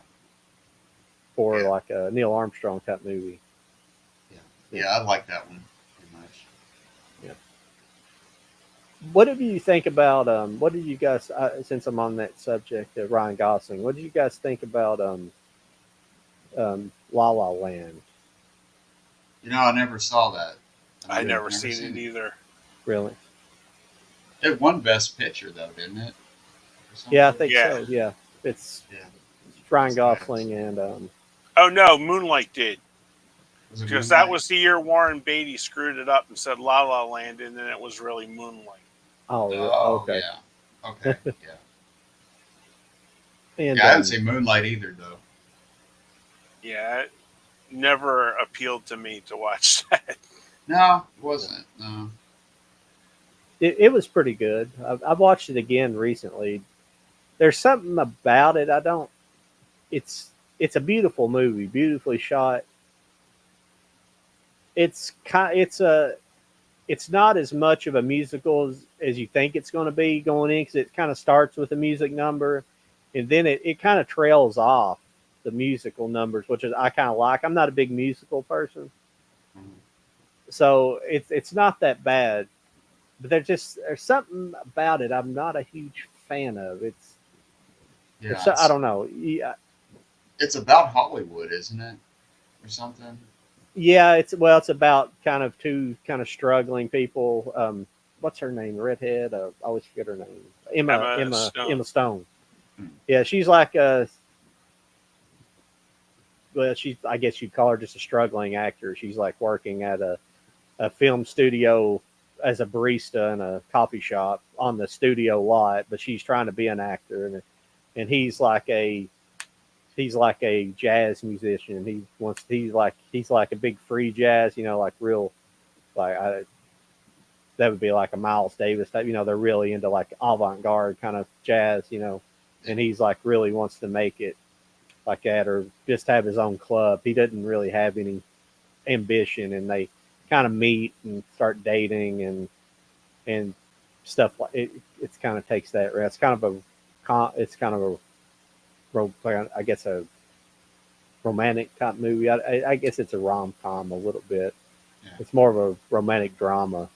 For like a Neil Armstrong type movie. Yeah, I like that one pretty much. Yeah. What do you think about what did you guys since I'm on that subject of Ryan Gosling, what did you guys think about La La Land? I never saw that. I never seen it either. Really? It won Best Picture though, didn't it? Yeah, I think Yeah. so. Yeah, it's Ryan Gosling and Oh no, Moonlight did, Was it because Moonlight? that was the year Warren Beatty screwed it up and said La La Land, and then it was really Moonlight. Oh, okay. Yeah. Okay. Yeah. And I didn't see Moonlight either though. Yeah, it never appealed to me to watch that. No, it wasn't. No. it was pretty good. I've watched it again recently. There's something about it. It's a beautiful movie, beautifully shot. It's not as much of a musical as you think it's going to be going in, because it kind of starts with a music number, and then it kind of trails off the musical numbers, which is I kind of like. I'm not a big musical person, so it's not that bad. But there's something about it I'm not a huge fan of. I don't know. Yeah, it's about Hollywood, isn't it, or something? yeah. It's about kind of two kind of struggling people. What's her name? Redhead. I always forget her name. Emma Stone. Yeah, she's like I guess you'd call her just a struggling actor. She's like working at a film studio as a barista in a coffee shop on the studio lot, but she's trying to be an actor, and he's like a jazz musician. He's like a big free jazz, like real, that would be like a Miles Davis type. They're really into like avant-garde kind of jazz, and he's like really wants to make it like that, or just have his own club. He doesn't really have any ambition, and they kind of meet and start dating and stuff like it. It's kind of takes that. It's kind of I guess a romantic type movie. I guess it's a rom-com a little bit. It's more of a romantic drama.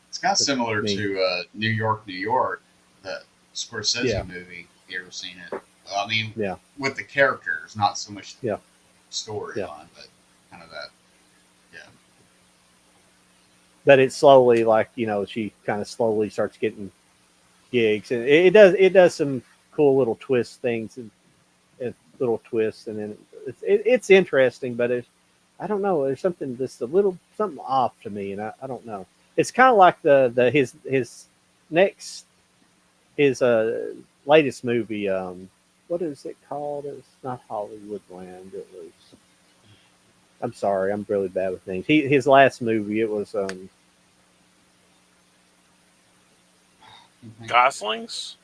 It's kind of similar me. to New York, New York, the Scorsese Yeah. movie. If you ever seen it? I mean, Yeah. with the characters, not so much Yeah. storyline, Yeah. but kind of that. Yeah. But it's slowly, like, she kind of slowly starts getting gigs, and it does some cool little twist things and little twists, and then it's interesting, but I don't know, there's something just a little something off to me, and I don't know. It's kind of like the his next his latest movie. What is it called? It's not Hollywoodland. It was. I'm sorry, I'm really bad with names. His last movie, it was Goslings.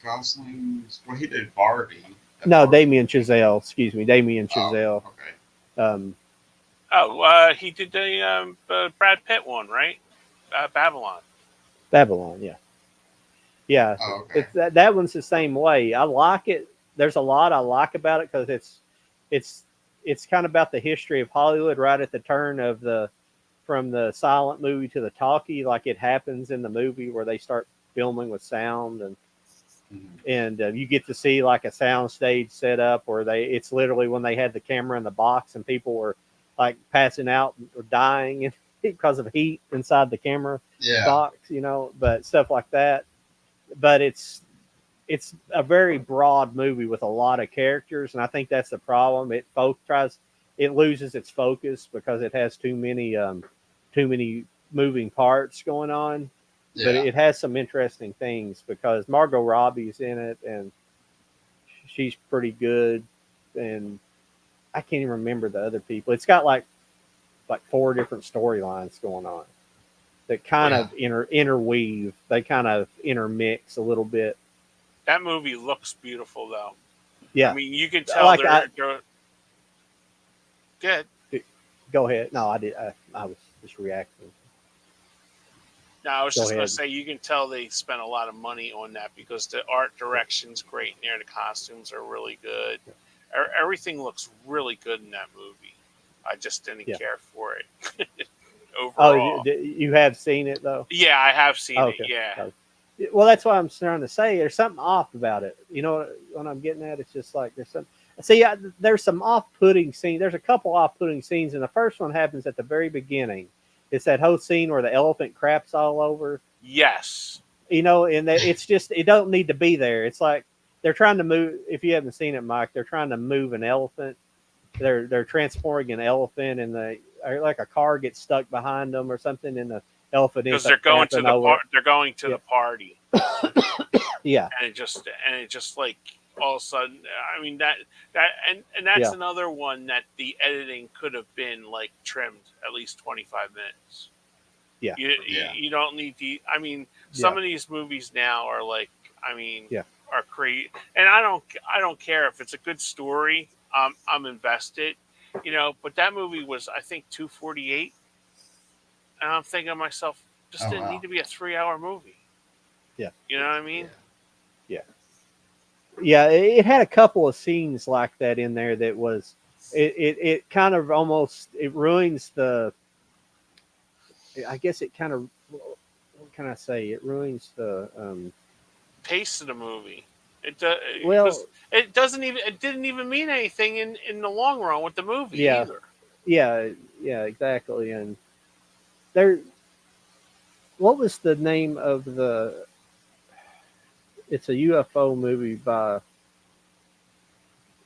Gosling's. Well, he did Barbie. no, Damien Chazelle. Excuse me, Damien Oh, Chazelle. okay. He did the Brad Pitt one, right? Babylon. Babylon. Yeah, yeah. Oh, okay. That one's the same way. I like it. There's a lot I like about it because it's kind of about the history of Hollywood right at the turn of from the silent movie to the talkie, like it happens in the movie where they start filming with sound, and you get to see like a sound stage set up where it's literally when they had the camera in the box and people were like passing out or dying because of heat inside the camera box, but stuff like that. But it's a very broad movie with a lot of characters, and I think that's the problem. It loses its focus because it has too many moving parts going on. Yeah. But it has some interesting things because Margot Robbie's in it, and she's pretty good. And I can't even remember the other people. It's got like 4 different storylines going on that kind of interweave. They kind of intermix a little bit. That movie looks beautiful, though. Yeah, I mean, you can tell like they're good. Go ahead. No, I did. I was just reacting. No, I was Go just going ahead. to say you can tell they spent a lot of money on that because the art direction's great in there. The costumes are really good. Everything looks really good in that movie. I just didn't care for it overall. Oh, you have seen it though? Yeah, I have seen Okay. it. Yeah. Well, that's what I'm trying to say. There's something off about it. You know what I'm getting at? It's just like there's some. See, there's some off-putting scenes. There's a couple off-putting scenes, and the first one happens at the very beginning. It's that whole scene where the elephant craps all over. Yes. And it's just it don't need to be there. It's like they're trying to move. If you haven't seen it, Mike, they're trying to move an elephant. They're transporting an elephant, and like a car gets stuck behind them or something, and the elephant because they're going to they're going to the party. Yeah, and it just like all of a sudden, I mean and that's another one that the editing could have been like trimmed at least 25 minutes. Yeah, you don't need to. I mean, some of these movies now are like, I mean, are crazy, and I don't care if it's a good story. I'm invested, But that movie was, I think, 248, and I'm thinking to myself, this didn't need to be a 3-hour movie. Yeah, you know what I mean? Yeah. It had a couple of scenes like that in there that was, it kind of almost it ruins the. I guess it kind of, what can I say? It ruins the pace of the movie. It didn't even mean anything in the long run with the movie either. Yeah, exactly. And what was the name of the? It's a UFO movie by.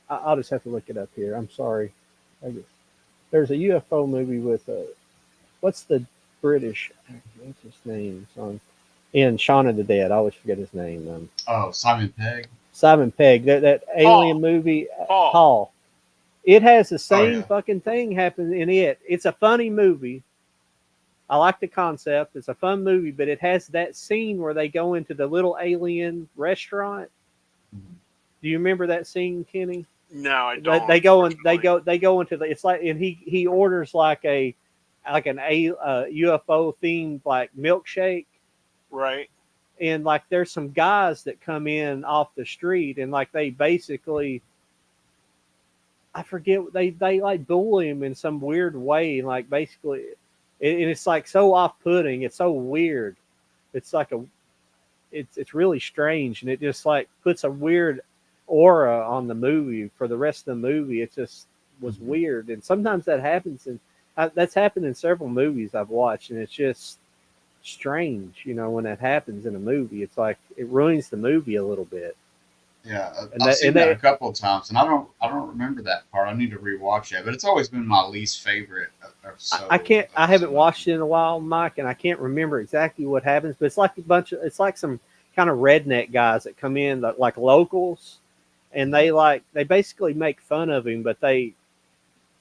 I'll just have to look it up here. I'm sorry. There's a UFO movie with what's the British? What's his name? In Shaun of the Dead. I always forget his name. Simon Pegg. Simon Pegg. That alien movie. Paul. It has the same fucking thing happen in it. It's a funny movie. I like the concept. It's a fun movie, but it has that scene where they go into the little alien restaurant. Do you remember that scene, Kenny? No, I don't. They go into the. It's like, and he orders like an UFO themed like milkshake, right? And like there's some guys that come in off the street, and like they basically I forget they like bully him in some weird way, and like basically, and it's like so off putting. It's so weird. It's like it's really strange, and it just like puts a weird aura on the movie for the rest of the movie. It just was Mhm. weird, and sometimes that happens, and that's happened in several movies I've watched, and it's just strange, when that happens in a movie. It's like it ruins the movie a little bit, Yeah, and I've that seen and that a they. couple of times, and I don't remember that part. I need to rewatch it, but it's always been my least favorite of I can't. I haven't some of watched them. it in a while, Mike, and I can't remember exactly what happens. But it's like a bunch of. It's like some kind of redneck guys that come in, like locals, and Mhm. they basically make fun of him. But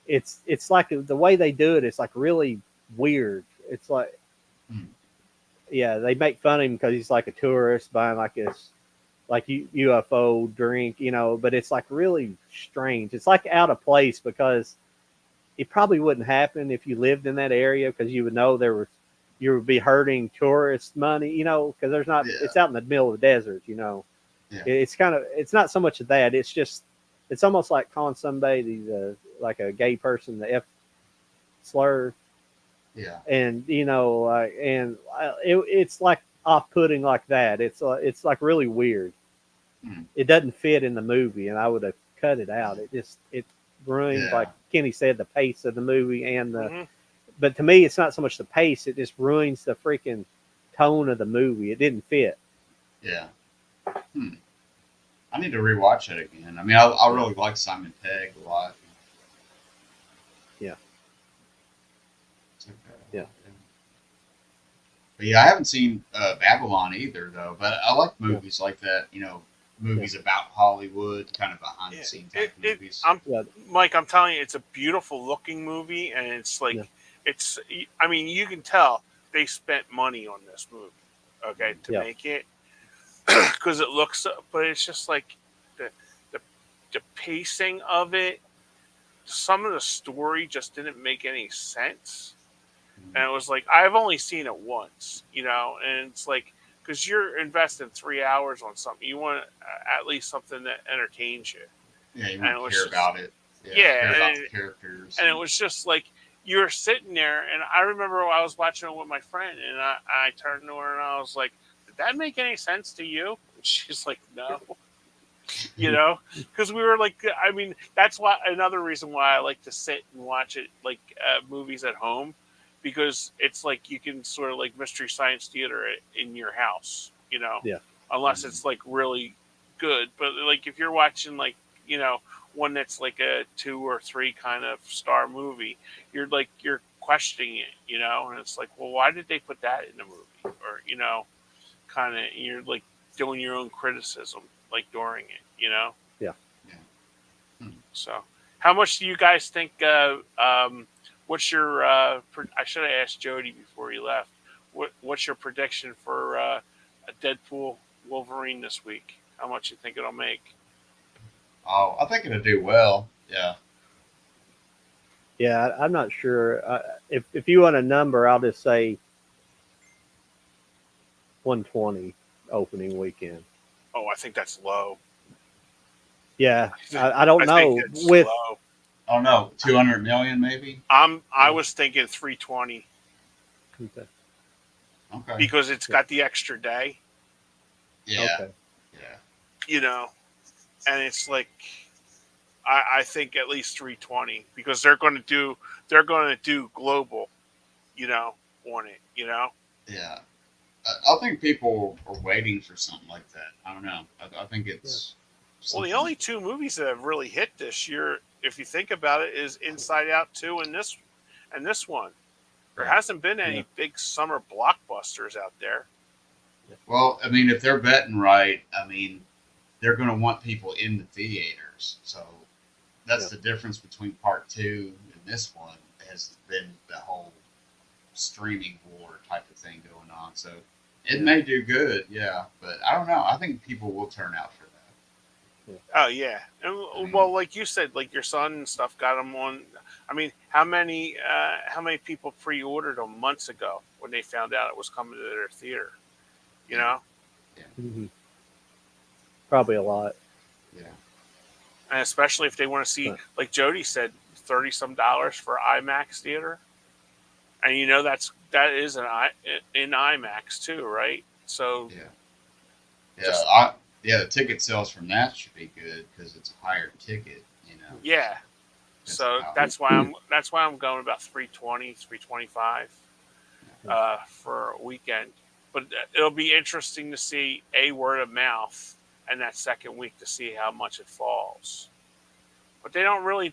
it's like the way they do it. It's like really weird. It's like, Hmm. yeah, they make fun of him because he's like a tourist buying like this like UFO drink, But it's like really strange. It's like out of place because it probably wouldn't happen if you lived in that area because you would know you would be hurting tourist money, because there's not. Yeah, It's out in the middle of the desert, yeah, It's kind of. It's not so much of that. It's just. It's almost like calling somebody like a gay person the F slur, yeah. and it's like off putting like that. It's like really weird. Hmm. It doesn't fit in the movie, and I would have cut it out. It ruins, like Yeah. Kenny said, the pace of the movie and the. Hmm. But to me, it's not so much the pace; it just ruins the freaking tone of the movie. It didn't fit. Yeah. Hmm. I need to rewatch it again. I mean, I Yeah, really like Simon Pegg a lot. yeah, It's okay. yeah, But yeah, I haven't seen Babylon either, though. But I like yeah, movies like that. yeah, Movies about Hollywood, kind of behind the Yeah, scene type it, of it movies. I'm yeah, Mike. I'm telling you, it's a beautiful looking movie, and it's like yeah, it's. I mean, you can tell they spent money on this movie, okay, to yeah, make it because it looks. But it's just like the the the pacing of it. Some of the story just didn't make any sense, and it was like I've only seen it once, and it's like because you're investing 3 hours on something, you want at least something that entertains you, Yeah, you and want it to was care just about it. Yeah, yeah, care about the and characters. and it was just like you were sitting there, and I remember I was watching it with my friend, and I turned to her and I was like, "Did that make any sense to you?" And she's like, "No." Because we were like, I mean, that's why another reason why I like to sit and watch it like movies at home, because it's like you can sort of like mystery science theater it in your house, yeah, unless Mhm. it's like really good. But like if you're watching like one that's like a 2 or 3 kind of star movie, you're questioning it, and it's like, well, why did they put that in the movie, or kind of you're like doing your own criticism like during it, yeah. Yeah. Hmm. so how much do you guys think what's your I should have asked Jody before he left, what's your prediction for a Deadpool Wolverine this week? How much you think it'll make? Oh, I think it'll do well. Yeah. Yeah, I'm not sure. If you want a number, I'll just say 120 opening weekend. Oh, I think that's low. Yeah, I think, I don't I think know it's with. low. I don't know, 200 million maybe. I Yeah. was thinking 320 Okay, Okay. because it's got the extra day, Yeah. okay, Yeah. you know, and it's like I think at least 320 because they're going to do global, you know, on it, Yeah. I think people are waiting for something like that. I don't know. I think yeah, it's Well, the something. only two movies that have really hit this year, if you think about it, is Inside Out 2 and this one. There Yeah. hasn't been yeah, any big summer blockbusters out there. yeah, Well, I mean, if they're betting right, I mean, they're going to want people in the theaters. So yeah, that's the difference between part two and this one has been the whole streaming war type of thing going on. So it yeah, may do good, yeah, but I don't know. I think people will turn out for that. yeah. Oh yeah, I and mean, well, like you said, like your son and stuff got them on. I mean, how many people pre-ordered them months ago when they found out it was coming to their theater? You yeah, know, yeah, Hmm. Probably a lot. yeah. and especially if they want to see, like Jody said, $30-some for IMAX theater, and that is in IMAX too, right? So the ticket sales from that should be good because it's a higher ticket, Yeah. So that's why I'm going about 320, 325 for a weekend. But it'll be interesting to see word of mouth and that second week to see how much it falls. But they don't really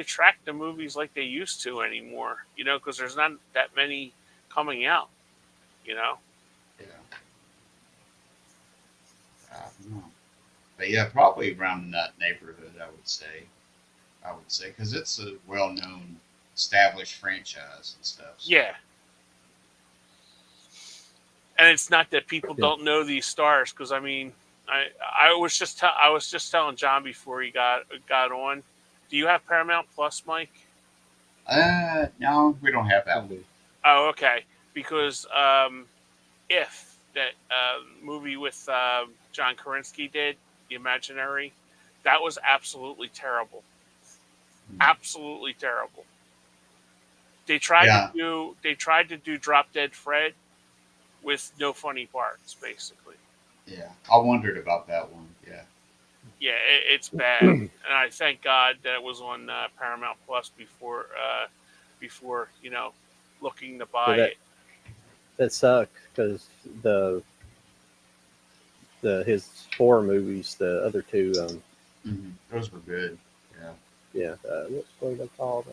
track the movies like they used to anymore, because there's not that many coming out, Yeah. I don't know. But yeah, probably around that neighborhood, I would say, because it's a well-known, established franchise and stuff. So. Yeah. And it's not that people don't know these stars, because I was just telling John before he got on. Do you have Paramount Plus, Mike? No, we don't have that one. Oh, okay. Because if that movie with John Krasinski did, The Imaginary, that was absolutely terrible. Absolutely terrible. They tried to do Drop Dead Fred with no funny parts, basically. Yeah, I wondered about that one. Yeah. Yeah, it's bad, and I thank God that it was on Paramount Plus before looking to buy it. That sucks because his horror movies, the other two, those were good. Yeah. What are they called?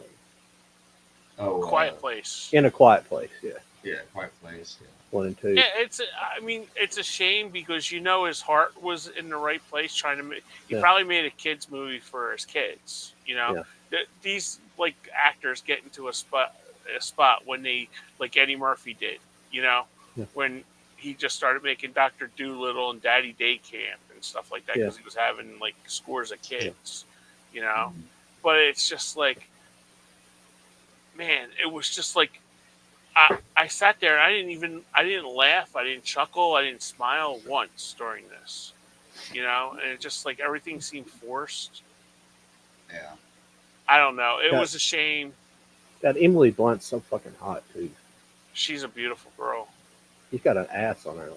Quiet Place. In a Quiet Place. Yeah. Yeah, Quiet Place. Yeah. 1 and 2. Yeah, it's a shame because his heart was in the right place. He probably made a kids movie for his kids. These like actors get into a spot when they, like Eddie Murphy did. When he just started making Dr. Dolittle and Daddy Day Camp and stuff like that because he was having like scores of kids. But it's just like, man, it was just like. I sat there and I didn't laugh, I didn't chuckle, I didn't smile once during this, and it just like everything seemed forced. Yeah. I don't know. It was a shame. That Emily Blunt's so fucking hot too. She's a beautiful girl. She's got an ass on her.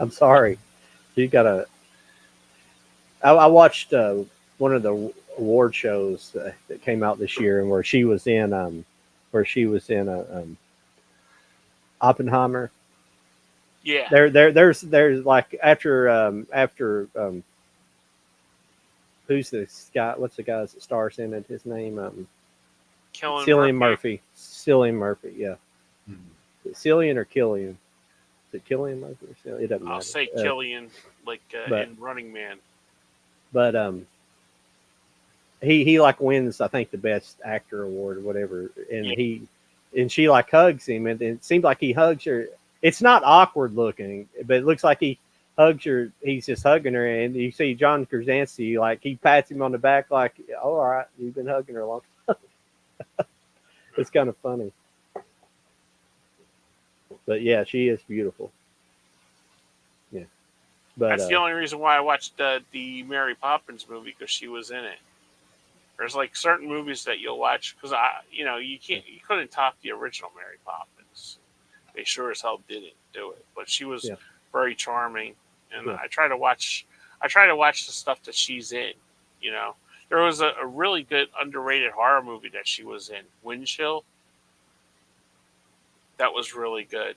I'm sorry. She's got a. I watched one of the award shows that came out this year, and where she was in Oppenheimer. Yeah. There's like after who's this guy? What's the guy that stars in it? His name Cillian Murphy. Cillian Murphy. Yeah. Cillian or Killian? Is it Killian Murphy? It doesn't matter. I'll say Killian, in Running Man. But he like wins, I think, the best actor award or whatever, and she like hugs him, and it seems like he hugs her. It's not awkward looking, but it looks like he hugs her. He's just hugging her, and you see John Krasinski, like he pats him on the back, like, "Oh, all right, you've been hugging her a long time." It's kind of funny, but yeah, she is beautiful. Yeah, but that's the only reason why I watched the Mary Poppins movie, because she was in it. There's like certain movies that you'll watch because you couldn't top the original Mary Poppins. They sure as hell didn't do it, but she was very charming, and I try to watch the stuff that she's in. There was a really good underrated horror movie that she was in, Wind Chill. That was really good.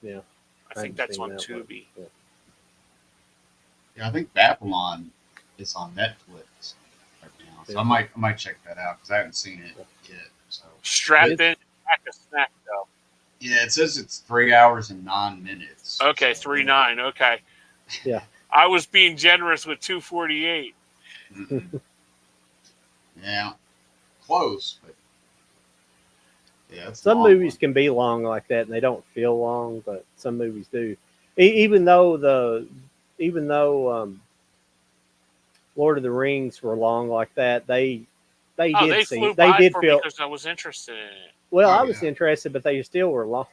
Yeah, I think that's on Tubi. Yeah, I think Babylon is on Netflix. So I might check that out because I haven't seen it yet. So strap in, pack a snack though. Yeah, it says it's 3 hours and 9 minutes. Okay, 3:09. Okay. Yeah. I was being generous with 2:48. Yeah, close, but yeah. Some movies can be long like that, and they don't feel long, but some movies do. Even though Lord of the Rings were long like that, they did flew feel because I was interested in it. Well, I was interested, but they still were long,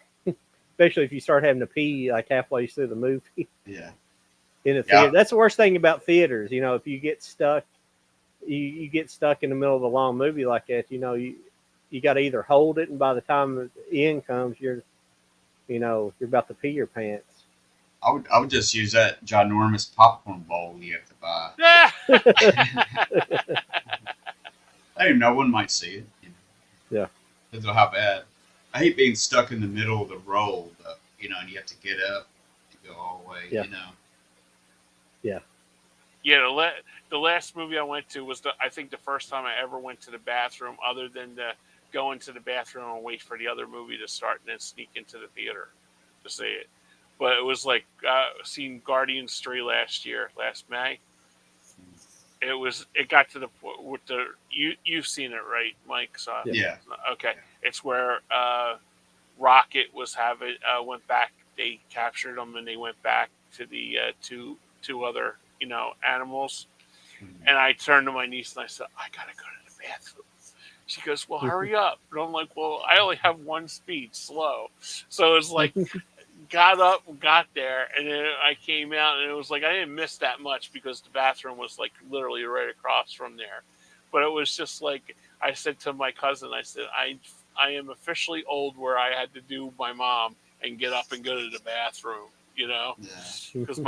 especially if you start having to pee like halfway through the movie. Yeah. in a Yeah. theater. That's the worst thing about theaters. You know, if you get stuck, you get stuck in the middle of a long movie like that. You know, you got to either hold it, and by the time the end comes, you're about to pee your pants. I would just use that ginormous popcorn bowl you have to buy. Hey, no one might see it. Yeah. Depends on how bad. I hate being stuck in the middle of the roll, though, and you have to get up to go all the way, Yeah. Yeah, the last movie I went to was I think the first time I ever went to the bathroom, other than go into the bathroom and wait for the other movie to start and then sneak into the theater to see it. But it was like seeing Guardians 3 last May. It got to the point with you've seen it, right, Mike? So, Yeah. okay, it's where Rocket went back. They captured them and they went back to the two other animals. And I turned to my niece and I said, I gotta go to the bathroom. She goes, well, hurry up. And I'm like, well, I only have one speed, slow. So it's like, got up, got there, and then I came out, and it was like I didn't miss that much because the bathroom was like literally right across from there. But it was just like I said to my cousin, I said, I am officially old where I had to do my mom and get up and go to the bathroom, because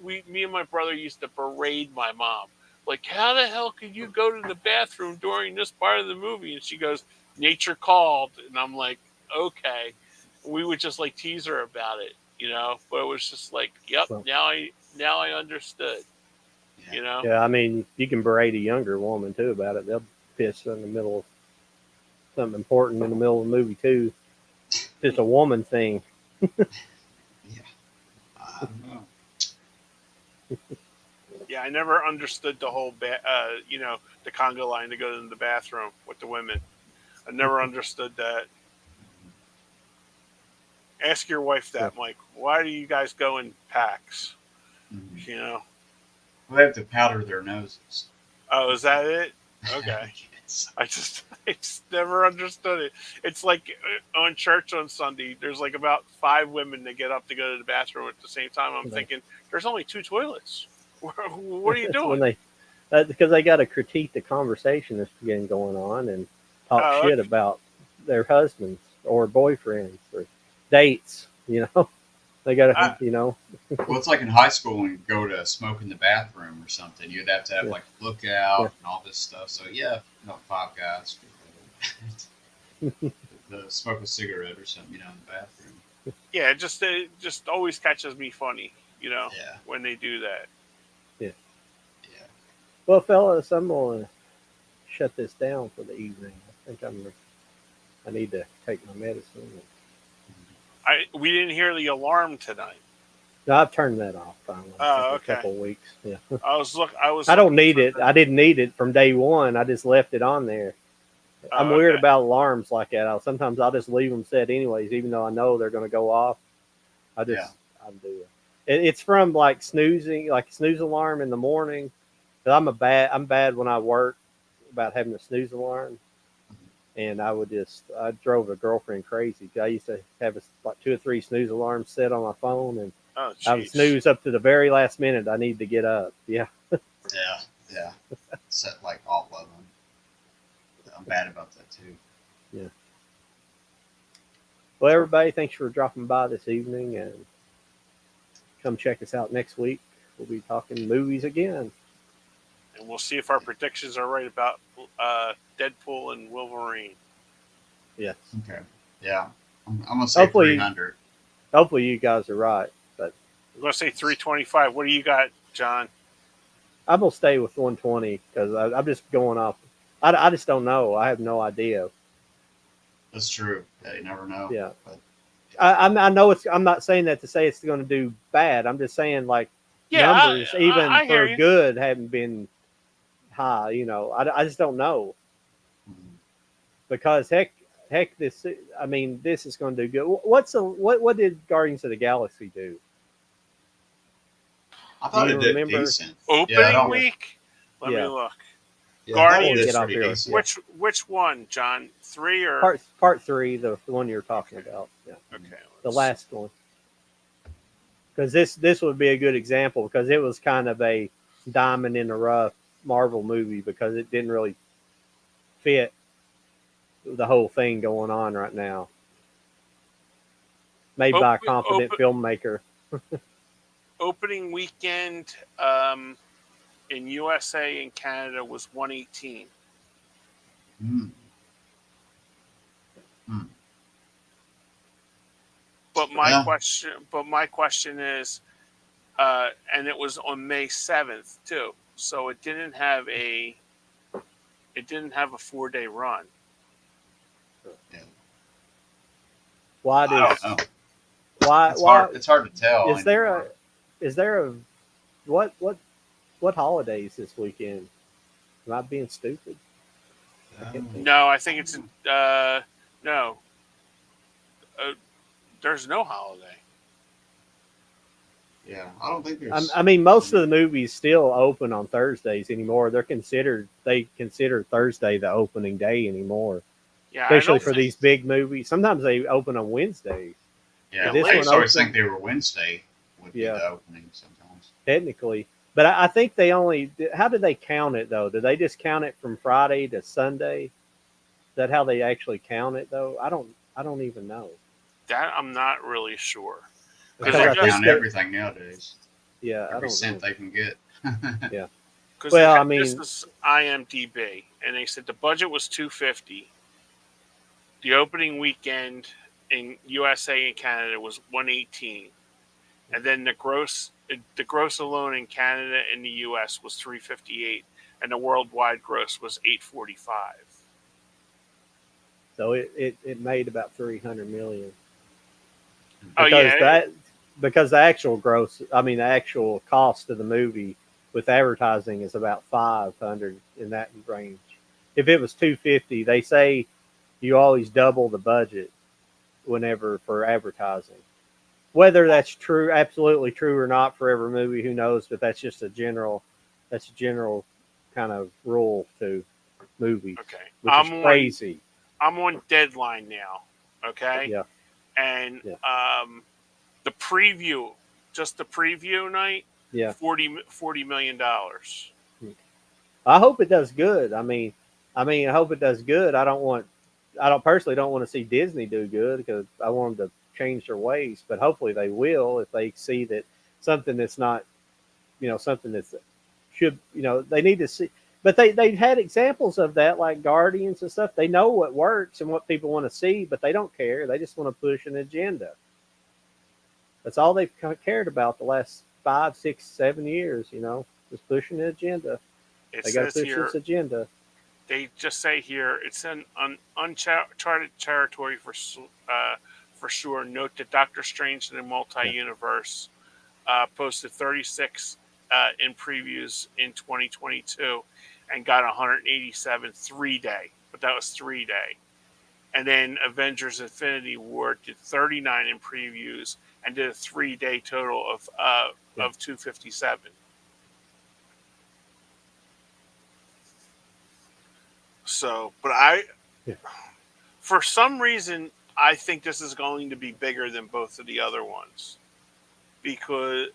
me and my brother used to berate my mom. Like, how the hell could you go to the bathroom during this part of the movie? And she goes, nature called. And I'm like, okay. We would just like tease her about it, but it was just like, yep, Well, now I understood, Yeah, I mean, you can berate a younger woman too about it. They'll piss in the middle of something important in the middle of the movie too. It's a woman thing. Yeah. I don't know. Yeah, I never understood the whole, the conga line to go to the bathroom with the women. I never understood that. Ask your wife that, Mike. Why do you guys go in packs? Well, they have to powder their noses. Oh, is that it? Okay. Yes. I just never understood it. It's like on church on Sunday, there's like about 5 women that get up to go to the bathroom at the same time. I'm thinking, there's only 2 toilets. What are you doing? Because they got to critique the conversation that's getting going on and talk shit about their husbands or boyfriends or dates. They got to, Well, it's like in high school when you go to smoke in the bathroom or something. You'd have to have like a lookout and all this stuff. So 5 guys to smoke a cigarette or something, in the bathroom. Yeah, it just always catches me funny, when they do that. Yeah. Well, fellas, I'm gonna shut this down for the evening. I think I need to take my medicine. We didn't hear the alarm tonight. No, I've turned that off finally. Oh, okay. A couple of weeks. Yeah. I don't need it. I didn't need it from day one. I just left it on there. I'm weird about alarms like that. Sometimes I'll just leave them set anyways, even though I know they're going to go off. I do it. It's from like snoozing, like a snooze alarm in the morning. I'm bad when I work about having a snooze alarm. And I drove a girlfriend crazy. I used to have like 2 or 3 snooze alarms set on my phone, and I would snooze up to the very last minute I need to get up. Yeah. Yeah. Set like all of them. I'm bad about that too. Yeah. Well, everybody, thanks for dropping by this evening, and come check us out next week. We'll be talking movies again. And we'll see if our predictions are right about Deadpool and Wolverine. Yes. Okay. Yeah. I'm going to say 300. Hopefully you guys are right. But I'm going to say 325. What do you got, John? I'm going to stay with 120 because I'm just going off. I just don't know. I have no idea. That's true. Yeah, you never know. Yeah. But I know I'm not saying that to say it's going to do bad. I'm just saying numbers even for good haven't been high. I just don't know. Because heck, this is going to do good. What did Guardians of the Galaxy do? I thought it did decent. Opening week? Let me look. Yeah, Guardians. Which one, John? 3 or part 3, the one you're talking about? Yeah. Okay. The last one. because this would be a good example because it was kind of a diamond in the rough Marvel movie because it didn't really fit the whole thing going on right now. Made by a competent filmmaker. Opening weekend in USA and Canada was 118. Mm. Mm. But my Yeah. question is, and it was on May 7th too. So it didn't have a 4-day run. Yeah. Why I does don't know. why It's why hard. It's hard to tell is there a anymore. is there a what holidays this weekend? Am I being stupid? I can't think. No, I think it's no. Uh, there's no holiday. Yeah, I don't think there's. I mean, most of the movies still open on Thursdays anymore. They consider Thursday the opening day anymore, Yeah, I especially don't for think. these big movies. Sometimes they open on Wednesdays. Yeah, Yeah, This I one used to always think opened, they were Wednesday would be yeah, the opening sometimes. technically. But I think they only. How do they count it though? Do they just count it from Friday to Sunday? Is that how they actually count it though? I don't even know That I'm not really sure They because because I I like think just count that everything nowadays. yeah I Every don't cent know they can get. yeah. because Well, I this mean, is IMDb and they said the budget was 250. The opening weekend in USA and Canada was 118, and then the gross alone in Canada and the US was 358, and the worldwide gross was 845. so it made about 300 million Oh because yeah, the actual gross, I mean, the actual cost of the movie with advertising is about 500 in that range. If it was 250, they say you always double the budget whenever for advertising. Whether that's true, absolutely true or not for every movie, who knows? But that's a general kind of rule to movies, okay. which is crazy. I'm on Deadline now. Okay, Yeah, and yeah, the preview, just the preview night, yeah. $40 million. I hope it does good. I hope it does good. I don't personally don't want to see Disney do good because I want them to change their ways. But hopefully they will if they see that something that's not, something that's should, they need to see. But they've had examples of that, like Guardians and stuff. They know what works and what people want to see, but they don't care. They just want to push an agenda. That's all they've cared about the last 5, 6, 7 years. Just pushing an agenda. It They got to says push this here, agenda. they just say here, it's an uncharted territory for sure. Note that Doctor Strange in the Yeah. Multi-Universe posted 36 in previews in 2022 and got 187 3-day, but that was 3-day. And then Avengers Infinity War did 39 in previews and did a 3-day total Yeah. of 257. So, but Yeah. for some reason, I think this is going to be bigger than both of the other ones because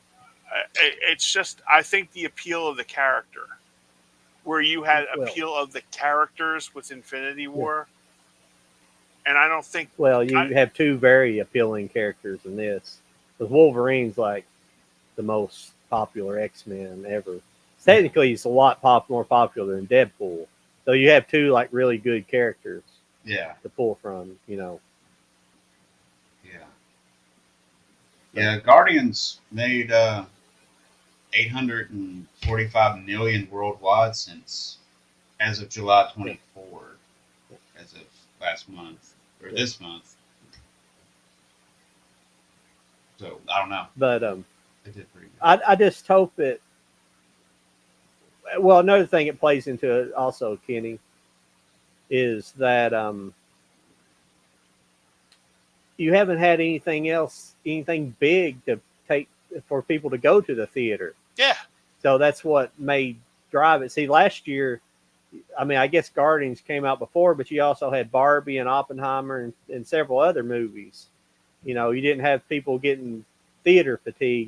it's just, I think the appeal of the character, where you had Well, appeal of the characters with Infinity yeah. War, and I don't think, Well, I, you have two very appealing characters in this. Because Wolverine's like the most popular X-Men ever. Technically, he's a lot more popular than Deadpool. So you have two like really good characters Yeah, to pull from. yeah, So yeah. Guardians made 845 million worldwide since as of July yeah, 24, as of last month or yeah. this month. So I don't know. But They did pretty good. I just hope it. Well, another thing it plays into it also, Kenny, is that you haven't had anything big to take for people to go to the theater. yeah, So that's what made drive it. See, last year, I mean, I guess Guardians came out before, but you also had Barbie and Oppenheimer and several other movies. You didn't have people getting theater fatigue.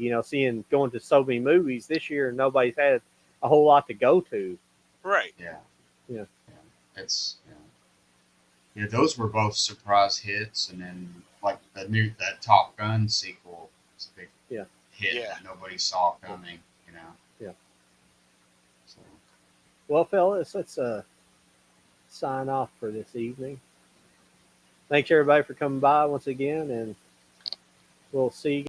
Going to so many movies this year, and nobody's had a whole lot to go to. Right. Yeah. Yeah. It's yeah. Those were both surprise hits, and then like that Top Gun sequel was a big hit Yeah. that nobody saw coming. Yeah. So, Well, fellas, let's sign off for this evening. Thanks everybody for coming by once again, and we'll see you